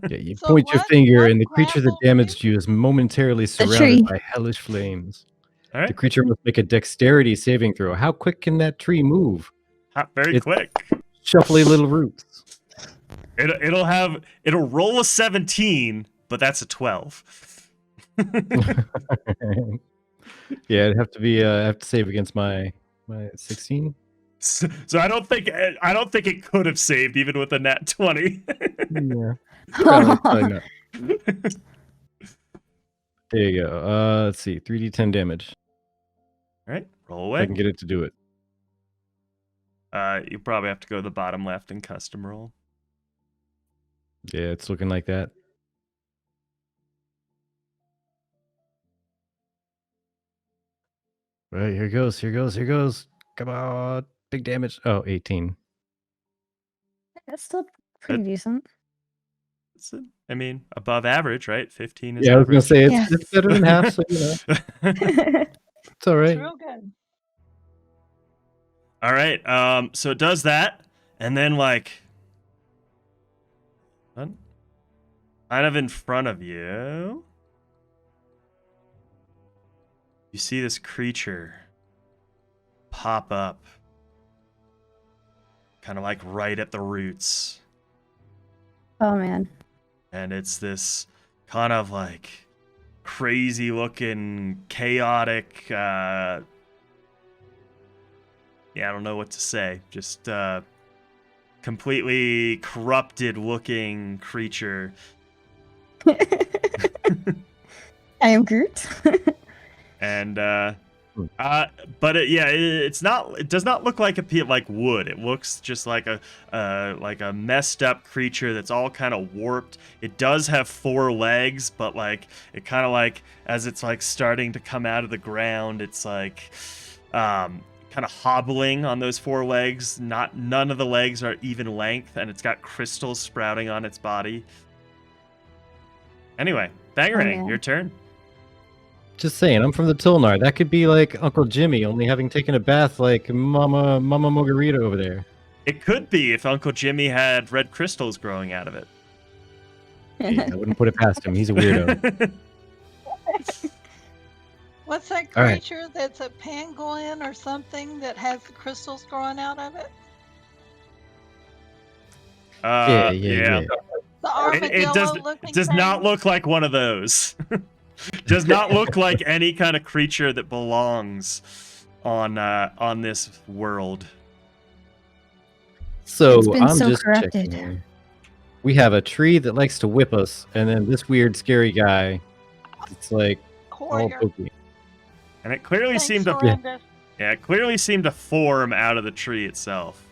Yeah, you So point your what- finger, what and the creature that grappled you? damaged you is momentarily tree. surrounded by hellish flames. All The right. creature must make a dexterity saving throw. How quick can that tree move? Very It's- quick. Shuffly little roots. It'll roll a 17, but that's a 12. Yeah, it'd have to be. I have to save against my 16. So I don't think it could have saved even with a nat 20. Yeah, probably not. There you go. Let's see, 3d10 damage. All right, roll I away. can get it to do it. You probably have to go to the bottom left and custom roll. Yeah, it's looking like that. Right, here goes. Here goes. Here goes. Come on, big damage. Oh, 18. That's still pretty decent. I mean, above average, right? 15 is Yeah, I was gonna average. say Yeah. it's better than half. So you know, it's all It's right. real good. All right. So it does that, and then like, kind of in front of you, you see this creature pop up, kind of like right at the roots, Oh man. and it's this kind of like crazy looking, chaotic. Yeah, I don't know what to say. Just completely corrupted looking creature. I am Groot. And but it's not. It does not look like like wood. It looks just like a messed up creature that's all kind of warped. It does have 4 legs, but like it kind of like as it's like starting to come out of the ground, it's like kind of hobbling on those 4 legs. None of the legs are even length, and it's got crystals sprouting on its body. Anyway, Bangarang, man. your turn. Just saying, I'm from the Tilnar. That could be like Uncle Jimmy, only having taken a bath like Mama Margarita over there. It could be if Uncle Jimmy had red crystals growing out of it. Yeah, I wouldn't put it past him. He's a weirdo. What's that All right. creature that's a pangolin or something that has the crystals growing out of it? Yeah. The It armadillo-looking does thing? not look like one of those. Does not look like any kind of creature that belongs on this world. So It's been I'm so just corrupted. checking here. We have a tree that likes to whip us, and then this weird, scary guy. It's like all Courier. pokey. And it clearly Thanks, seemed to Miranda. it clearly seemed to form out of the tree itself.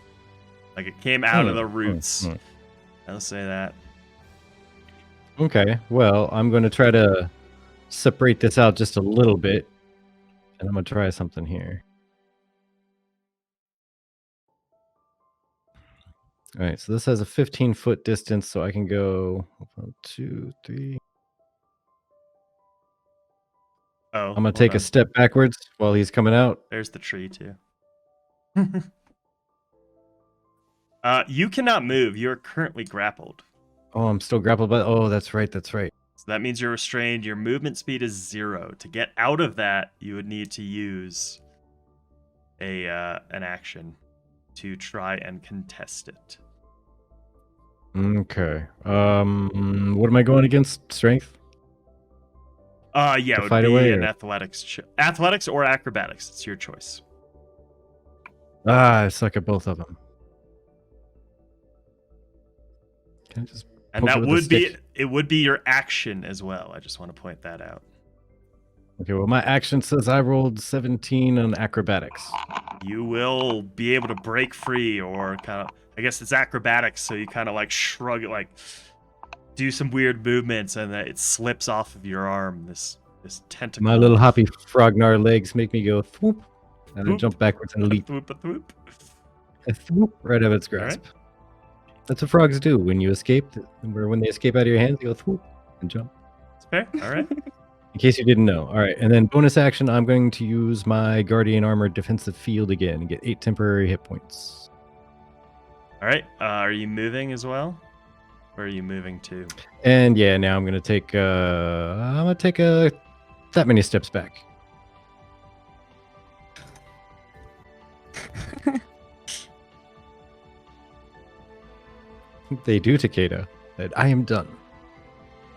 Like it came out of the roots. hmm. I'll say that. Okay, well, I'm going to try to separate this out just a little bit, and I'm going to try something here. All right, so this has a 15-foot distance, so I can go 1, 2, 3. Oh, I'm going to take a hold on. step backwards while he's coming out. There's the tree too. You cannot move. You're currently grappled. Oh, I'm still grappled by. Oh, that's right. That's right. So that means you're restrained. Your movement speed is 0. To get out of that, you would need to use an action to try and contest it. Okay. What am I going against? Strength? Yeah, To it would fight be away, an or- athletics or acrobatics. It's your choice. I suck at both of them. Can I just And poke it that with a would be stick? it would be your action as well. I just want to point that out. Okay, well, my action says I rolled 17 on acrobatics. You will be able to break free, or kind of, I guess it's acrobatics, so you kind of like shrug it, like do some weird movements, and it slips off of your arm. This tentacle. My little hoppy frognar legs make me go thwoop, and I Thwoop. jump backwards and leap. Thwoop, thwoop. Thwoop, right out of its All right. grasp. That's what frogs do when you escape, or when they escape out of your hands, they go thwoop and jump. It's fair. All right. In case you didn't know. All right, and then bonus action, I'm going to use my Guardian Armor Defensive Field again and get 8 temporary hit points. All right. Are you moving as well? Where are you moving to? And yeah, now I'm gonna take that many steps back. They do, Takeda. That I am done.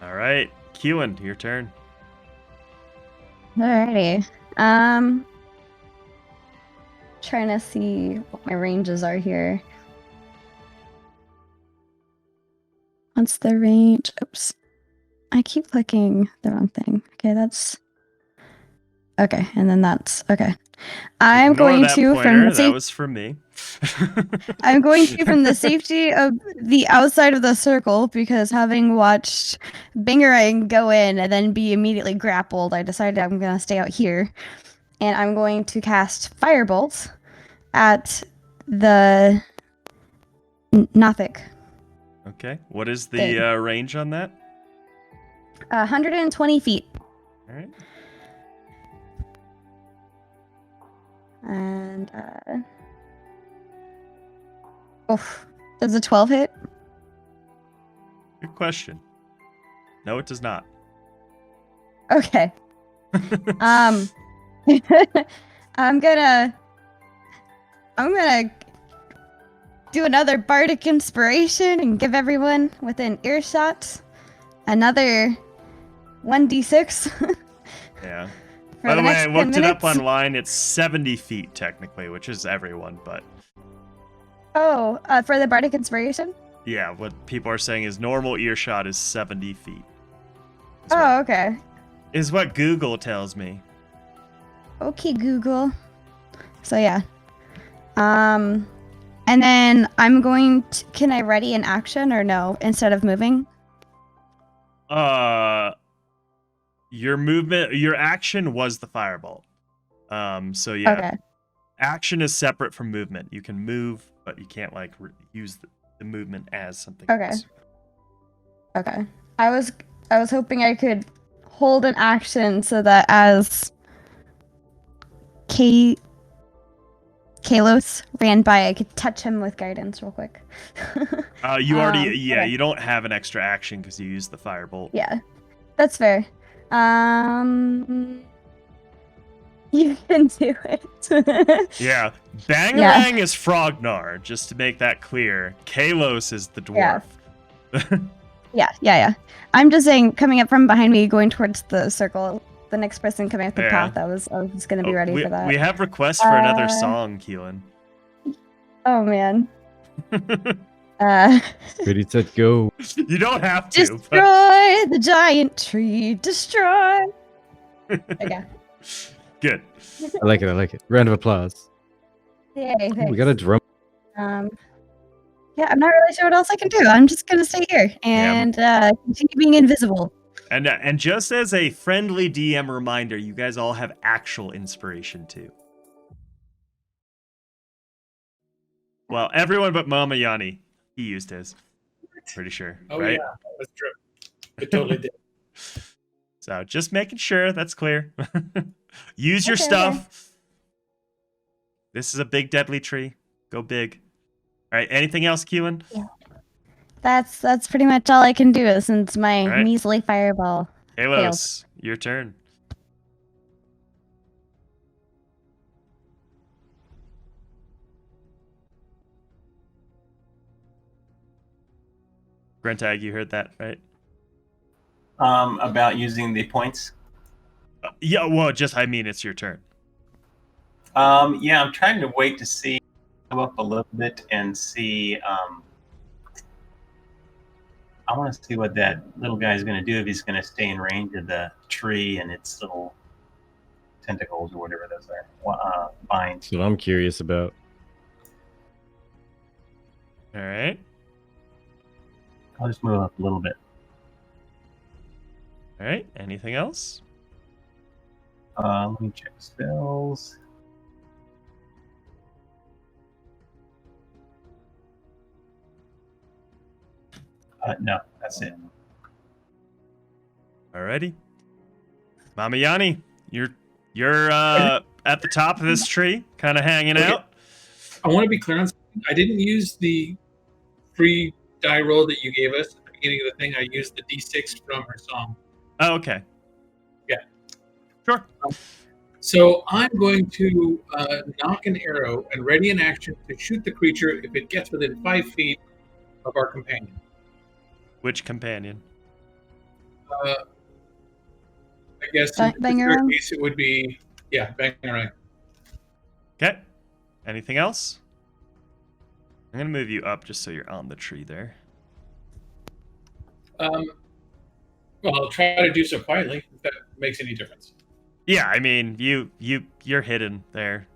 All right, Keelan, your turn. Alrighty. Trying to see what my ranges are here. What's the range? Oops. I keep clicking the wrong thing. Okay, that's... Okay, and then that's... Okay. I'm Ignore going that to, pointer. from the That safe... was for me. I'm going to, from the safety of the outside of the circle, because having watched Bangarang go in and then be immediately grappled, I decided I'm going to stay out here. And I'm going to cast Firebolt at the Nothic. Okay. What is the range on that? 120 feet. All right. And, oof. Does a 12 hit? Good question. No, it does not. Okay. I'm gonna do another bardic inspiration and give everyone within earshot another 1d6. Yeah. For By the way, next I 10 looked it up minutes. online. It's 70 feet technically, which is everyone, but Oh, for the bardic inspiration? yeah, what people are saying is normal earshot is 70 feet. Oh, okay. Is what Google tells me. Okay, Google. So yeah. And then I'm going to, can I ready an action or no instead of moving? Your action was the firebolt. So yeah. Okay. Action is separate from movement. You can move, but you can't like use the movement as something Okay. else. Okay. I was hoping I could hold an action so that as Kalos ran by, I could touch him with guidance real quick. You already Okay. you don't have an extra action because you used the firebolt. Yeah, that's fair. You can do it. Yeah. Bangarang is Frognar, just to make that clear. Kalos is the dwarf. Yeah. I'm just saying, coming up from behind me, going towards the circle, the next person coming up the Yeah. path, I was just gonna be ready for that. We have requests for another song, Keelan. Oh man. Ready, set, go. You don't have to. Destroy the giant tree. Destroy. Okay. Good. I like it. Round of applause. Yay. Ooh, we got a drum. Yeah, I'm not really sure what else I can do. I'm just gonna stay here and continue being invisible. And just as a friendly DM reminder, you guys all have actual inspiration too. Well, everyone but Mama Yanni. He used his. Pretty sure. Oh right? yeah, that's true. It totally did. So just making sure that's clear. Use your Okay, stuff. This is a big deadly tree. Go big. All right. Anything else, Keelan? Yeah. That's pretty much all I can do since my All right. measly fireball. Kalos, your turn. Grentag, you heard that, right? About using the points. Yeah, well, I mean, it's your turn. Yeah, I'm trying to wait to see, go up a little bit and see. I want to see what that little guy is going to do, if he's going to stay in range of the tree and its little tentacles or whatever those are, vines. That's what I'm curious about. All right. I'll just move up a little bit. All right. Anything else? Let me check spells. No, that's it. Alrighty. Mama Yanni, you're at the top of this tree, kind of hanging Okay. out. I want to be clear on something. I didn't use the free die roll that you gave us at the beginning of the thing. I used the D6 from her song. Oh, okay. Yeah. Sure. So I'm going to knock an arrow and ready an action to shoot the creature if it gets within 5 feet of our companion. Which companion? I guess in Bang this around? case it would be, yeah, Bangarang. Okay. Anything else? I'm gonna move you up just so you're on the tree there. Well, I'll try to do so quietly if that makes any difference. Yeah, I mean, you're hidden there.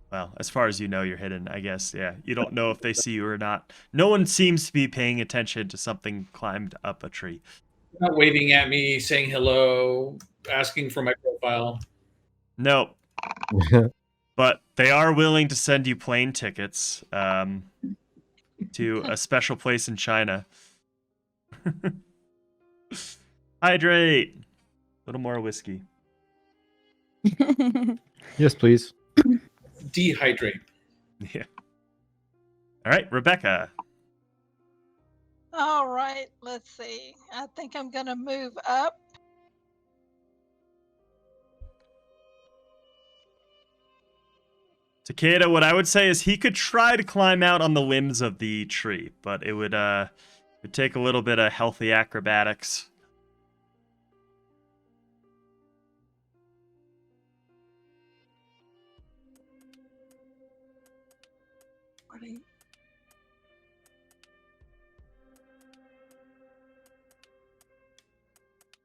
Well, as far as you know, you're hidden, I guess. Yeah, you don't know if they see you or not. No one seems to be paying attention to something climbed up a tree. Not waving at me, saying hello, asking for my profile. No, but they are willing to send you plane tickets to a special place in China. Hydrate. A little more whiskey. Yes, please. Dehydrate. Yeah. All right, Rebecca. All right, let's see. I think I'm going to move up. Takeda, what I would say is he could try to climb out on the limbs of the tree, but it would take a little bit of healthy acrobatics. What do you-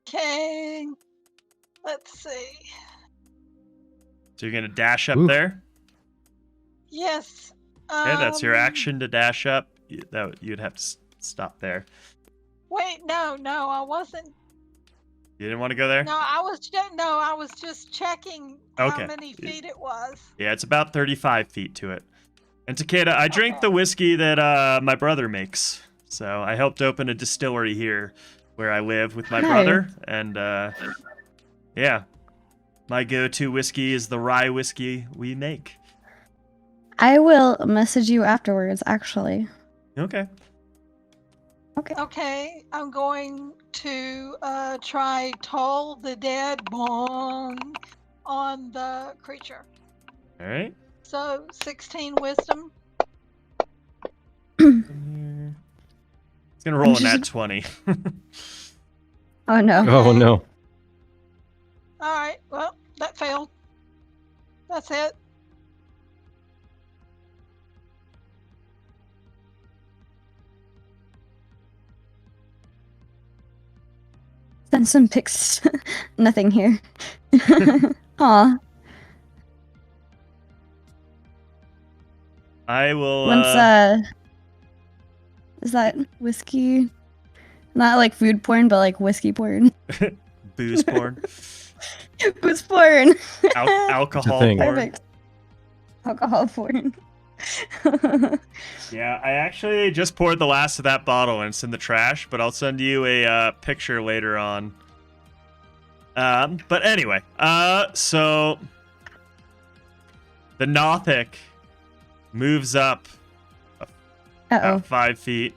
Okay, let's see. So you're gonna dash up Oof. there. Yes. Okay, that's your um, action to dash up. You'd have to stop there. Wait, no, I wasn't. You didn't want to go there? No, I was just checking Okay. how many feet it was. Yeah, it's about 35 feet to it. And Takeda, I drink Okay. the whiskey that my brother makes. So I helped open a distillery here where I live with my Nice. brother. And yeah, my go-to whiskey is the rye whiskey we make. I will message you afterwards, actually. Okay. Okay, I'm going to try Toll the Dead Bong on the creature. All right. So 16 wisdom. It's gonna roll a nat 20. Oh no. Oh no. All right, well, that failed. That's it. Send some pics. Nothing here. Aw. I will. Once is that whiskey? Not like food porn, but like whiskey porn. Booze porn, Booze porn. alcohol thing. porn. Perfect. Alcohol porn. Yeah, I actually just poured the last of that bottle and it's in the trash, but I'll send you a picture later on. But anyway, so the Nothic moves up Uh-oh. about 5 feet,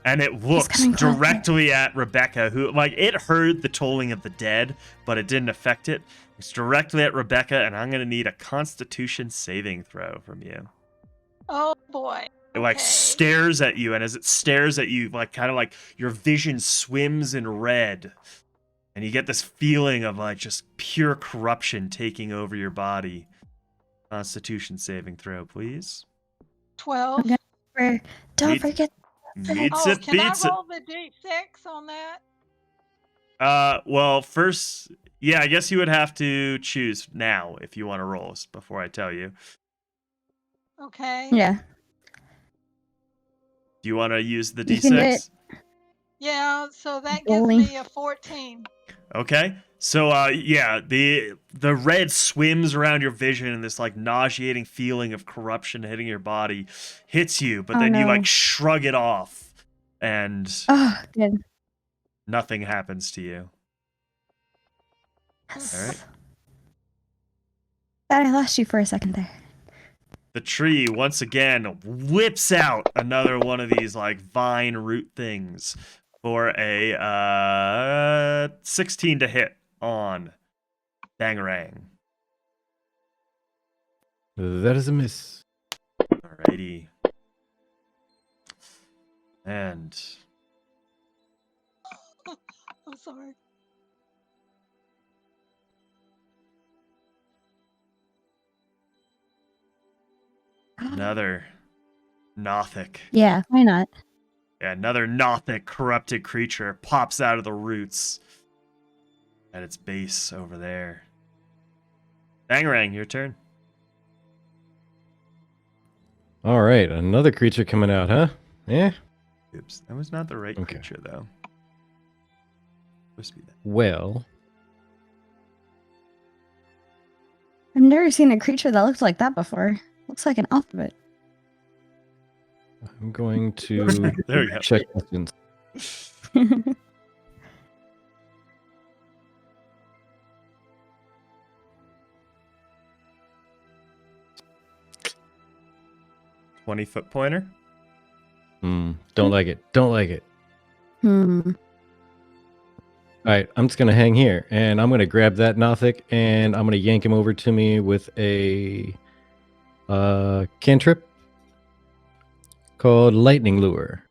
and it looks coming closer. directly at Rebecca, who, like, it heard the tolling of the dead, but it didn't affect it. It's directly at Rebecca, and I'm gonna need a Constitution saving throw from you. Oh boy. It like Okay. stares at you, and as it stares at you, like kind of like your vision swims in red, and you get this feeling of like just pure corruption taking over your body. Constitution saving throw, please. 12. Don't Meet- forget. Meets Oh, it, can I beats it. roll the d6 on that? Well, first, yeah, I guess you would have to choose now if you want to roll before I tell you. Okay. Yeah. Do you want to use the You can do D6? Yeah, so that gives Rolling. me a 14. Okay. So yeah, the red swims around your vision, and this like nauseating feeling of corruption hitting your body hits you, but Oh, then you no. like shrug it off and Oh, good. nothing happens to you. Yes. All right. Thought I lost you for a second there. The tree once again whips out another one of these like vine root things for a 16 to hit on Bangarang. That is a miss. Alrighty. And I'm sorry. another Nothic. Yeah, why not? Yeah, another Nothic corrupted creature pops out of the roots at its base over there. Bangarang, your turn. All right, another creature coming out, huh? Yeah. Oops, that was not the right Okay. creature though. Supposed to be that. Well, I've never seen a creature that looks like that before. Looks like an alphabet. I'm going to There we go. check questions. 20-foot pointer. Don't like it. Don't like it. Hmm. All right, I'm just gonna hang here, and I'm gonna grab that Nothic, and I'm gonna yank him over to me with a cantrip called Lightning Lure.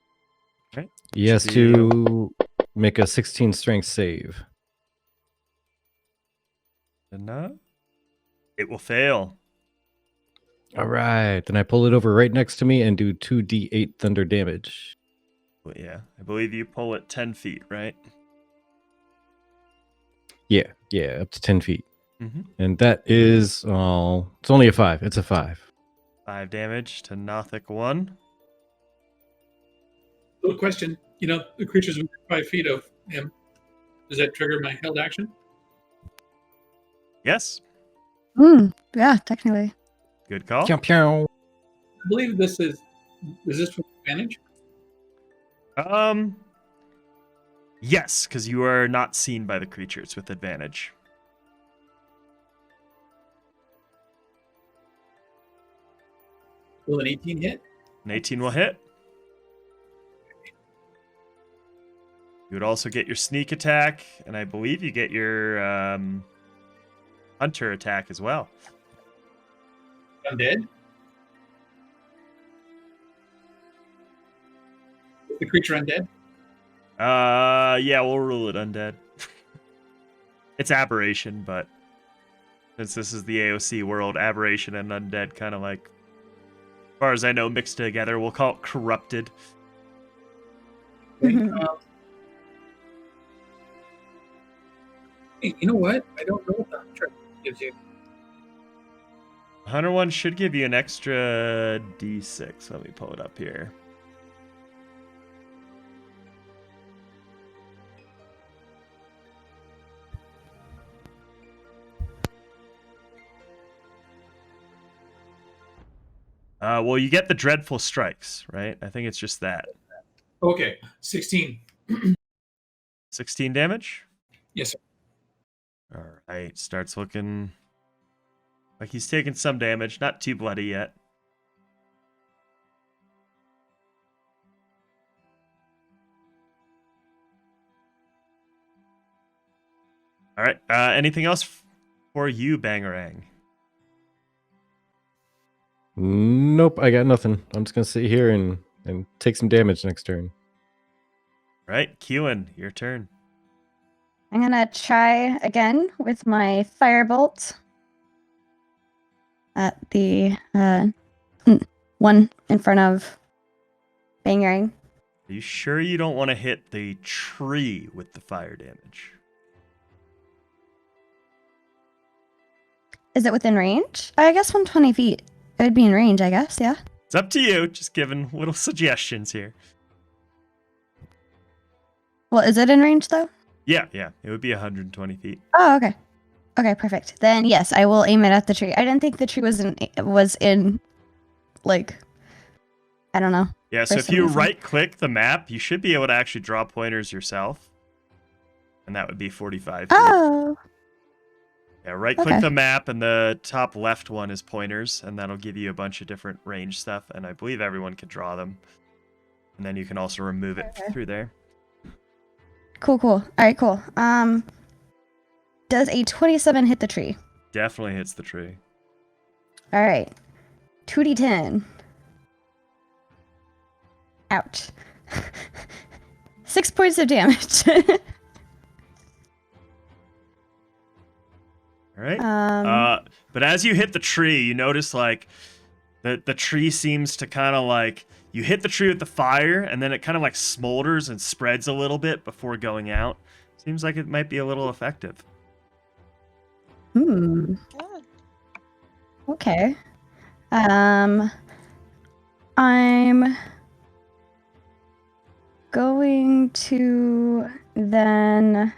Okay. He has Should be- to make a 16 strength save. Enough. It will fail. All right, then I pull it over right next to me and do 2d8 thunder damage. Well, yeah, I believe you pull it 10 feet, right? Yeah, up to 10 feet. Mm-hmm. And that is, it's only a 5. It's a 5. 5 damage to Nothic 1. Little question. You know, the creature's within 5 feet of him. Does that trigger my held action? Yes. Yeah, technically. Good call. Pew, pew. I believe this is this with advantage? Yes, because you are not seen by the creatures with advantage. Will an 18 hit? An 18 will hit. You would also get your sneak attack, and I believe you get your hunter attack as well. Undead? Is the creature undead? Yeah, we'll rule it undead. It's aberration, but since this is the AOC world, aberration and undead kind of like, as far as I know, mixed together. We'll call it corrupted. Okay, Mhm. Hey, you know what? I don't know what the hunter gives you. Hunter one should give you an extra D6. Let me pull it up here. Well, you get the dreadful strikes, right? I think it's just that. Okay, 16. 16 damage? Yes, sir. All right. Starts looking like he's taking some damage. Not too bloody yet. All right. Anything else for you, Bangarang? Nope, I got nothing. I'm just gonna sit here and take some damage next turn. Right, Keelan, your turn. I'm gonna try again with my firebolt at the one in front of Bangarang. Are you sure you don't want to hit the tree with the fire damage? Is it within range? I guess 120 feet. It would be in range, I guess, yeah. It's up to you. Just giving little suggestions here. Well, is it in range though? Yeah, it would be 120 feet. Oh, okay. Okay, perfect. Then yes, I will aim it at the tree. I didn't think the tree was in like, I don't know. Yeah, so if you right-click the map, you should be able to actually draw pointers yourself. And that would be 45 feet. Oh. Yeah, right-click Okay. the map, and the top left one is pointers, and that'll give you a bunch of different range stuff, and I believe everyone can draw them. And then you can also remove it Okay. through there. Cool. All right, cool. Does a 27 hit the tree? Definitely hits the tree. All right. 2d10. Ouch. 6 points of damage. All right. But as you hit the tree, you notice like the tree seems to kind of like you hit the tree with the fire, and then it kind of like smolders and spreads a little bit before going out. Seems like it might be a little effective. Good. Okay. I'm going to then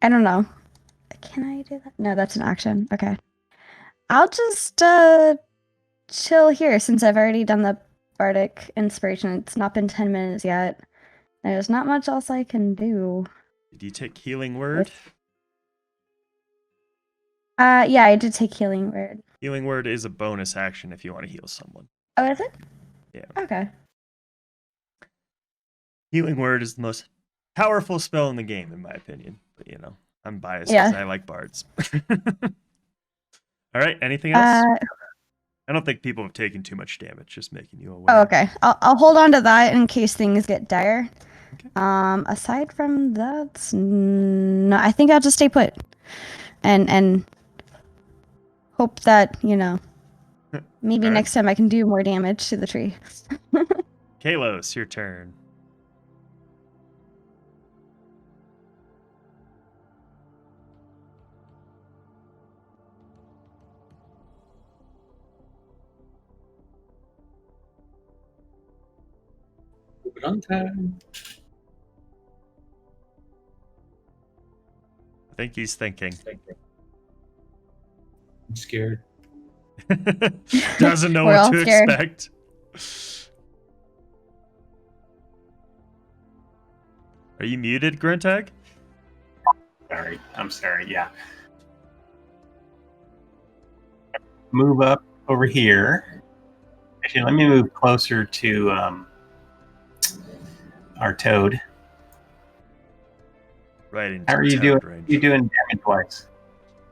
I don't know. Can I do that? No, that's an action. Okay. I'll just chill here since I've already done the bardic inspiration. It's not been 10 minutes yet. There's not much else I can do. Did you take healing word? Yeah, I did take healing word. Healing word is a bonus action if you want to heal someone. Oh, is it? Yeah. Okay. Healing word is the most powerful spell in the game, in my opinion. But you know, I'm biased Yeah. because I like bards. All right. Anything else? I don't think people have taken too much damage. Just making you aware. Oh, okay. I'll hold on to that in case things get dire. Okay. Aside from that, no, I think I'll just stay put, and hope that maybe All right. next time I can do more damage to the tree. Kalos, your turn. Move it on time. I think he's thinking. I'm scared. Doesn't know We're what all to scared. expect. Are you muted, Gruntag? Sorry. I'm sorry. Yeah. Move up over here. Actually, let me move closer to our toad. Right into How are you toad doing? range. You doing damage wise?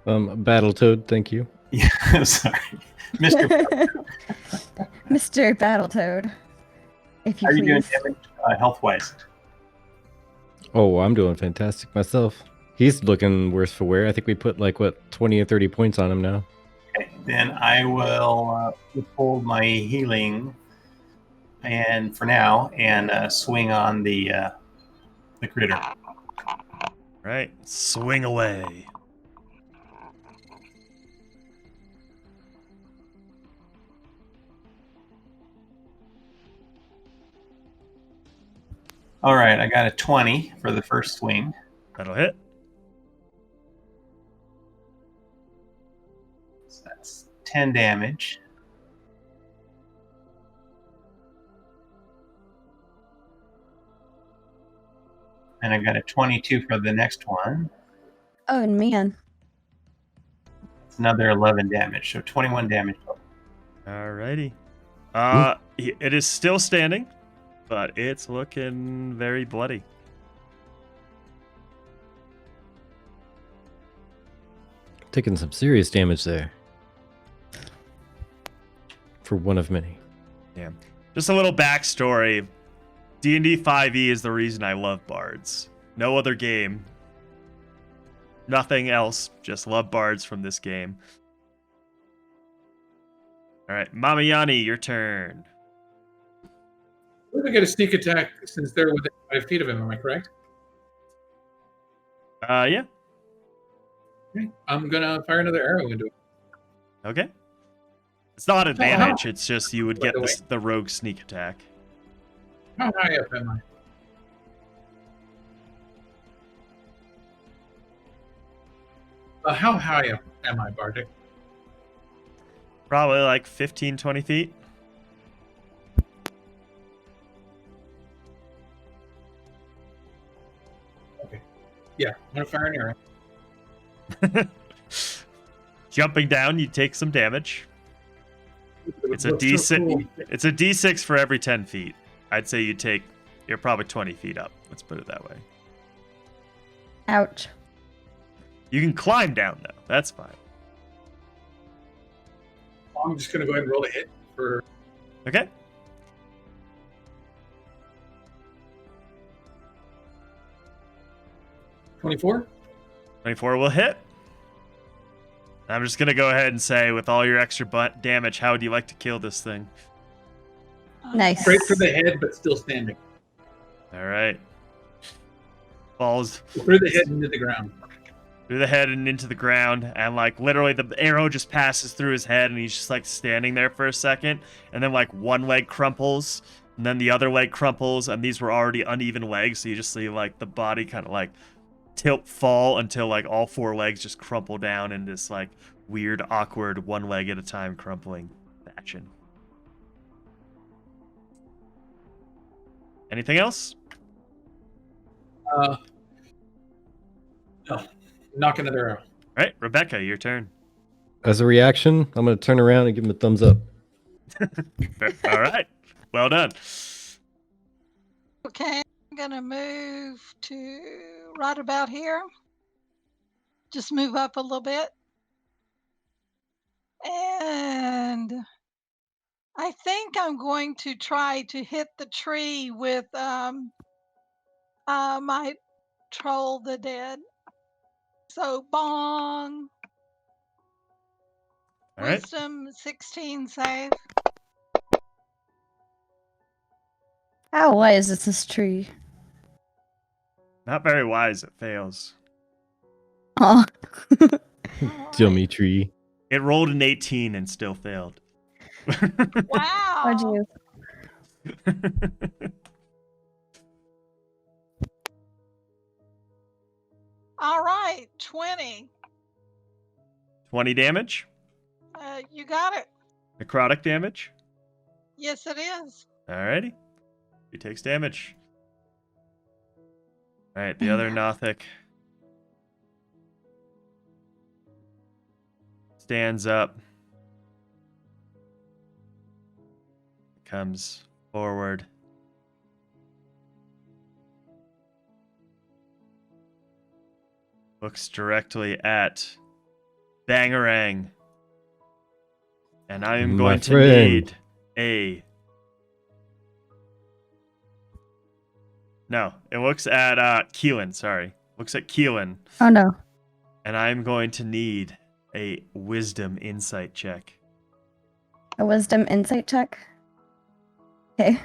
Battletoad, thank you. Yeah. Sorry, Mr. Mr. Battletoad, if you How are you doing please. damage health wise? Oh, I'm doing fantastic myself. He's looking worse for wear. I think we put 20 or 30 points on him now. Okay, then I will withhold my healing, and for now, and swing on the critter. Right. Swing away. All right, I got a 20 for the first swing. That'll hit. So that's 10 damage. And I got a 22 for the next one. Oh man. It's another 11 damage, so 21 damage total. Alrighty. It is still standing, but it's looking very bloody. Taking some serious damage there. For one of many. Yeah. Just a little backstory. D&D 5e is the reason I love bards. No other game. Nothing else. Just love bards from this game. All right, Mama Yanni, your turn. We're going to get a sneak attack since they're within 5 feet of him, am I correct? Yeah. Okay. I'm going to fire another arrow into it. Okay. It's not advantage. It's just you would get the rogue sneak attack. How high up am I? How high up am I, Bardic? Probably like 15, 20 feet. Okay. Yeah, I'm going to fire an arrow. Jumping down, you take some damage. It's a D6. It's a D6 for every 10 feet. I'd say you're probably 20 feet up. Let's put it that way. Ouch. You can climb down though. That's fine. I'm just going to go ahead and roll a hit for. Okay. $24. 24 will hit. I'm just going to go ahead and say, with all your extra damage, how would you like to kill this thing? Nice. Straight for the head, but still standing. All right. Falls Through the head and into the ground. through the head and into the ground, and like literally the arrow just passes through his head, and he's just like standing there for a second, and then like one leg crumples, and then the other leg crumples, and these were already uneven legs, so you just see like the body kind of like tilt fall until like all 4 legs just crumple down in this like weird, awkward, one leg at a time crumpling fashion. Anything else? No. Knock another arrow. All right, Rebecca, your turn. As a reaction, I'm going to turn around and give him a thumbs up. All right, well done. Okay, I'm gonna move to right about here. Just move up a little bit. And I think I'm going to try to hit the tree with my Troll the Dead. So bong. All right. Wisdom 16 save. How wise is this tree? Not very wise. It fails. Oh. Dummy tree. It rolled an 18 and still failed. Wow. Oh, geez. All right, 20. 20 damage. You got it. Necrotic damage. Yes, it is. Alrighty. He takes damage. Alright, the other Nothic stands up. Comes forward. Looks directly at Bangarang. And I am My going to friend. need a... No, it looks at Keelan, sorry. Looks at Keelan. Oh no. And I'm going to need a wisdom insight check. A wisdom insight check. Okay.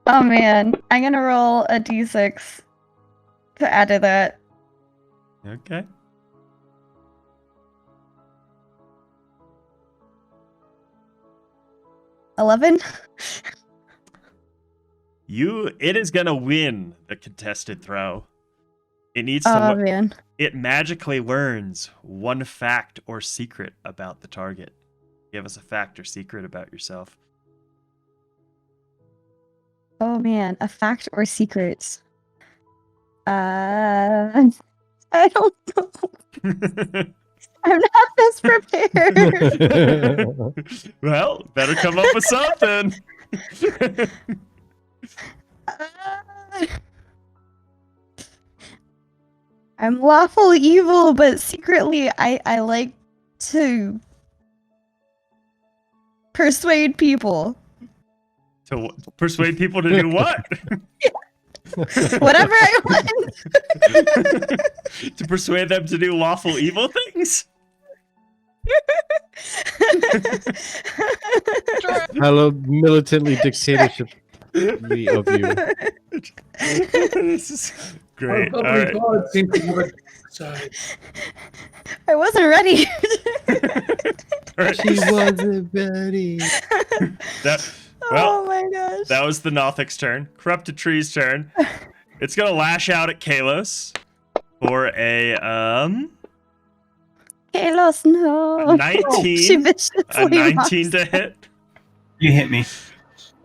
Oh man, I'm gonna roll a d6 to add to that. Okay. $11. It is gonna win the contested throw. It needs to Oh man. It magically learns one fact or secret about the target. Give us a fact or secret about yourself. Oh man, a fact or secret? I don't know. I'm not this prepared. Well, better come up with something. I'm lawful evil, but secretly I like to persuade people. To persuade people to do what? Whatever I want. To persuade them to do lawful evil things? Hello, militantly dictatorship of you. This is great. All Our right. God seems to be on our side. I wasn't ready. All right. She wasn't ready. Well, Oh my gosh. that was the Nothic's turn. Corrupted Tree's turn. It's gonna lash out at Kalos for a Kalos, no. a 19. She viciously A 19 mocks. to hit. You hit me.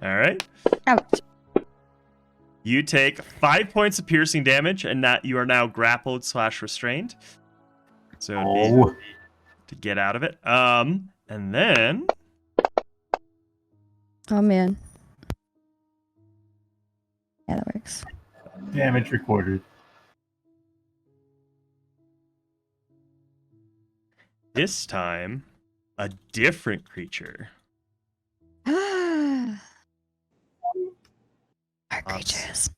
All right. Ouch. You take 5 points of piercing damage, and that you are now grappled / restrained. So it'd be Oh, to get out of it. And then Oh man. Yeah, that works. damage recorded. this time, a different creature. Our Ops. creatures.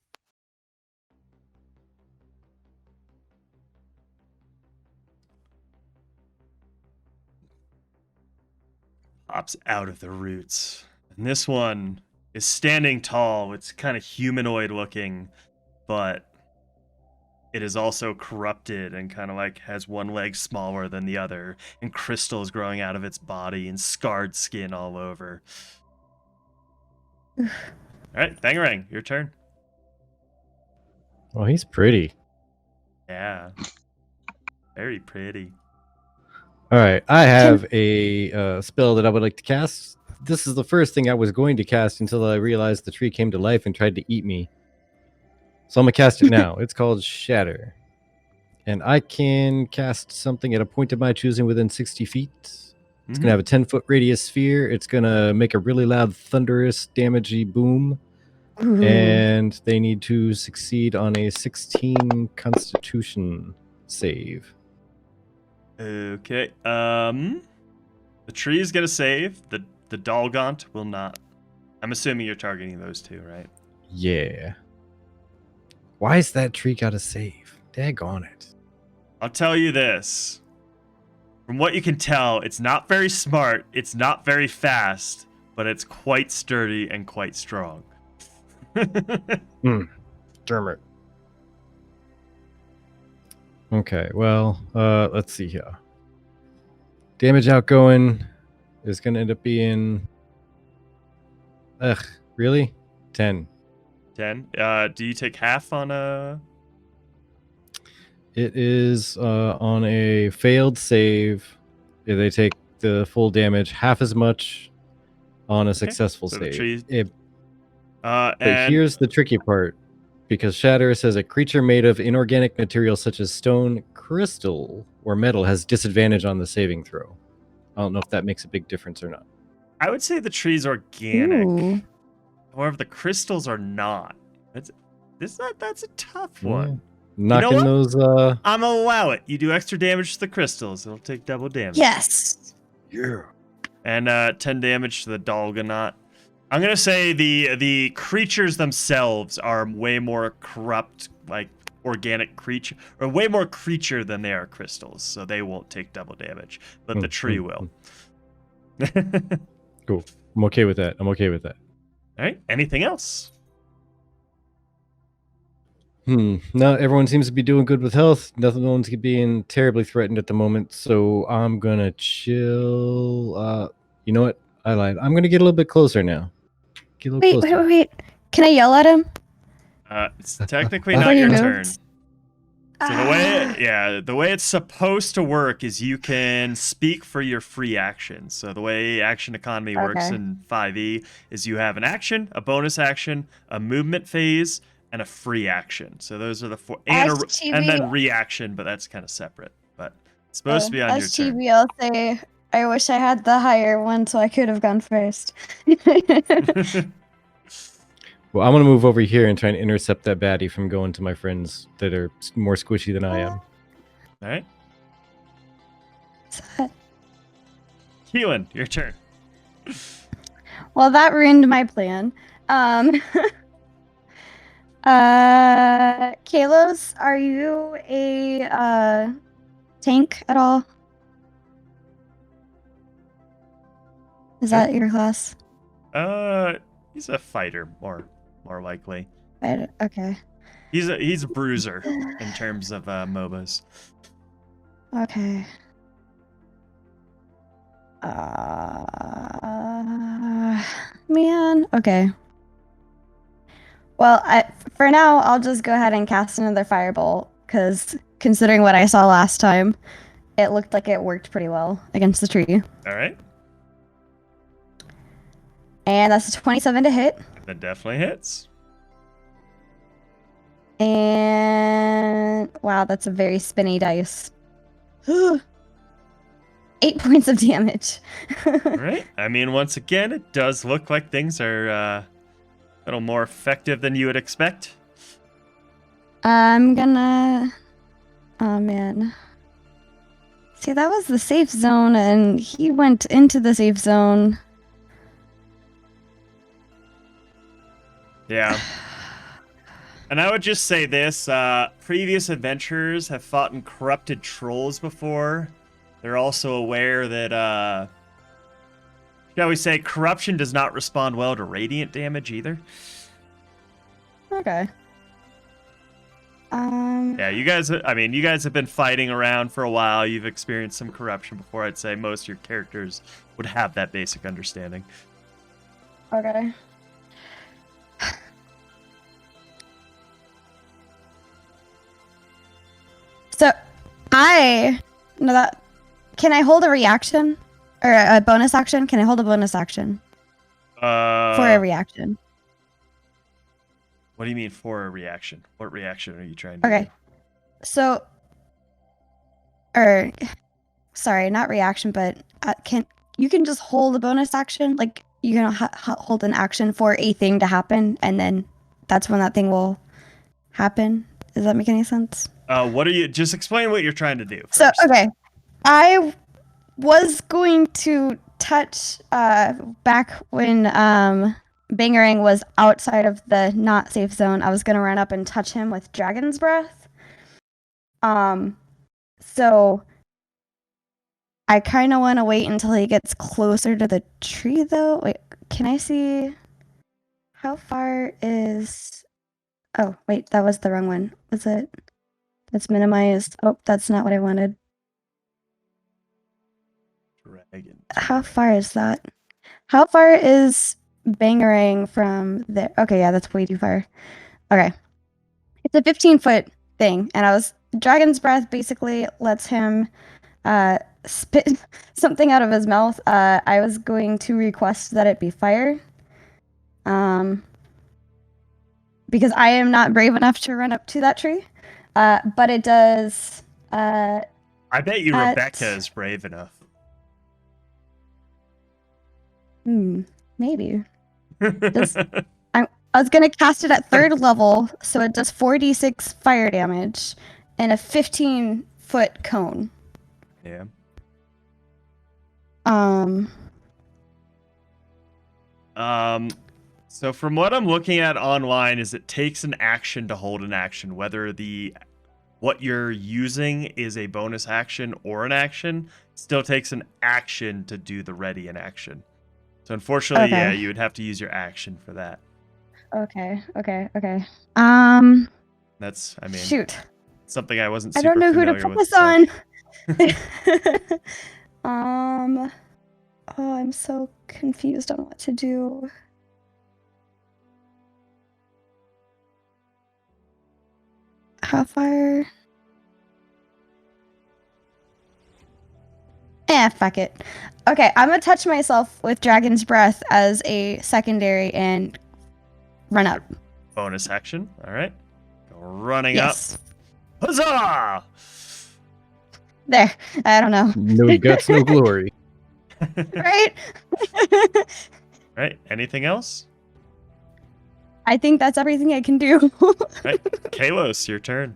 Pops out of the roots. And this one is standing tall. It's kind of humanoid looking, but it is also corrupted and kind of like has one leg smaller than the other, and crystals growing out of its body and scarred skin all over. All right, Bangarang, your turn. Oh, he's pretty. Yeah. Very pretty. All right, I have a spell that I would like to cast. This is the first thing I was going to cast until I realized the tree came to life and tried to eat me. So I'm going to cast it now. It's called Shatter. And I can cast something at a point of my choosing within 60 feet. It's going to have a 10-foot radius sphere. It's going to make a really loud, thunderous, damagey boom. Ooh. And they need to succeed on a 16 Constitution save. Okay. The tree is gonna save. The Dalgaunt will not. I'm assuming you're targeting those two, right? Yeah. Why is that tree got to save? Daggone it. I'll tell you this. From what you can tell, it's not very smart, it's not very fast, but it's quite sturdy and quite strong. Dermot. Okay, well, let's see here. Damage outgoing is going to end up being... Ugh, really? 10. 10. Do you take half on a... It is on a failed save. They take the full damage, half as much on a successful so the save. tree- But and here's the tricky part. Because Shatter says a creature made of inorganic material such as stone, crystal, or metal has disadvantage on the saving throw. I don't know if that makes a big difference or not. I would say the tree's organic. Ooh. However, the crystals are not. That's a tough one. Knocking what? those... I'm gonna allow it. You do extra damage to the crystals. It'll take double damage. Yes. Yeah. And 10 damage to the Dalgaunt. I'm gonna say the creatures themselves are way more corrupt, like organic creature, or way more creature than they are crystals, so they won't take double damage. But the tree will. Cool. I'm okay with that. All right. Anything else? No, everyone seems to be doing good with health. No one's being terribly threatened at the moment, so I'm gonna chill. You know what? I lied. I'm gonna get a little bit closer now. Get a little closer. Wait. Can I yell at him? It's technically Before not he your moves? turn. So the way it's supposed to work is you can speak for your free actions. So the way action economy works Okay. in 5e is you have an action, a bonus action, a movement phase, and a free action. So those are the four, and then reaction, but that's kind of separate. But it's supposed to be on your As turn. TV, I'll say I wish I had the higher one so I could have gone first. Well, I'm gonna move over here and try and intercept that baddie from going to my friends that are more squishy than I am. All right. What's that? Keelan, your turn. Well, that ruined my plan. Kalos, are you a tank at all? Is that your class? He's a fighter, more likely. Okay. He's a bruiser in terms of MOBAs. Okay. Man. Okay. Well, for now, I'll just go ahead and cast another firebolt, because considering what I saw last time, it looked like it worked pretty well against the tree. All right. And that's a 27 to hit. That definitely hits. And wow, that's a very spinny dice. 8 points of damage. All right. I mean, once again, it does look like things are a little more effective than you would expect. I'm gonna... Oh, man. See, that was the safe zone, and he went into the safe zone. Yeah. And I would just say this, previous adventurers have fought in corrupted trolls before. They're also aware that, shall we say, corruption does not respond well to radiant damage either. Okay. Yeah, you guys have been fighting around for a while. You've experienced some corruption before. I'd say most of your characters would have that basic understanding. Okay. So, can I hold a reaction? Or a bonus action? Can I hold a bonus action? For a reaction. What do you mean for a reaction? What reaction are you trying to Okay. do? So, sorry, not reaction, but you can just hold a bonus action? Like, you can hold an action for a thing to happen, and then that's when that thing will happen. Does that make any sense? Just explain what you're trying to do first. So, okay. I was going to touch, back when, Bangerang was outside of the not safe zone, I was going to run up and touch him with Dragon's Breath. So I kind of want to wait until he gets closer to the tree, though. Wait, can I see how far is... Oh, wait, that was the wrong one. Was it? That's minimized. Oh, that's not what I wanted. Dragon. How far is that? How far is Bangerang from there? Okay, yeah, that's way too far. Okay. It's a 15-foot thing, and Dragon's Breath basically lets him spit something out of his mouth. I was going to request that it be fire. Because I am not brave enough to run up to that tree. But it does... I bet you Rebecca is brave enough. Maybe. I was gonna cast it at 3rd level, so it does 4d6 fire damage and a 15-foot cone. Yeah. So from what I'm looking at online is it takes an action to hold an action, whether what you're using is a bonus action or an action, still takes an action to do the ready in action. So unfortunately, Okay. yeah, you would have to use your action for that. Okay. That's, I mean, Shoot. something I wasn't I super don't know who to familiar put with, this so. on. Oh, I'm so confused on what to do. How far? Fuck it. Okay, I'm gonna touch myself with Dragon's Breath as a secondary and run up. Bonus action. All right. Go running Yes. up. Huzzah! There. I don't know. No guts, no glory. Right? Right. Anything else? I think that's everything I can do. Right. Kalos, your turn.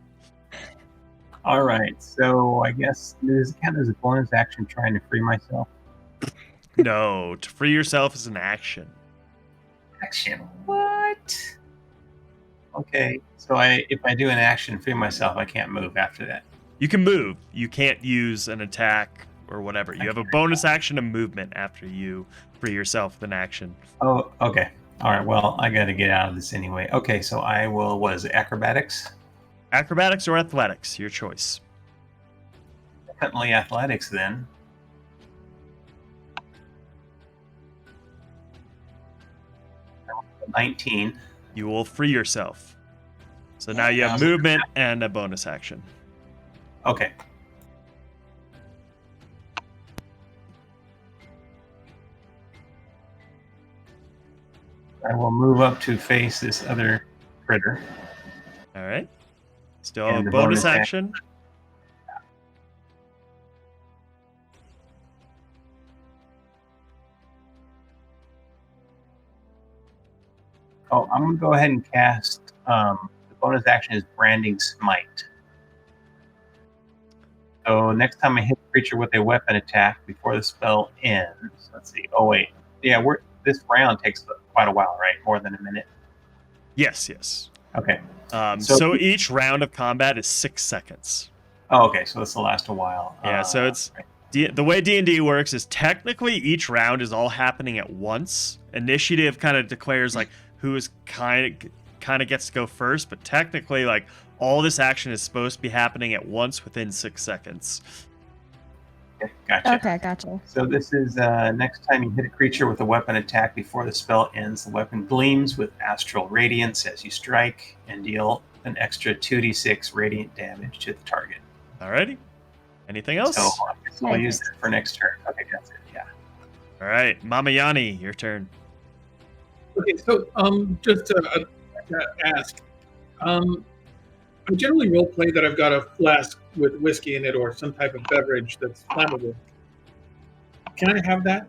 All right, so I guess does it count as a bonus action trying to free myself? No, to free yourself is an action. Action? What? Okay, so if I do an action free myself, I can't move after that. You can move. You can't use an attack or whatever. You have a bonus action and movement after you free yourself with an action. Oh, okay. All right, well, I got to get out of this anyway. Okay, so I will, what is it, acrobatics? Acrobatics or athletics, your choice. Definitely athletics then. $19. You will free yourself. So now you have movement and a bonus action. Okay. I will move up to face this other critter. All right. Still And a the bonus bonus action. Oh, I'm going to go ahead and cast, the bonus action is Branding Smite. So next time I hit the creature with a weapon attack before the spell ends, let's see. Oh, wait. Yeah, this round takes quite a while, right? More than a minute? Yes, yes. Okay. So each round of combat is 6 seconds. Oh, okay. So this will last a while. Yeah, so it's the way D&D works is technically each round is all happening at once. Initiative kind of declares like who is kind of gets to go first, but technically like all this action is supposed to be happening at once within 6 seconds. Okay, gotcha. Okay, gotcha. So this is next time you hit a creature with a weapon attack before the spell ends, the weapon gleams with astral radiance as you strike and deal an extra 2d6 radiant damage to the target. Alrighty. Anything else? So I guess I'll use that for next turn. Okay, that's it. Yeah. All right, Mama Yanni, your turn. Okay, so just to ask, I generally role play that I've got a flask with whiskey in it or some type of beverage that's flammable. Can I have that?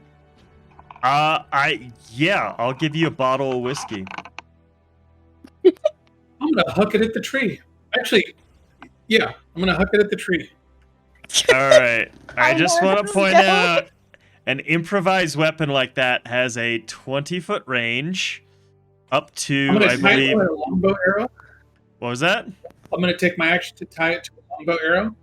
I'll give you a bottle of whiskey. I'm gonna huck it at the tree. Actually, yeah, I'm gonna huck it at the tree. All right. I just want to Let's point go. out an improvised weapon like that has a 20-foot range up to, I'm gonna I tie it believe. to a longbow arrow. What was that? I'm gonna take my action to tie it to a longbow arrow.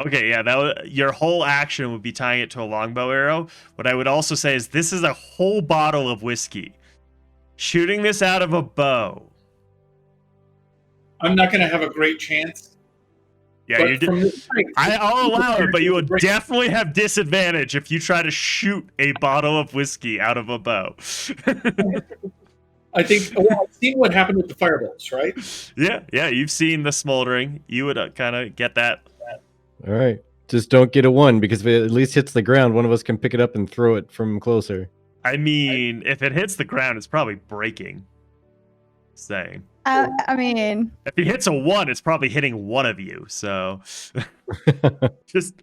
Okay, yeah, your whole action would be tying it to a longbow arrow. What I would also say is this is a whole bottle of whiskey. Shooting this out of a bow. I'm not gonna have a great chance. Yeah, but you from did. this height, I'll allow it, but you will Great. definitely have disadvantage if you try to shoot a bottle of whiskey out of a bow. I think. Well, I've seen what happened with the fireballs, right? Yeah, you've seen the smoldering. You would kind of get that. All right. Just don't get a 1 because if it at least hits the ground, one of us can pick it up and throw it from closer. I mean, if it hits the ground, it's probably breaking. Saying. I mean, If he hits a 1, it's probably hitting one of you. So just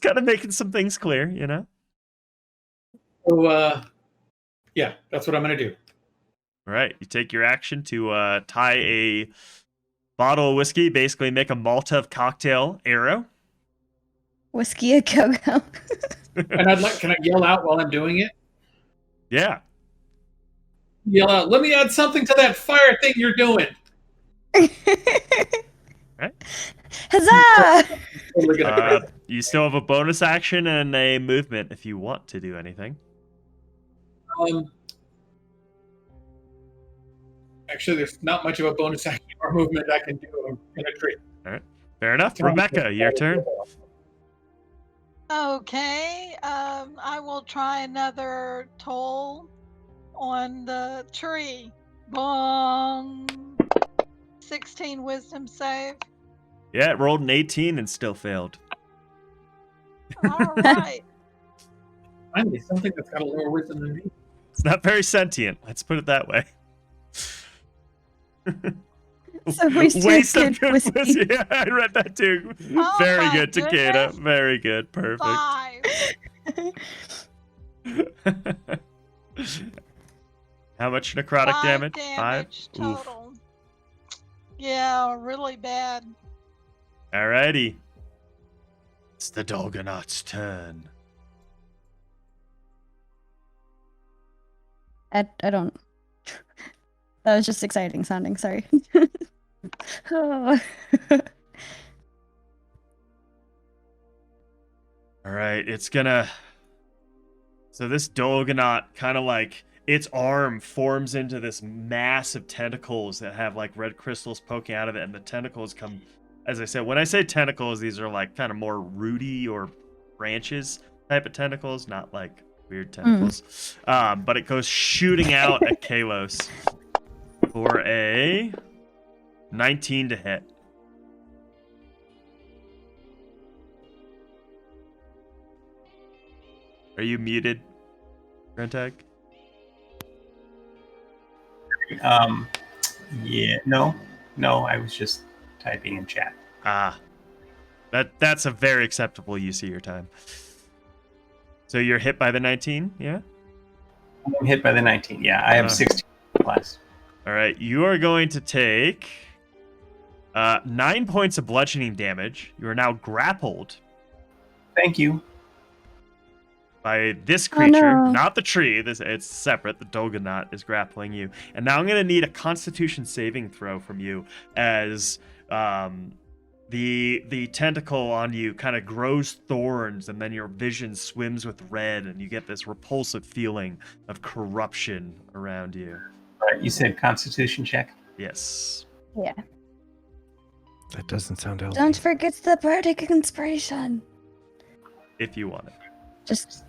kind of making some things clear, you know? So, yeah, that's what I'm gonna do. All right, you take your action to tie a bottle of whiskey, basically make a Molotov cocktail arrow. whiskey a go-go. And can I yell out while I'm doing it? Yeah. Yell out, let me add something to that fire thing you're doing. Huzzah! Totally gonna You still have a bonus action and a movement if you want to do anything. Actually, there's not much of a bonus action or movement I can do in a tree. All right, fair enough. Rebecca, your turn. Okay, I will try another toll on the tree. Bong. 16 wisdom save. Yeah, it rolled an 18 and still failed. All right. Finally, something that's got a lower wisdom than me. It's not very sentient. Let's put it that way. So wasted Waste of good good whiskey. whiskey. Yeah, I read that too. Oh Very my good, Takeda. goodness. Very good. Perfect. 5. How much necrotic 5 damage? damage 5? Oof. total. Yeah, really bad. Alrighty. It's the Dolgonaut's turn. I don't. That was just exciting sounding. Sorry. Oh. Alright, it's gonna... So this Dolgonaut kind of like... Its arm forms into this mass of tentacles that have like red crystals poking out of it, and the tentacles come... As I said, when I say tentacles, these are like kind of more rooty or branches type of tentacles, not like weird tentacles. But it goes shooting out at Kalos for a 19 to hit. Are you muted, Rentag? Yeah, no, I was just typing in chat. Ah, that's a very acceptable use of your time. So you're hit by the 19, yeah? I'm hit by the 19. Yeah, I have 16 class. All right, you are going to take 9 points of bludgeoning damage. You are now grappled Thank you. by this creature, no. not the tree. It's separate. The Dolgonaut is grappling you. And now I'm going to need a Constitution saving throw from you as the tentacle on you kind of grows thorns, and then your vision swims with red, and you get this repulsive feeling of corruption around you. All right, you said Constitution check. Yes. Yeah. That doesn't sound healthy. Don't forget the bardic inspiration. If you want it. Just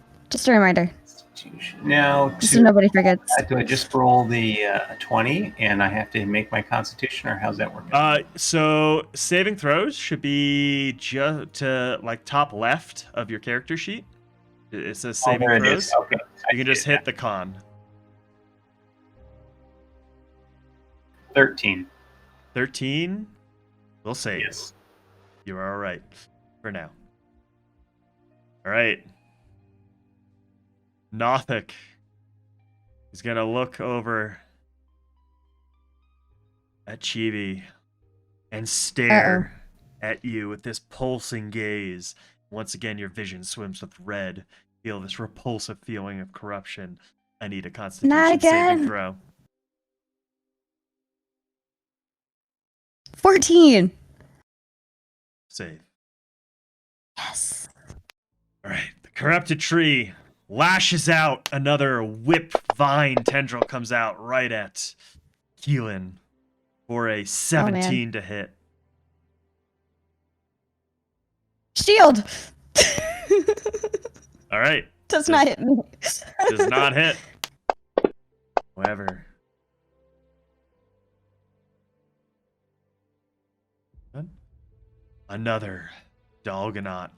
a reminder. Constitution. Now, Just so nobody forgets. do I just roll the 20 and I have to make my Constitution, or how's that work? So saving throws should be just to like top left of your character sheet. It says saving there it throws. is. Okay. You can just hit the con. 13. 13 will save. Yes. You are all right for now. All right. Nothic is going to look over at Chibi and stare at you with this pulsing gaze. Once again, your vision swims with red. Feel this repulsive feeling of corruption. I need a Constitution Not again. saving throw. 14. Save. Yes. All right. The corrupted tree lashes out. Another whip vine tendril comes out right at Keelan for a 17 to hit. Shield. All right. Does not hit me. Does not hit. However. Another Dolgonaut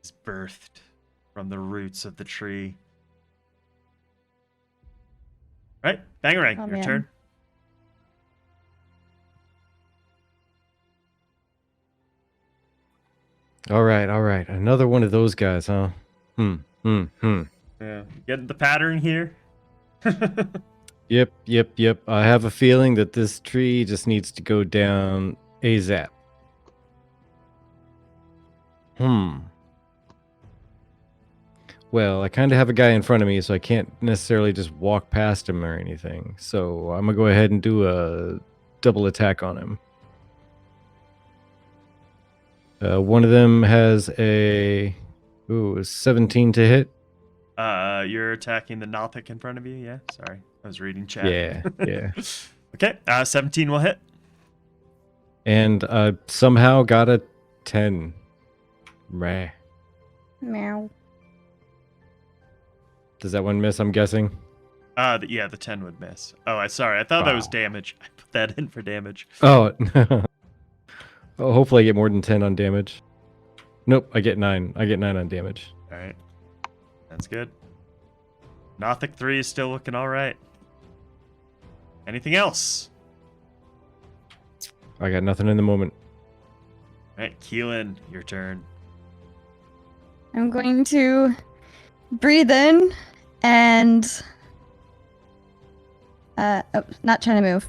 is birthed from the roots of the tree. Right, Bangarang, Oh, your man. turn. All right. Another one of those guys, huh? Yeah, getting the pattern here. Yep. I have a feeling that this tree just needs to go down ASAP. Well, I kind of have a guy in front of me, so I can't necessarily just walk past him or anything. So I'm going to go ahead and do a double attack on him. One of them has a 17 to hit. You're attacking the Nothic in front of you. Yeah, sorry, I was reading chat. Yeah. Okay, 17 will hit. And somehow got a 10. Meh. Meow. Does that one miss, I'm guessing? Yeah, the 10 would miss. Oh, sorry, I thought that was Wow. damage. I put that in for damage. Oh, hopefully I get more than 10 on damage. Nope, I get 9. I get 9 on damage. All right, that's good. Nothic 3 is still looking all right. Anything else? I got nothing in the moment. All right, Keelan, your turn. I'm going to breathe in and not trying to move.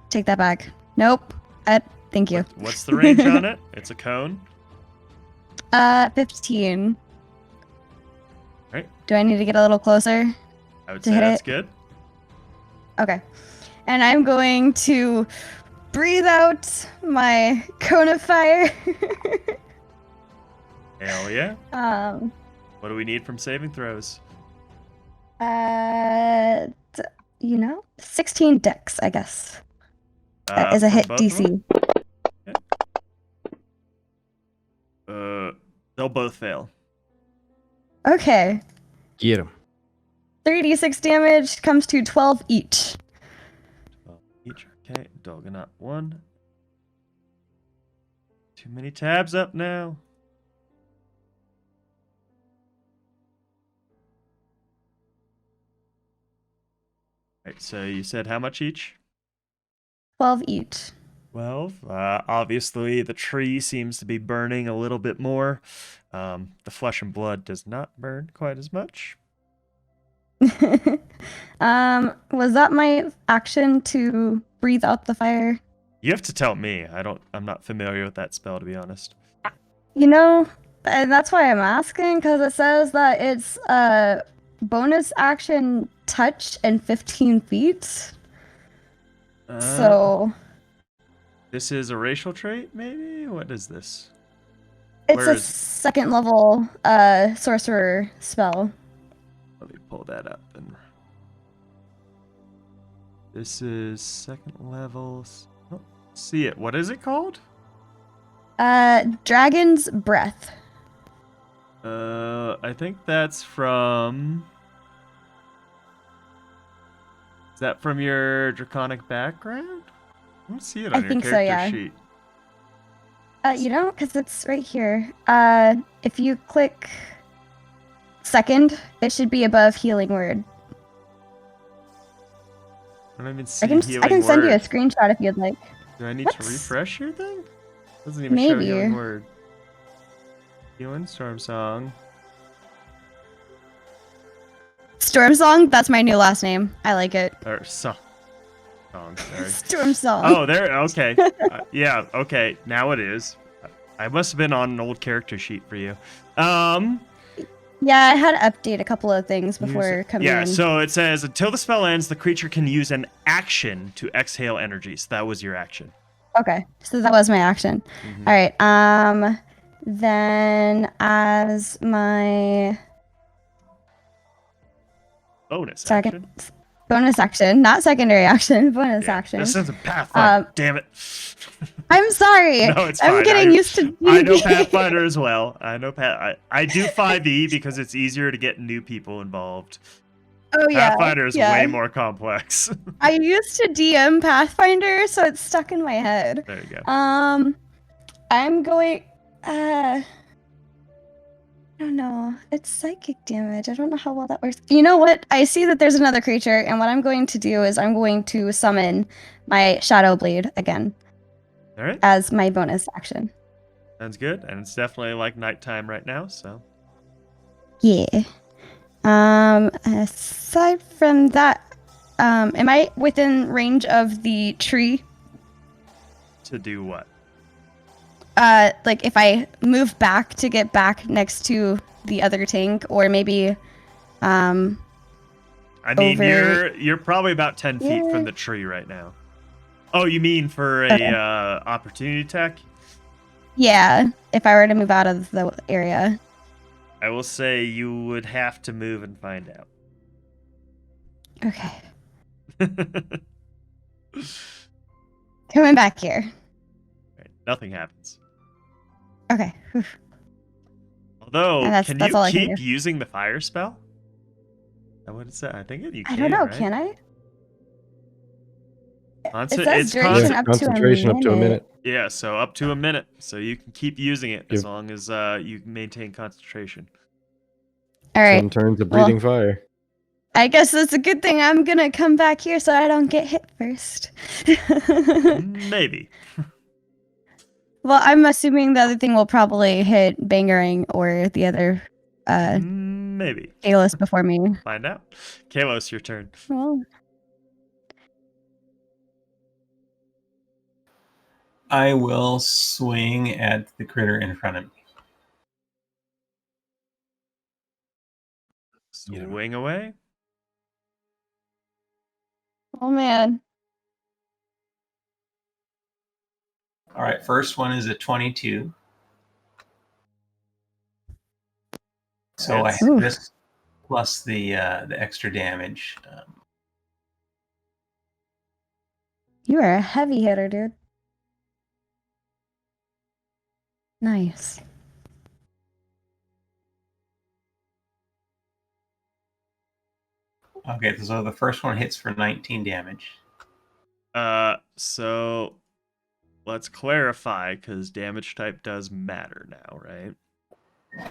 Take that back. Nope. Thank you. What's the range on it? It's a cone. 15. Right. Do I need to get a little closer? I would To say hit that's it? good. Okay. And I'm going to breathe out my cone of fire. Hell yeah. um, What do we need from saving throws? 16 dex, I guess. That is a From hit both of them? DC. They'll both fail. Okay. Get him. 36 damage comes to 12 each. 12 each. Okay, Dolgonaut 1. Too many tabs up now. Right, so you said how much each? 12 each. 12. Obviously, the tree seems to be burning a little bit more. The flesh and blood does not burn quite as much. Was that my action to breathe out the fire? You have to tell me. I'm not familiar with that spell, to be honest. And that's why I'm asking, because it says that it's a bonus action touch and 15 feet. So this is a racial trait, maybe? What is this? it's Where a is- second level sorcerer spell. Let me pull that up. And this is second level. Oh, see it. What is it called? Dragon's Breath. I think that's from. Is that from your draconic background? I don't see it on I your think so, character yeah. sheet. Because it's right here. If you click second, it should be above healing word. I don't even see I can send you a word. screenshot if you'd like. Do I need What? to refresh your thing? Doesn't even show Maybe. healing word. Healing Storm Song. Storm Song, that's my new last name. I like it. Or song. Sorry. Storm Song. Oh, there. Okay. Yeah. Okay. Now it is. I must have been on an old character sheet for you. Yeah, I had to update a couple of things before coming Yeah. in. So it says until the spell ends, the creature can use an action to exhale energy. So that was your action. Okay, so that was my action. Mhm. All right. Then as my Bonus second action. bonus action, not secondary action, bonus Yeah, action. this isn't Pathfinder. Damn it. I'm sorry. No, it's I'm fine. getting used to. I know D&D. Pathfinder as well. I know I do 5e because it's easier to get new people involved. Oh yeah. Pathfinder is yeah. way more complex. I used to DM Pathfinder, so it's stuck in my head. There you go. I'm going. I don't know. It's psychic damage. I don't know how well that works. You know what? I see that there's another creature, and what I'm going to do is I'm going to summon my Shadow Blade again All right. as my bonus action. Sounds good. And it's definitely like nighttime right now, so. Yeah. Aside from that, am I within range of the tree? To do what? Like if I move back to get back next to the other tank, or maybe, I mean, over- you're probably about 10 feet Yeah. from the tree right now. Oh, you mean for a Okay. opportunity attack? yeah, if I were to move out of the area. I will say you would have to move and find out. Okay. Coming back here. Right, nothing happens. Okay. Whew. Although, And that's can all you I can keep do. using the fire spell? Is that what it said? I think you can. I don't know. Right? Can I? Conce- It says it's duration con- up Concentration to up to a minute. Yeah, so up to a minute. So you can keep using it as Yep. long as you maintain concentration. All right. 10 turns of Well- breathing fire. I guess it's a good thing I'm gonna come back here so I don't get hit first. Maybe. Well, I'm assuming the other thing will probably hit Bangerang or the other. Maybe. Kalos before me. Find out. Kalos, your turn. Well, I will swing at the critter in front of me. Swing away. oh man. All right, first one is a 22. So I Hits. have this plus the extra damage. You are a heavy hitter, dude. Nice. Okay, so the first one hits for 19 damage. So let's clarify because damage type does matter now, right?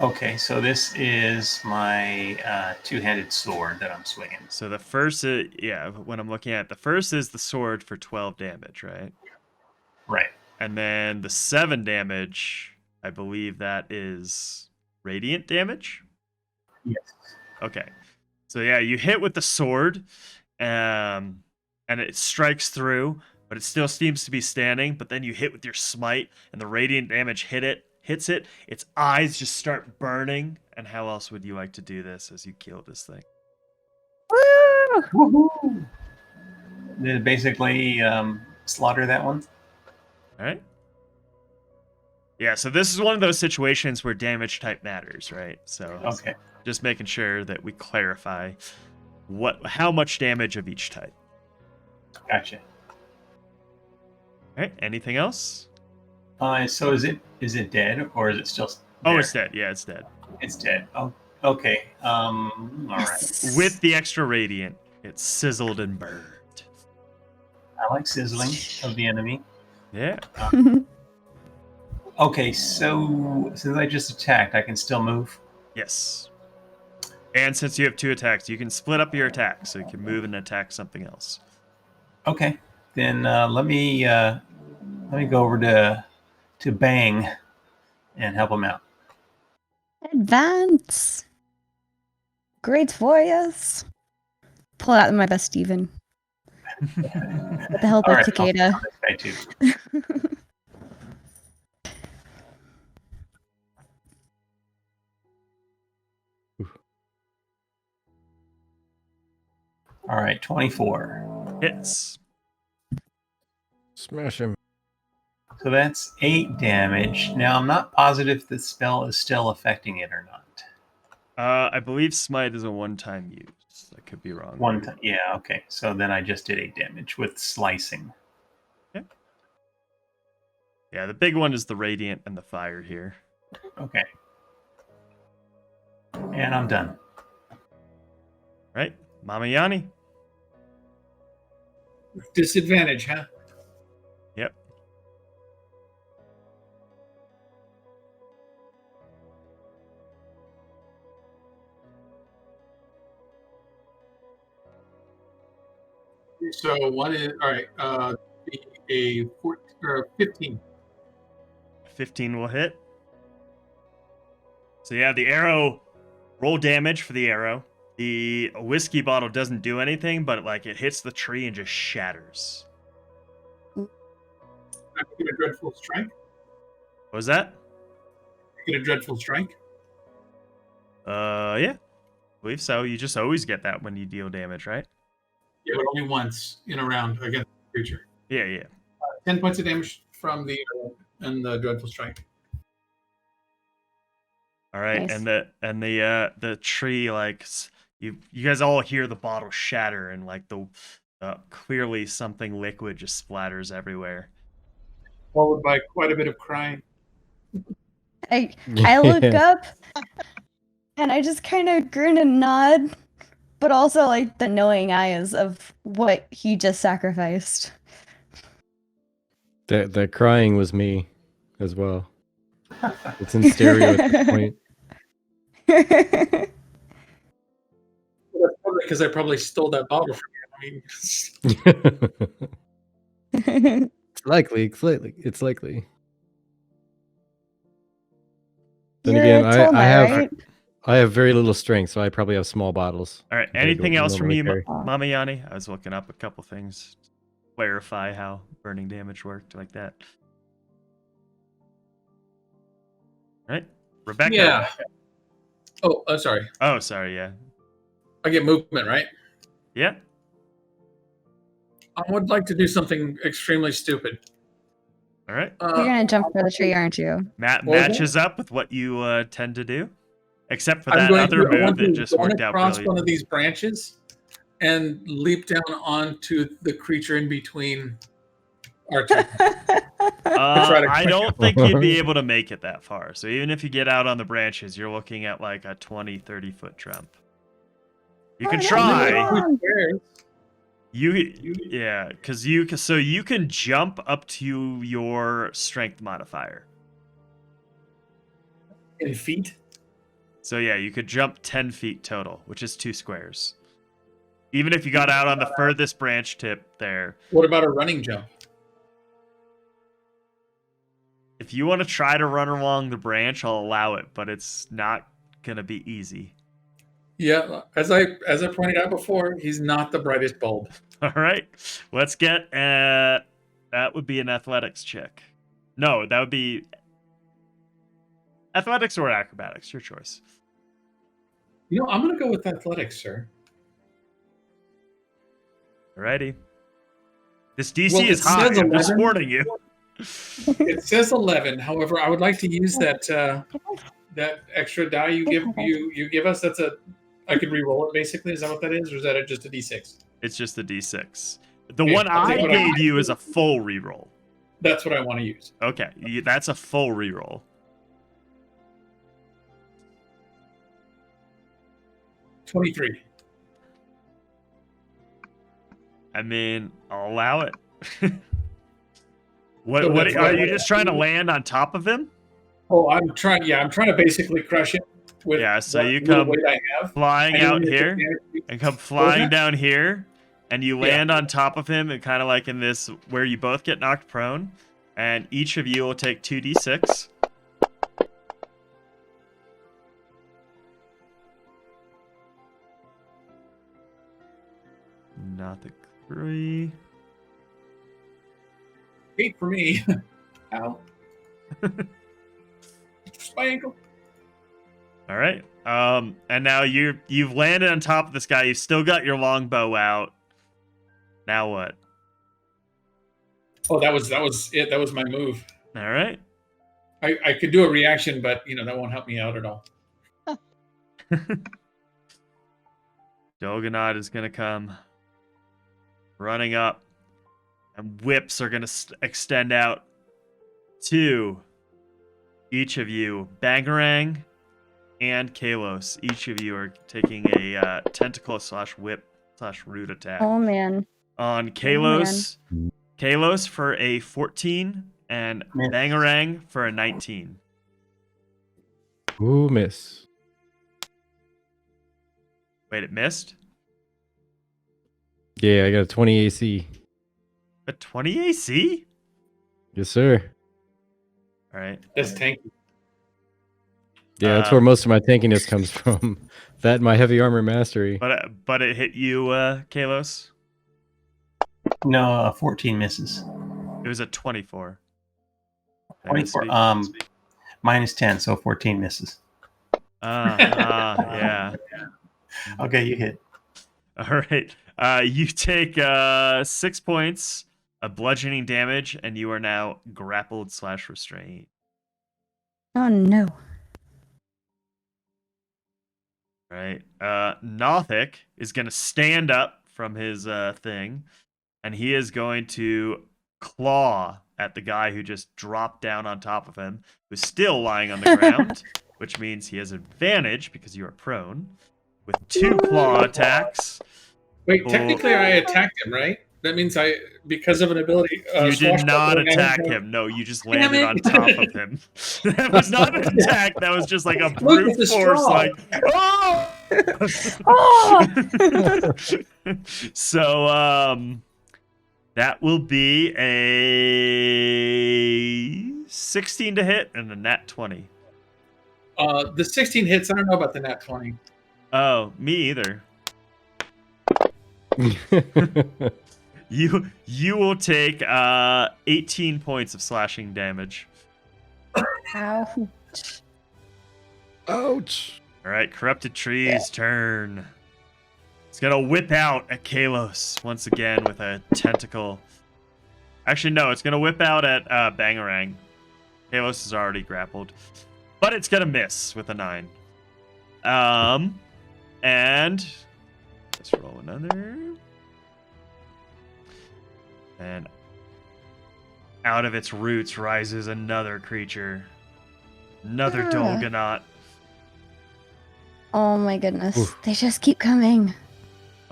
Okay, so this is my two-handed sword that I'm swinging. So the first is, when I'm looking at it, the first is the sword for 12 damage, right? Right. And then the 7 damage, I believe that is radiant damage. Yes. Okay. So yeah, you hit with the sword, and it strikes through, but it still seems to be standing. But then you hit with your smite, and the radiant damage hits it. Its eyes just start burning. And how else would you like to do this as you kill this thing? Woo! Woohoo! Did it basically slaughter that one? All right. Yeah, so this is one of those situations where damage type matters, right? So Okay. just making sure that we clarify how much damage of each type. Gotcha. All right. Anything else? So is it dead or is it still? Oh, there? it's dead. Yeah, it's dead. It's dead. Oh, okay. All right. Yes. With the extra radiant, it's sizzled and burned. I like sizzling of the enemy. Yeah. Okay, so since I just attacked, I can still move. Yes. And since you have 2 attacks, you can split up your attacks, so you can move and attack something else. Okay, then let me go over to Bang and help him out. Advance. Great warriors. Pull out my best Steven. With the help All of right, I'll Takeda. help this guy too. All right, 24. Hits. Smash him. So that's 8 damage. Now I'm not positive if the spell is still affecting it or not. I believe smite is a one-time use. I could be wrong. One time, yeah, okay. So then I just did 8 damage with slicing. Yeah, the big one is the radiant and the fire here. Okay. And I'm done. Right? Mama Yanni? Disadvantage, huh? Yep. So one is all right. A 14 or 15. 15 will hit. So yeah, the arrow, roll damage for the arrow. The whiskey bottle doesn't do anything, but it hits the tree and just shatters. I get a dreadful strike. What was that? Get a dreadful strike. Yeah. I believe so. You just always get that when you deal damage, right? Yeah, but only once in a round against the creature. Yeah. 10 points of damage from the and the dreadful strike. All right, Nice. and the tree you guys all hear the bottle shatter and clearly something liquid just splatters everywhere. Followed by quite a bit of crying. I look up and I just kind of grin and nod, but also the knowing eyes of what he just sacrificed. That crying was me as well. It's in stereo at this point. Well, that's probably because I probably stole that bottle from you. I mean, It's likely. It's likely. Then You're again, a Tolma, I have right? I have very little strength, so I probably have small bottles. All right. compared to Anything what else from normally you, carry. Mama Yanni? I was looking up a couple things to clarify how burning damage worked like that. All right. Rebecca. Yeah. Oh, I'm sorry. Oh, sorry. Yeah. I get movement, right? Yeah. I would like to do something extremely stupid. All right. You're gonna jump for the tree, aren't you? Matt What was matches up with what you tend to do, except for I'm that going other to, I move want that to just run worked out across brilliant. one of these branches and leap down onto the creature in between our two. try to I quick don't think you'd be able to make it that far. So even if you get out on the branches, you're looking at like a 20, 30-foot jump. You can Oh, try. no. Yeah, because you can jump up to your strength modifier. In feet? So yeah, you could jump 10 feet total, which is 2 squares. Even if you got out on the furthest branch tip there. What about a running jump? If you want to try to run along the branch, I'll allow it, but it's not gonna be easy. Yeah, as I pointed out before, he's not the brightest bulb. All right, let's get that would be an athletics check. No, that would be athletics or acrobatics, your choice. You know, I'm going to go with athletics, sir. Alrighty. This DC Well, is it high. says I'm just 11. warning you. It says 11. However, I would like to use that extra die you give us. I could re-roll it basically. Is that what that is, or is that just a D6? It's just a D6. The Okay, one I'll I take what I- gave you is a full reroll. That's what I want to use. Okay, that's a full reroll. 23. I mean, I'll allow it. What So that's are what you I- just trying to land on top of him? Oh, I'm trying to basically crush it with So you little come weight I have. flying I don't out need to here advantage. and come was flying that? down here, and you Yeah. land on top of him, and kind of like in this where you both get knocked prone, and each of you will take 2d6. Not the 3. 8 for me. Ow. Just my ankle. All right. And now you've landed on top of this guy. You've still got your longbow out. Now what? Oh, that was it. That was my move. All right. I could do a reaction, but that won't help me out at all. Dogonad is gonna come running up, and whips are gonna extend out to each of you. Bangarang and Kalos. Each of you are taking a tentacle/whip/root attack. Oh man. On Kalos, Kalos for a 14 and Miss. Bangarang for a 19. Ooh, miss. Wait, it missed? Yeah, I got a 20 AC. A 20 AC? Yes, sir. All right. That's tanky. Yeah, that's where most of my tankiness comes from. That and my heavy armor mastery. But it hit you, Kalos? No, 14 misses. It was a 24. 24. Minus 10, so 14 misses. Yeah. Okay, you hit. All right. You take 6 points of bludgeoning damage, and you are now grappled/restrained. Oh no. All right. Nothic is going to stand up from his thing, and he is going to claw at the guy who just dropped down on top of him, who's still lying on the ground, which means he has advantage because you are prone, with 2 claw attacks. Wait, technically I attacked him, right? That means because of an ability. You did not swashbuckling, attack I- him. No, you just Damn landed it. on top of him. That was not an attack. That was just like a Look brute at the force, straw. like, oh! Oh! So, that will be a 16 to hit and a nat 20. The 16 hits. I don't know about the nat 20. Oh, me either. You will take 18 points of slashing damage. Ow. Ouch. All right, Corrupted Tree's turn. It's gonna whip out at Kalos once again with a tentacle. Actually, no, it's gonna whip out at Bangarang. Kalos is already grappled, but it's gonna miss with a 9. And let's roll another. And out of its roots rises another creature. Another Dolgonaut. Oh my goodness. Oof. They just keep coming.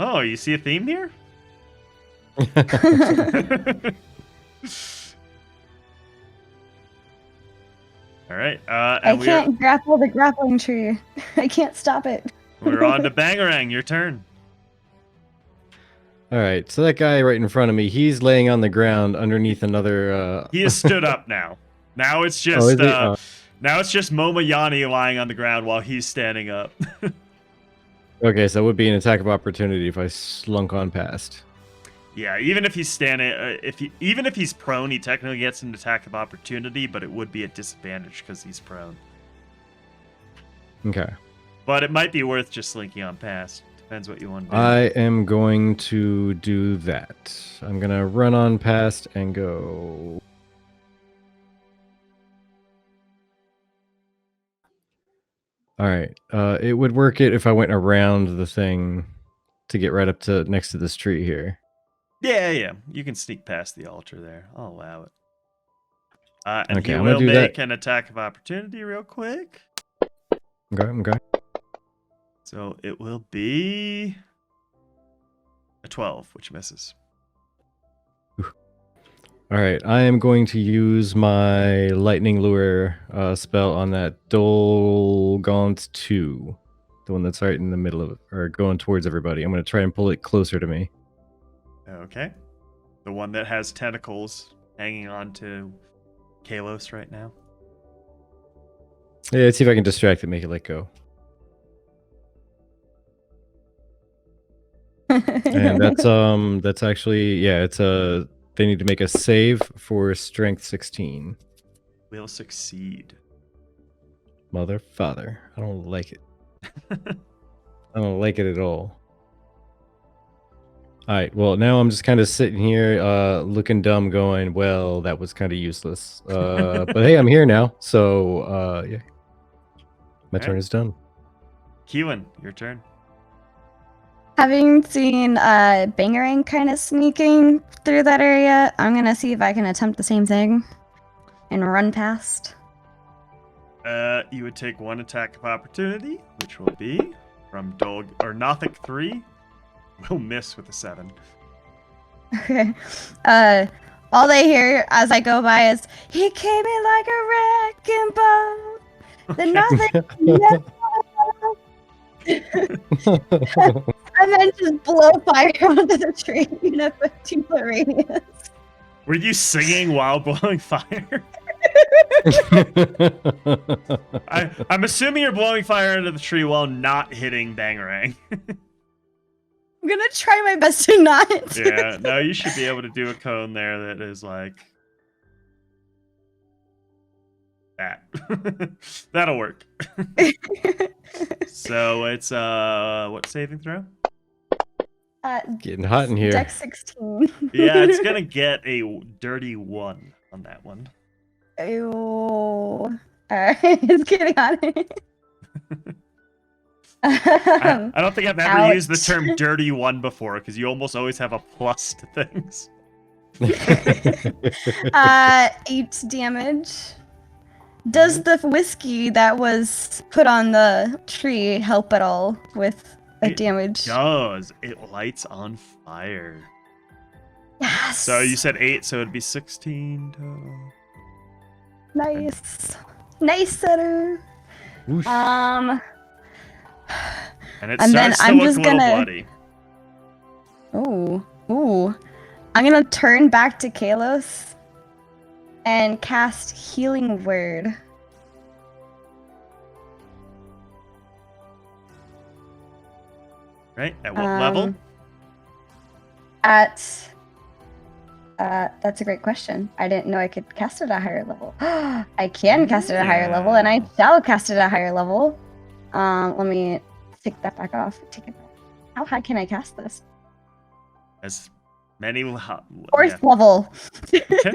Oh, you see a theme here? All right. I And can't grapple the grappling tree. I can't stop it. we're on to Bangarang. Your turn. All right, so that guy right in front of me, he's laying on the ground underneath another. He is stood up now. Now it's Oh, just is he? Oh. now it's just Momoyani lying on the ground while he's standing up. Okay, so it would be an attack of opportunity if I slunk on past. Yeah, even if he's standing, even if he's prone, he technically gets an attack of opportunity, but it would be at disadvantage because he's prone. Okay. But it might be worth just slinking on past. Depends what you want to do. I am going to do that. I'm going to run on past and go. All right. It would work it if I went around the thing to get right up to next to this tree here. Yeah. You can sneak past the altar there. I'll allow it. And Okay, he I'm gonna will do make that. an attack of opportunity real quick. Okay. So it will be a 12, which misses. All right. I am going to use my lightning lure spell on that Dolgaunt 2, the one that's right in the middle of it, or going towards everybody. I'm going to try and pull it closer to me. Okay. The one that has tentacles hanging on to Kalos right now. Yeah, let's see if I can distract it, make it let go. And that's actually, yeah, it's a, they need to make a save for strength 16. Will succeed. Mother, father. I don't like it. I don't like it at all. All right, well, now I'm just kind of sitting here looking dumb going, well, that was kind of useless. But hey, I'm here now. So, yeah. My turn Alright. is done. Keelan, your turn. Having seen Bangarang kind of sneaking through that area, I'm gonna see if I can attempt the same thing and run past. You would take one attack of opportunity, which will be from Nothic 3. Will miss with a 7. Okay. All they hear as I go by is, "He came in like a wrecking ball. The nothing." And then just blow fire onto the tree in a 15-foot radius. Were you singing while blowing fire? I'm assuming you're blowing fire into the tree while not hitting Bangarang. I'm gonna try my best to not. Yeah, no, you should be able to do a cone there that is like that. That'll work. So it's what saving throw? Getting hot in here. Dex 16. Yeah, it's gonna get a dirty 1 on that one. Ew. Alright, it's getting hot. I don't think I've ever used the Ouch. term dirty 1 before, because you almost always have a plus to things. 8 damage. Does the whiskey that was put on the tree help at all with the It damage? does. It lights on fire. Yes. So you said 8, so it'd be 16 total. Nice. Nice setter. Whoosh. And it And then starts to I'm look just a little gonna- bloody. Ooh. I'm gonna turn back to Kalos and cast Healing Word. Right? At what level? At that's a great question. I didn't know I could cast it at a higher level. I can cast it at a higher level, and I shall cast it at a higher level. Let me take that back off. Take it back. How high can I cast this? As many Fourth level. Okay.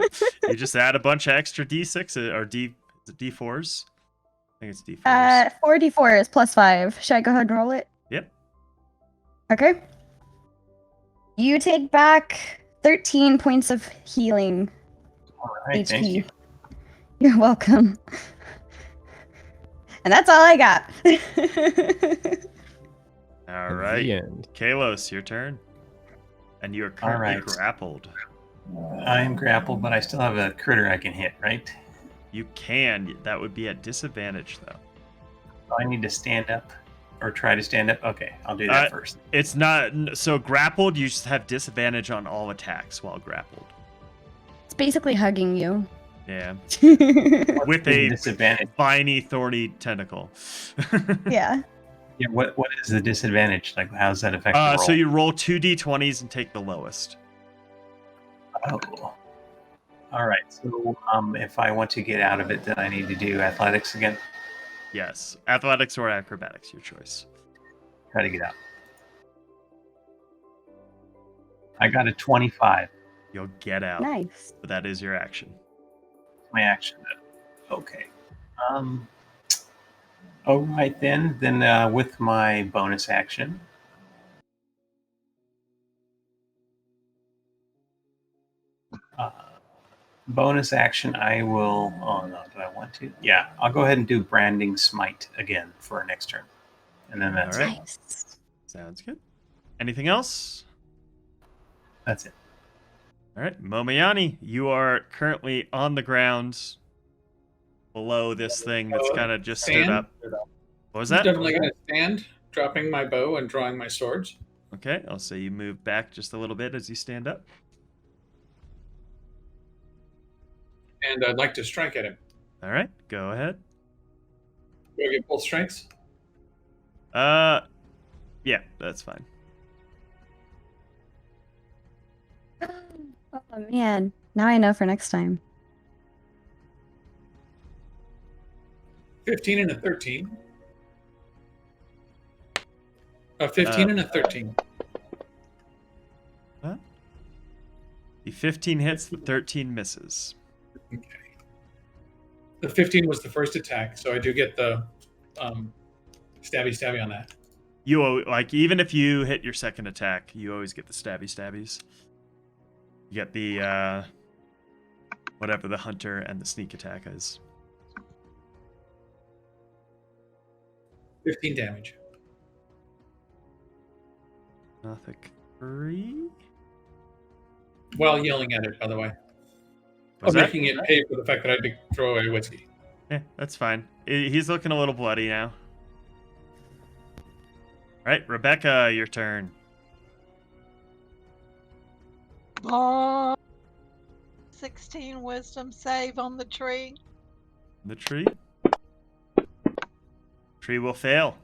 You just add a bunch of extra D6 or D4s. I think it's D4s. 4d4 plus 5. Should I go ahead and roll it? Yep. Okay. You take back 13 points of healing. All right, thank you. You're welcome. And that's all I got. All right. The end. Kalos, your turn. And you are currently right. grappled. I am grappled, but I still have a critter I can hit, right? You can. That would be at disadvantage, though. I need to stand up or try to stand up. Okay, I'll do that first. It's not. So grappled, you just have disadvantage on all attacks while grappled. It's basically hugging you. Yeah. What's With the a disadvantage. spiny, thorny tentacle. Yeah. Yeah, what is the disadvantage? Like, how does that affect the roll? So you roll 2d20s and take the lowest. Oh. All right. So, if I want to get out of it, then I need to do athletics again. Yes. Athletics or acrobatics, your choice. Try to get out. I got a 25. You'll get out. Nice. But that is your action. My action. Okay. All right then. Then with my bonus action, I will. Oh no, do I want to? Yeah, I'll go ahead and do branding smite again for our next turn, and then that's All right. it. Nice. Sounds good. Anything else? That's it. All right. Momayani, you are currently on the ground below this thing that's kind of just stood Stand? up. What was I'm that? definitely going to stand, dropping my bow and drawing my swords. Okay, I'll say you move back just a little bit as you stand up. And I'd like to strike at him. All right, go ahead. Do I get both strikes? Yeah, that's fine. Oh man. Now I know for next time. 15 and a 13. A 15 and a 13. What? The 15 hits, the 13 misses. Okay. The 15 was the first attack, so I do get the stabby on that. Even if you hit your second attack, you always get the stabbies. You get the whatever the hunter and the sneak attack is. 15 damage. Nothing. 3. While yelling at it, by the way. Was I'm that? making it pay for the fact that I had to throw away whiskey. Yeah, that's fine. He's looking a little bloody now. All right, Rebecca, your turn. Oh, 16 wisdom save on the tree. The tree. Tree will fail.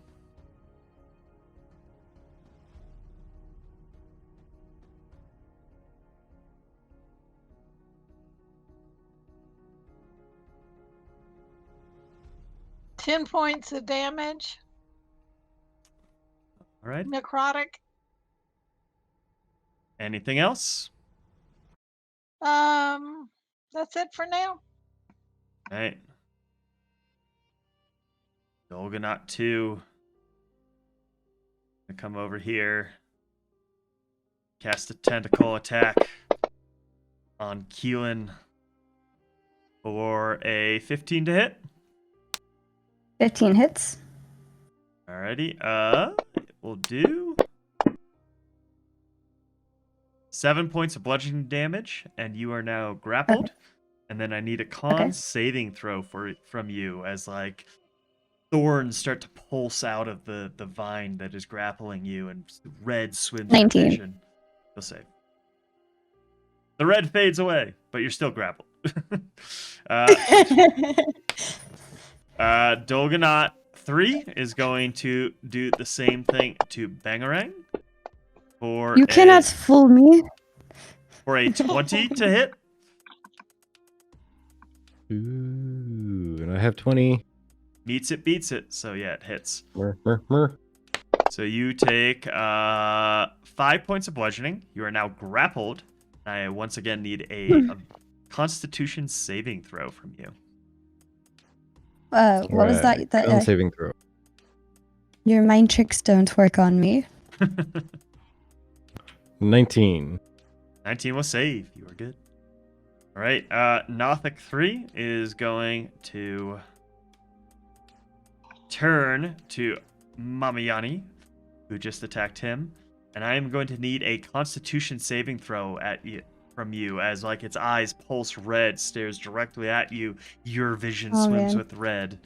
Ten points of damage. All right. Necrotic. Anything else? That's it for now. All right. Dolgonaut 2. Gonna come over here. Cast a tentacle attack on Keelan for a 15 to hit. 15 hits. Alrighty. We'll do 7 points of bludgeoning damage, and you are now grappled. Okay. And then I need a con saving throw from you as like thorns start to pulse out of the vine that is grappling you, and red swims your 19. vision. You'll save. The red fades away, but you're still grappled. Dolgonaut 3 is going to do the same thing to Bangarang. for You cannot fool me. for a 20 to hit. Ooh, and I have 20. Meets it, beats it. So yeah, it hits. Mer. So you take 5 points of bludgeoning. You are now grappled. I once again need a Constitution saving throw from you. What was that? Con saving throw. Your mind tricks don't work on me. 19. 19 will save. You are good. All right. Nothic 3 is going to turn to Mamayani, who just attacked him, and I am going to need a Constitution saving throw from you, as like its eyes pulse red, stares directly at you. Your vision swims with red.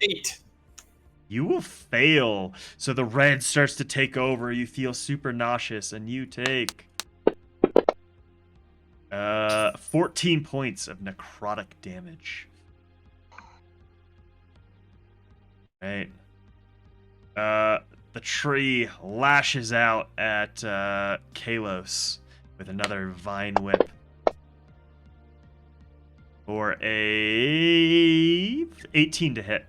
8. You will fail. So the red starts to take over. You feel super nauseous, and you take 14 points of necrotic damage. Right. The tree lashes out at Kalos with another vine whip for a 18 to hit.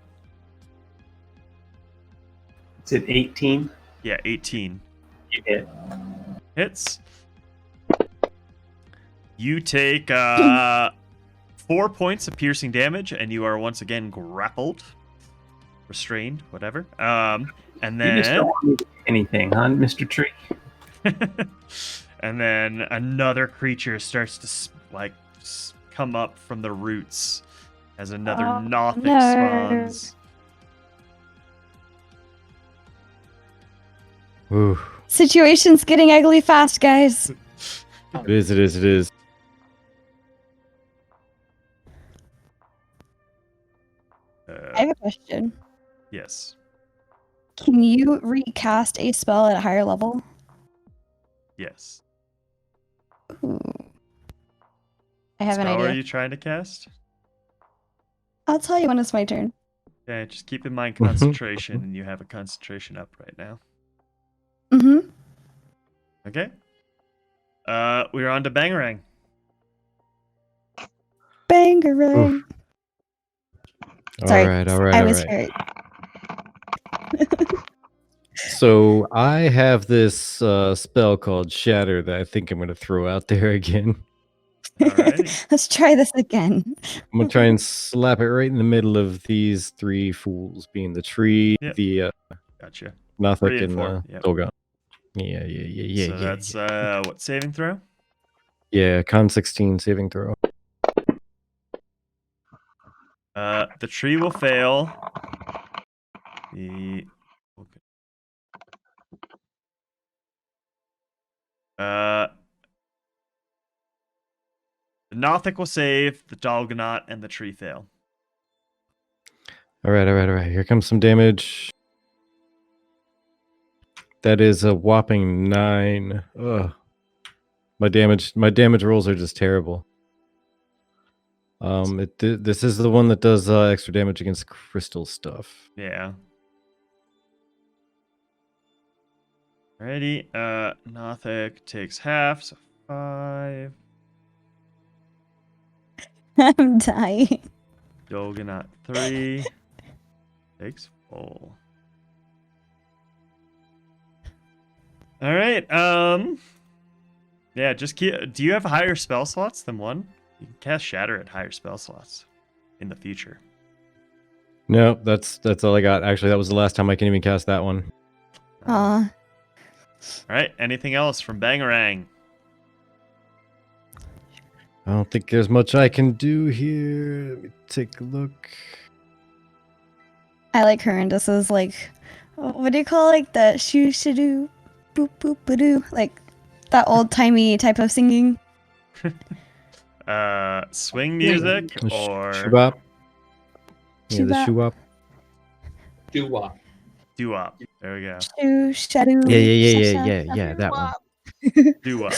It's at 18. Yeah, 18. You hit. Hits. You take 4 points of piercing damage, and you are once again grappled, restrained, whatever. And then You just don't want me to do anything, huh, Mr. Tree? and then another creature starts to come up from the roots as another Nothic spawns. Ooh. Situation's getting ugly fast, guys. It is. I have a question. Yes. Can you recast a spell at a higher level? Yes. Ooh. I have an Spell idea. are you trying to cast? I'll tell you when it's my turn. Okay, just keep in mind concentration, and you have a concentration up right now. Mm-hmm. Okay. We're on to Bangarang. Bangarang. Sorry, All right. I was hurt. So I have this spell called Shatter that I think I'm going to throw out there again. Alrighty. Let's try this again. I'm going to try and slap it right in the middle of these 3 fools, being the tree, Yep. the Gotcha. 3 Nothic, and and 4, the yep. Dolgon. Yeah. So that's what saving throw? Yeah, Con 16 saving throw. The tree will fail. The Nothic will save, the Dolgonaut and the tree fail. All right. Here comes some damage. That is a whopping 9. Ugh. My damage rolls are just terrible. This is the one that does extra damage against crystal stuff. Yeah. Alrighty. Nothic takes half, so 5. I'm dying. Dolgonaut 3 takes full. All right. Yeah. Just keep. Do you have higher spell slots than 1? You can cast Shatter at higher spell slots in the future. No, that's all I got. Actually, that was the last time I can even cast that one. Aw. All right. Anything else from Bangarang? I don't think there's much I can do here. Let me take a look. I like Horrendus's, like, what do you call, like, the shoo-shadoo, boop-boop-ba-doo, like, that old-timey type of singing. Swing music or Shoo-bop. Yeah, the Shoo-bop. shoo-wop. Doo-wop. doo-wop. There we go. Shoo-shadoo. Yeah, that one. Doo-wop.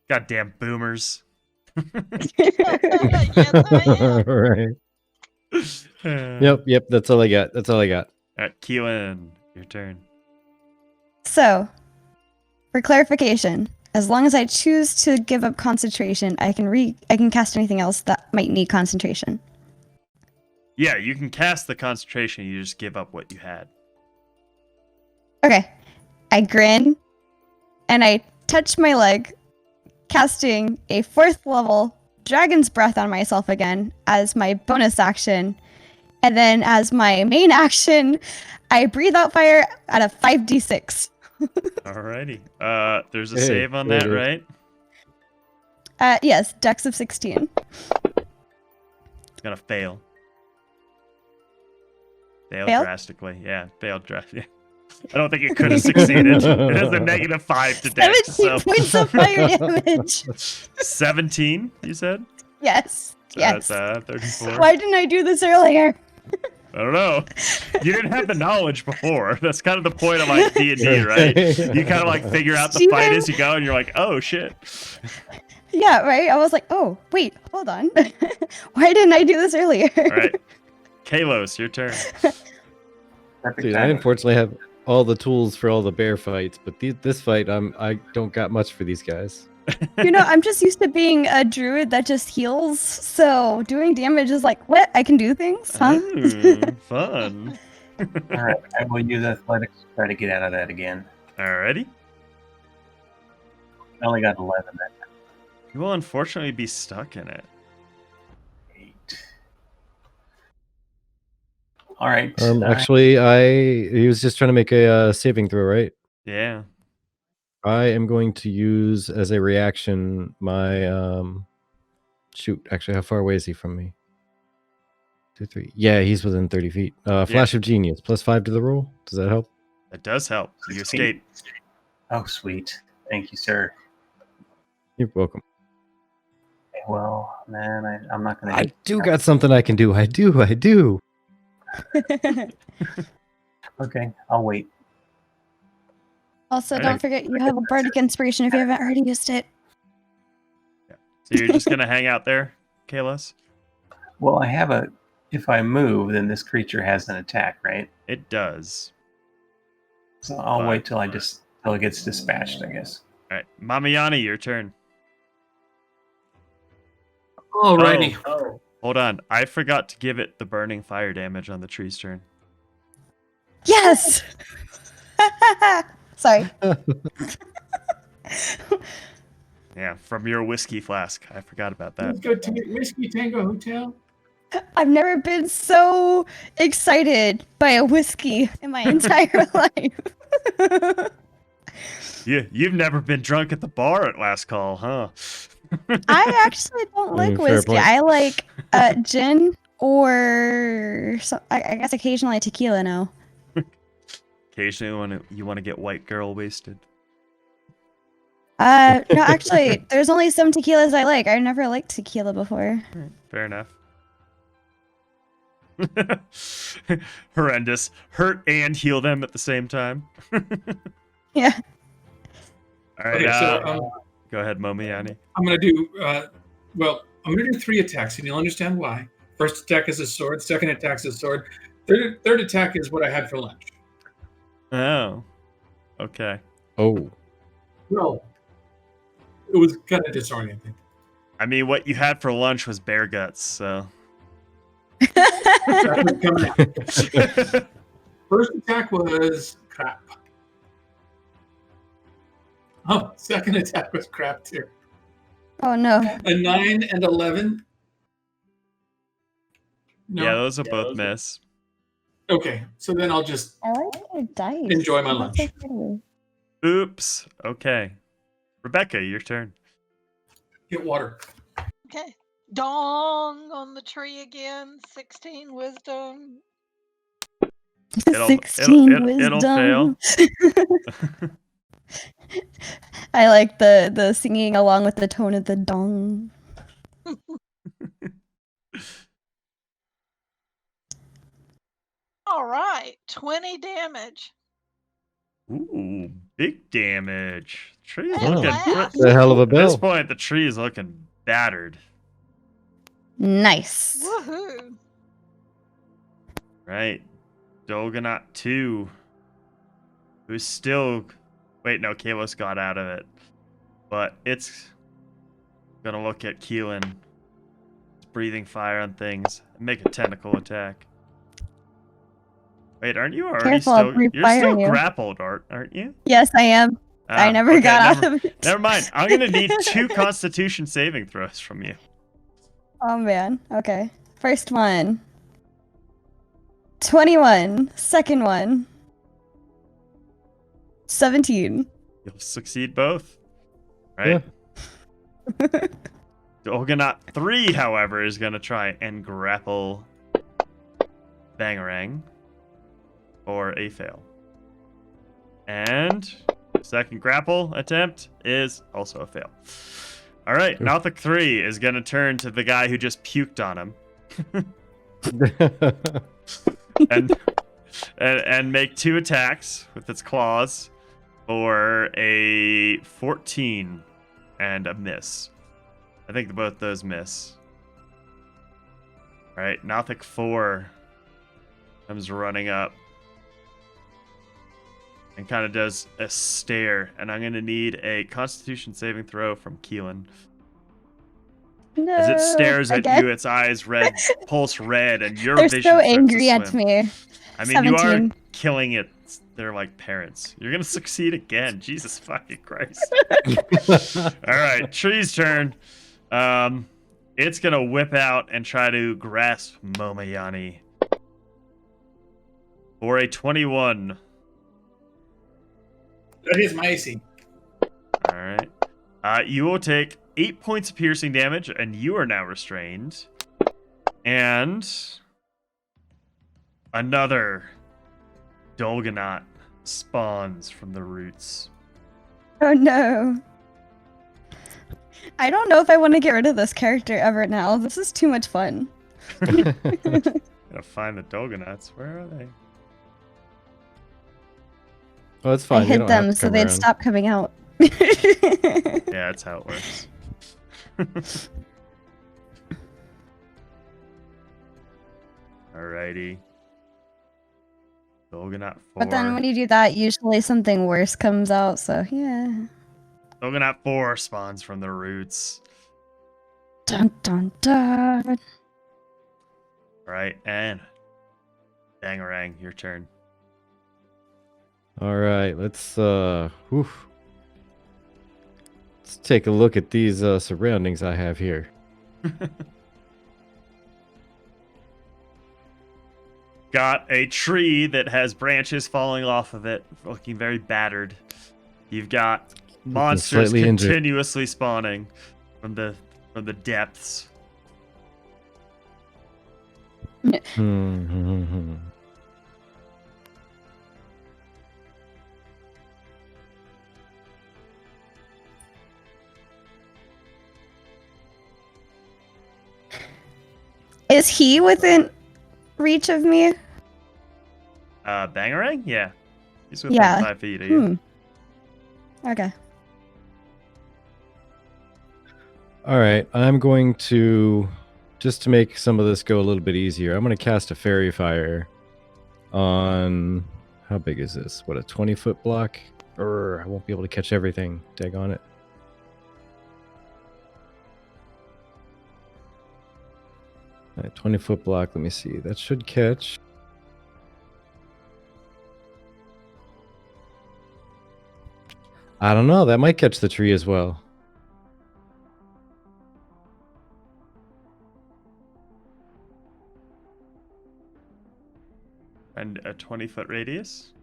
Goddamn boomers. Yes, I am. Right. Yep, that's all I got. All right, Keelan, your turn. So, for clarification, as long as I choose to give up concentration, I can cast anything else that might need concentration. Yeah, you can cast the concentration. You just give up what you had. Okay. I grin and I touch my leg, casting a 4th level Dragon's Breath on myself again as my bonus action. And then as my main action, I breathe out fire at a 5d6. Alrighty. There's a Hey, save on there that, it is. right? Yes, dex of 16. It's gonna fail. Fail Fail? drastically. Yeah, failed drastically. I don't think it could have succeeded. It has a -5 to dex. 17 So. points of fire damage. 17, you said? Yes. Yes. That's 34. Why didn't I do this earlier? I don't know. You didn't have the knowledge before. That's kind of the point of like D&D, right? You kind of like figure out the fight as you go, and you're like, oh shit. Yeah, right? I was like, oh, wait, hold on. Why didn't I do this earlier? All right. Kalos, your turn. Perfect Dude, I timing. unfortunately have all the tools for all the bear fights, but this fight, I don't got much for these guys. I'm just used to being a druid that just heals, so doing damage is like, what? I can do things? Huh? Fun. All right, I will use athletics to try to get out of that again. Alrighty. I only got 11 that time. You will unfortunately be stuck in it. 8. All right. Actually, he was just trying to make a saving throw, right? Yeah. I am going to use as a reaction my shoot. Actually, how far away is he from me? 2, 3. Yeah, he's within 30 feet. Flash of Genius, +5 to the roll. Does that help? That does help. You escape. Oh, sweet. Thank you, sir. You're welcome. Okay, well, man, I'm not going to. I do got something I can do. I do. Okay, I'll wait. Also, Alright. don't forget you have a bardic inspiration if you haven't already used it. So you're just gonna hang out there, Kalos? Well, I have a. If I move, then this creature has an attack, right? It does. So I'll Fine. wait till it gets dispatched, I guess. All right, Mamayani, your turn. Alrighty. Oh, hold on. I forgot to give it the burning fire damage on the tree's turn. Yes! Sorry. Yeah, from your whiskey flask. I forgot about that. Let's go to Whiskey Tango Hotel. I've never been so excited by a whiskey in my entire life. Yeah, you've never been drunk at the bar at last call, huh? I actually don't like Fair whiskey. point. I like gin or I guess occasionally tequila now. Occasionally when you want to get white girl wasted. No, actually, there's only some tequilas I like. I never liked tequila before. Fair enough. Horrendous. Hurt and heal them at the same time. Yeah. All right, Okay, so go ahead, Momiani. I'm going to do, I'm going to do 3 attacks, and you'll understand why. First attack is a sword. Second attack is a sword. Third attack is what I had for lunch. Oh, okay. Oh, Well, it was kind of disorienting. I mean, what you had for lunch was bear guts, so. That was coming out. First attack was crap. Oh, second attack was crap too. Oh no. A 9 and 11. No. Yeah, those will both miss. Okay, so then I'll just I like your dice. enjoy my That's lunch. so pretty. Oops. Okay. Rebecca, your turn. Get water. Okay. Dong on the tree again. 16 wisdom. 16 it'll wisdom. fail. I like the singing along with the tone of the dong. All right. 20 damage. Ooh, big damage. Tree's Wow. looking. That's a hell of a At this bill. point, the tree is looking battered. Nice. Woohoo. Right. Dolgonaut 2. Who's still... Wait, no, Kalos got out of it. But it's gonna look at Keelan. It's breathing fire on things. And make a tentacle attack. Wait, aren't you already Careful, I'll still... breathe You're fire still on you. grappled, aren't you? Yes, I am. I never okay, got out of it. Never mind. I'm gonna need 2 Constitution saving throws from you. Oh man. Okay. First one. 21. Second one. 17. You'll succeed both. Right? Dolgonaut 3, however, is going to try and grapple Bangarang for a fail. And second grapple attempt is also a fail. All right, Nauthic 3 is going to turn to the guy who just puked on him. and make 2 attacks with its claws for a 14 and a miss. I think both those miss. All right, Nauthic 4 comes running up and kind of does a stare, and I'm going to need a Constitution saving throw from Keelan. No. As it stares at again. you, its eyes pulse red, and your They're vision so starts to angry at swim. me. I mean, you are 17. killing it. They're like parents. You're gonna succeed again. Jesus fucking Christ. All right, Tree's turn. It's gonna whip out and try to grasp Momayani for a 21. That is my AC. All right. You will take 8 points of piercing damage, and you are now restrained. And another Dolgonaut spawns from the roots. Oh no. I don't know if I want to get rid of this character ever now. This is too much fun. Gotta find the Dolgonauts. Where are they? Oh, it's fine. I They hid don't have them to so come they'd around. stop coming out. Yeah, that's how it works. Alrighty. Dolgonaut 4. But then when you do that, usually something worse comes out, so yeah. Dolgonaut 4 spawns from the roots. Dun dun dun. Right, and Bangarang, your turn. All right, let's take a look at these surroundings I have here. Got a tree that has branches falling off of it, looking very battered. You've got monsters slightly injured. continuously spawning from the depths. Is he within reach of me? Bangarang? Yeah. He's within Yeah. 5 feet of you. Okay. All right, I'm going to, just to make some of this go a little bit easier, I'm going to cast a fairy fire on, how big is this? What, a 20-foot block? I won't be able to catch everything. Daggone it. All right, 20-foot block, let me see. That should catch. I don't know, that might catch the tree as well. And a 20-foot radius?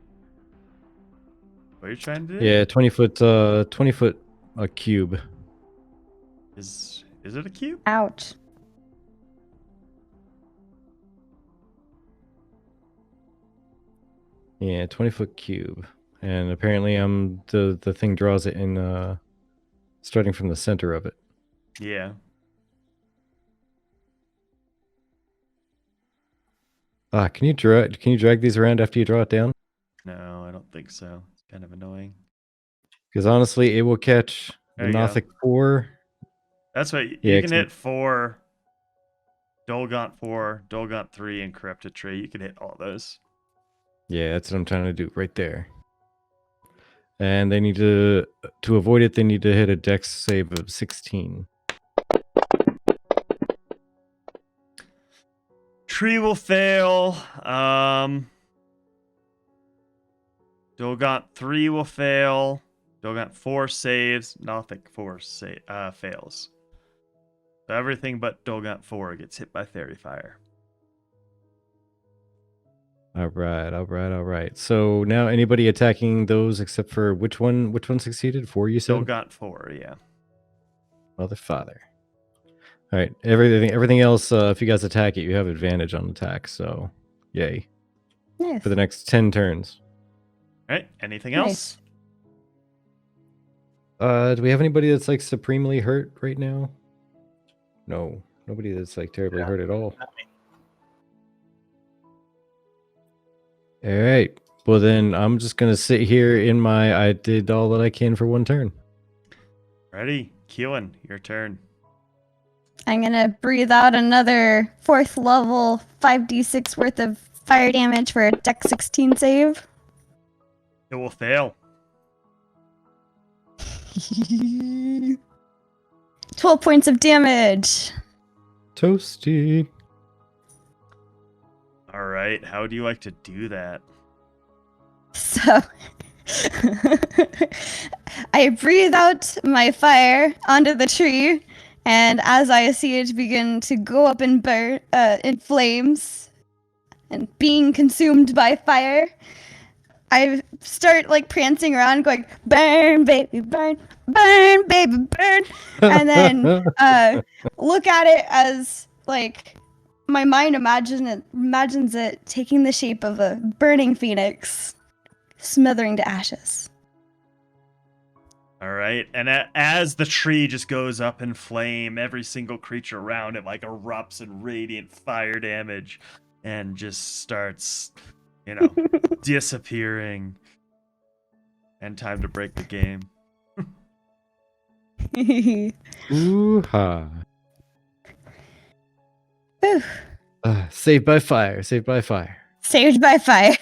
What are you trying to do? Yeah, 20-foot cube. Is it a cube? Ouch. Yeah, 20-foot cube. And apparently the thing draws it in starting from the center of it. Yeah. Can you drag these around after you draw it down? No, I don't think so. It's kind of annoying. Because honestly, it will catch the There you go. Nothic 4. That's right. You Yeah, can hit 4, Dolgaunt 4, Dolgaunt 3, and Corrupted Tree. You can hit all those. Yeah, that's what I'm trying to do right there. And they need to avoid it, they need to hit a dex save of 16. Tree will fail. Dolgont 3 will fail. Dolgont 4 saves. Nothic 4 fails. So everything but Dolgont 4 gets hit by Fairy Fire. All right. So now anybody attacking those except for which one succeeded? 4 you said? Dolgont 4, yeah. Mother father. All right, everything else, if you guys attack it, you have advantage on attack, so yay. Nice. For the next 10 turns. All right, anything Nice. else? Do we have anybody that's like supremely hurt right now? No, nobody that's like terribly hurt at all. Not me. All right. Well, then I'm just going to sit here in my I did all that I can for 1 turn. Ready? Keelan, your turn. I'm gonna breathe out another 4th level 5d6 worth of fire damage for a dex 16 save. It will fail. 12 points of damage. Toasty. All right, how would you like to do that? So I breathe out my fire onto the tree, and as I see it begin to go up and burn in flames and being consumed by fire, I start like prancing around going, burn, baby, burn, burn, baby, burn. And then look at it as like my mind imagines it taking the shape of a burning phoenix, smothering to ashes. All right, and as the tree just goes up in flame, every single creature around it like erupts in radiant fire damage and just starts, disappearing. And time to break the game. Ooh-ha. Whew. Saved by fire. Saved by fire. Saved by fire.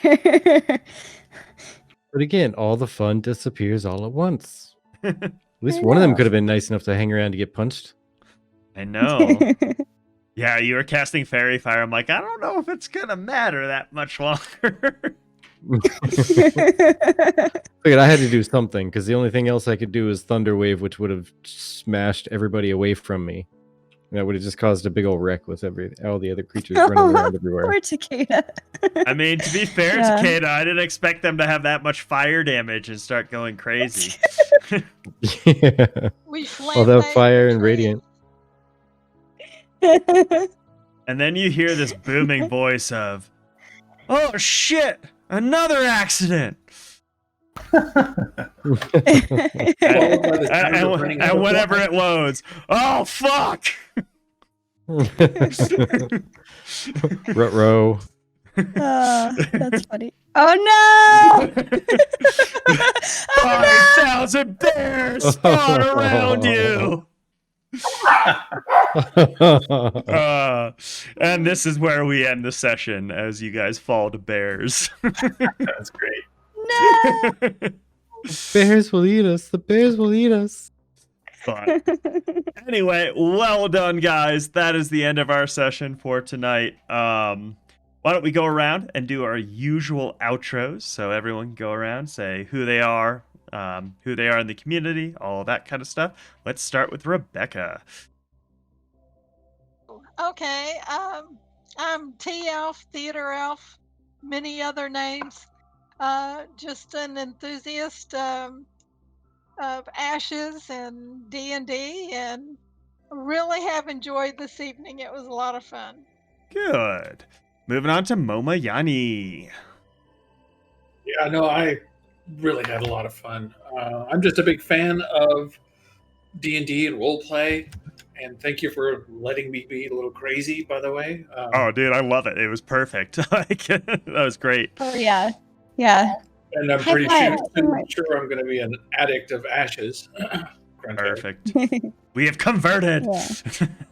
But again, all the fun disappears all at once. At least one of them could have been nice enough to hang around to get punched. I know. Yeah, you were casting Fairy Fire. I'm like, I don't know if it's going to matter that much longer. Figured I had to do something, because the only thing else I could do is Thunder Wave, which would have smashed everybody away from me. And that would have just caused a big old wreck with all the other creatures running around everywhere. Poor Takeda. I mean, to be fair, Yeah. Takeda, I didn't expect them to have that much fire damage and start going crazy. Yeah. We All that flame fire bait and the radiant. And then you hear this booming voice of, oh shit, another accident. Followed by the sound of running out And of whenever water. it loads, oh fuck! Ruh-roh. That's funny. Oh no! 5,000 bears spawn around you! And this is where we end the session as you guys fall to bears. That's great. No! Bears will eat us. The bears will eat us. But anyway, well done, guys. That is the end of our session for tonight. Why don't we go around and do our usual outros so everyone can go around, say who they are in the community, all that kind of stuff. Let's start with Rebecca. Okay, I'm Tea Elf, Theater Elf, many other names. Just an enthusiast of Ashes and D&D, and really have enjoyed this evening. It was a lot of fun. Good. Moving on to Moma Yani. Yeah, no, I really had a lot of fun. I'm just a big fan of D&D and roleplay, and thank you for letting me be a little crazy, by the way. Oh, dude, I love it. It was perfect. That was great. Oh yeah. Yeah. And I'm High pretty five. sure I'm going to be an addict of Ashes. Perfect. We have converted. Yeah.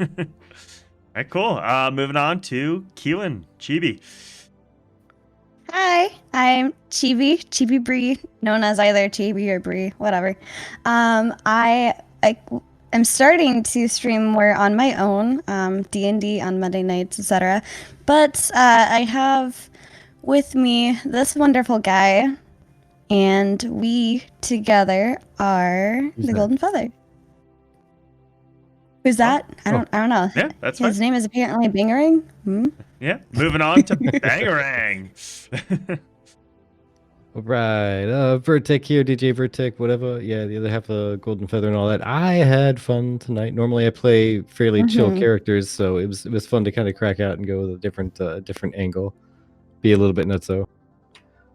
All right, cool. Moving on to Keelan, Chibi. Hi, I'm Chibi Bree, known as either Chibi or Bree, whatever. I am starting to stream more on my own, DnD on Monday nights, etc. But I have with me this wonderful guy, and we together are Who's the that? Golden Feather. Who's that? I don't know. Yeah, that's His fine. name is apparently Bingering. Yeah, moving on to Bangarang. All right. Vertec here, DJ Vertec, whatever. Yeah, the other half of Golden Feather and all that. I had fun tonight. Normally I play fairly chill Mhm. characters, so it was fun to kind of crack out and go with a different angle. Be a little bit nutso.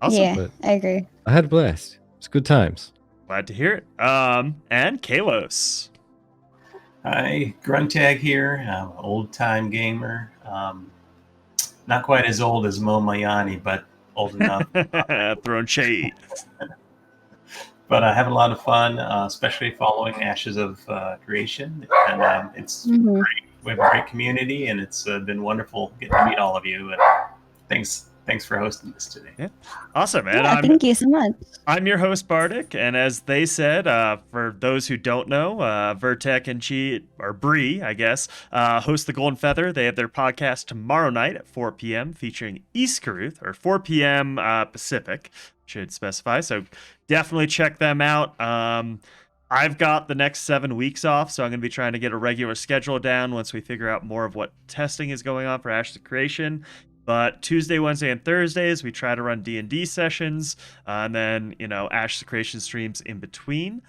Awesome. Yeah, But I agree. I had a blast. It's good times. Glad to hear it. And Kalos. Hi, Gruntag here. I'm an old-time gamer. Not quite as old as Mo Mayani, but old enough. Throwing shade. But having a lot of fun, especially following Ashes of Creation. And it's Mhm. great. We have a great community, and it's been wonderful getting to meet all of you. And thanks for hosting this today. Yeah. Awesome. And Yeah, thank you so much. I'm your host, Bardic, and as they said, for those who don't know, Vertec and Bree, I guess, host the Golden Feather. They have their podcast tomorrow night at 4 p.m. featuring East Caruth, or 4 p.m. Pacific, should specify. So definitely check them out. I've got the next 7 weeks off, so I'm going to be trying to get a regular schedule down once we figure out more of what testing is going on for Ashes of Creation. But Tuesday, Wednesday, and Thursdays, we try to run D&D sessions, and then, Ashes of Creation streams in between.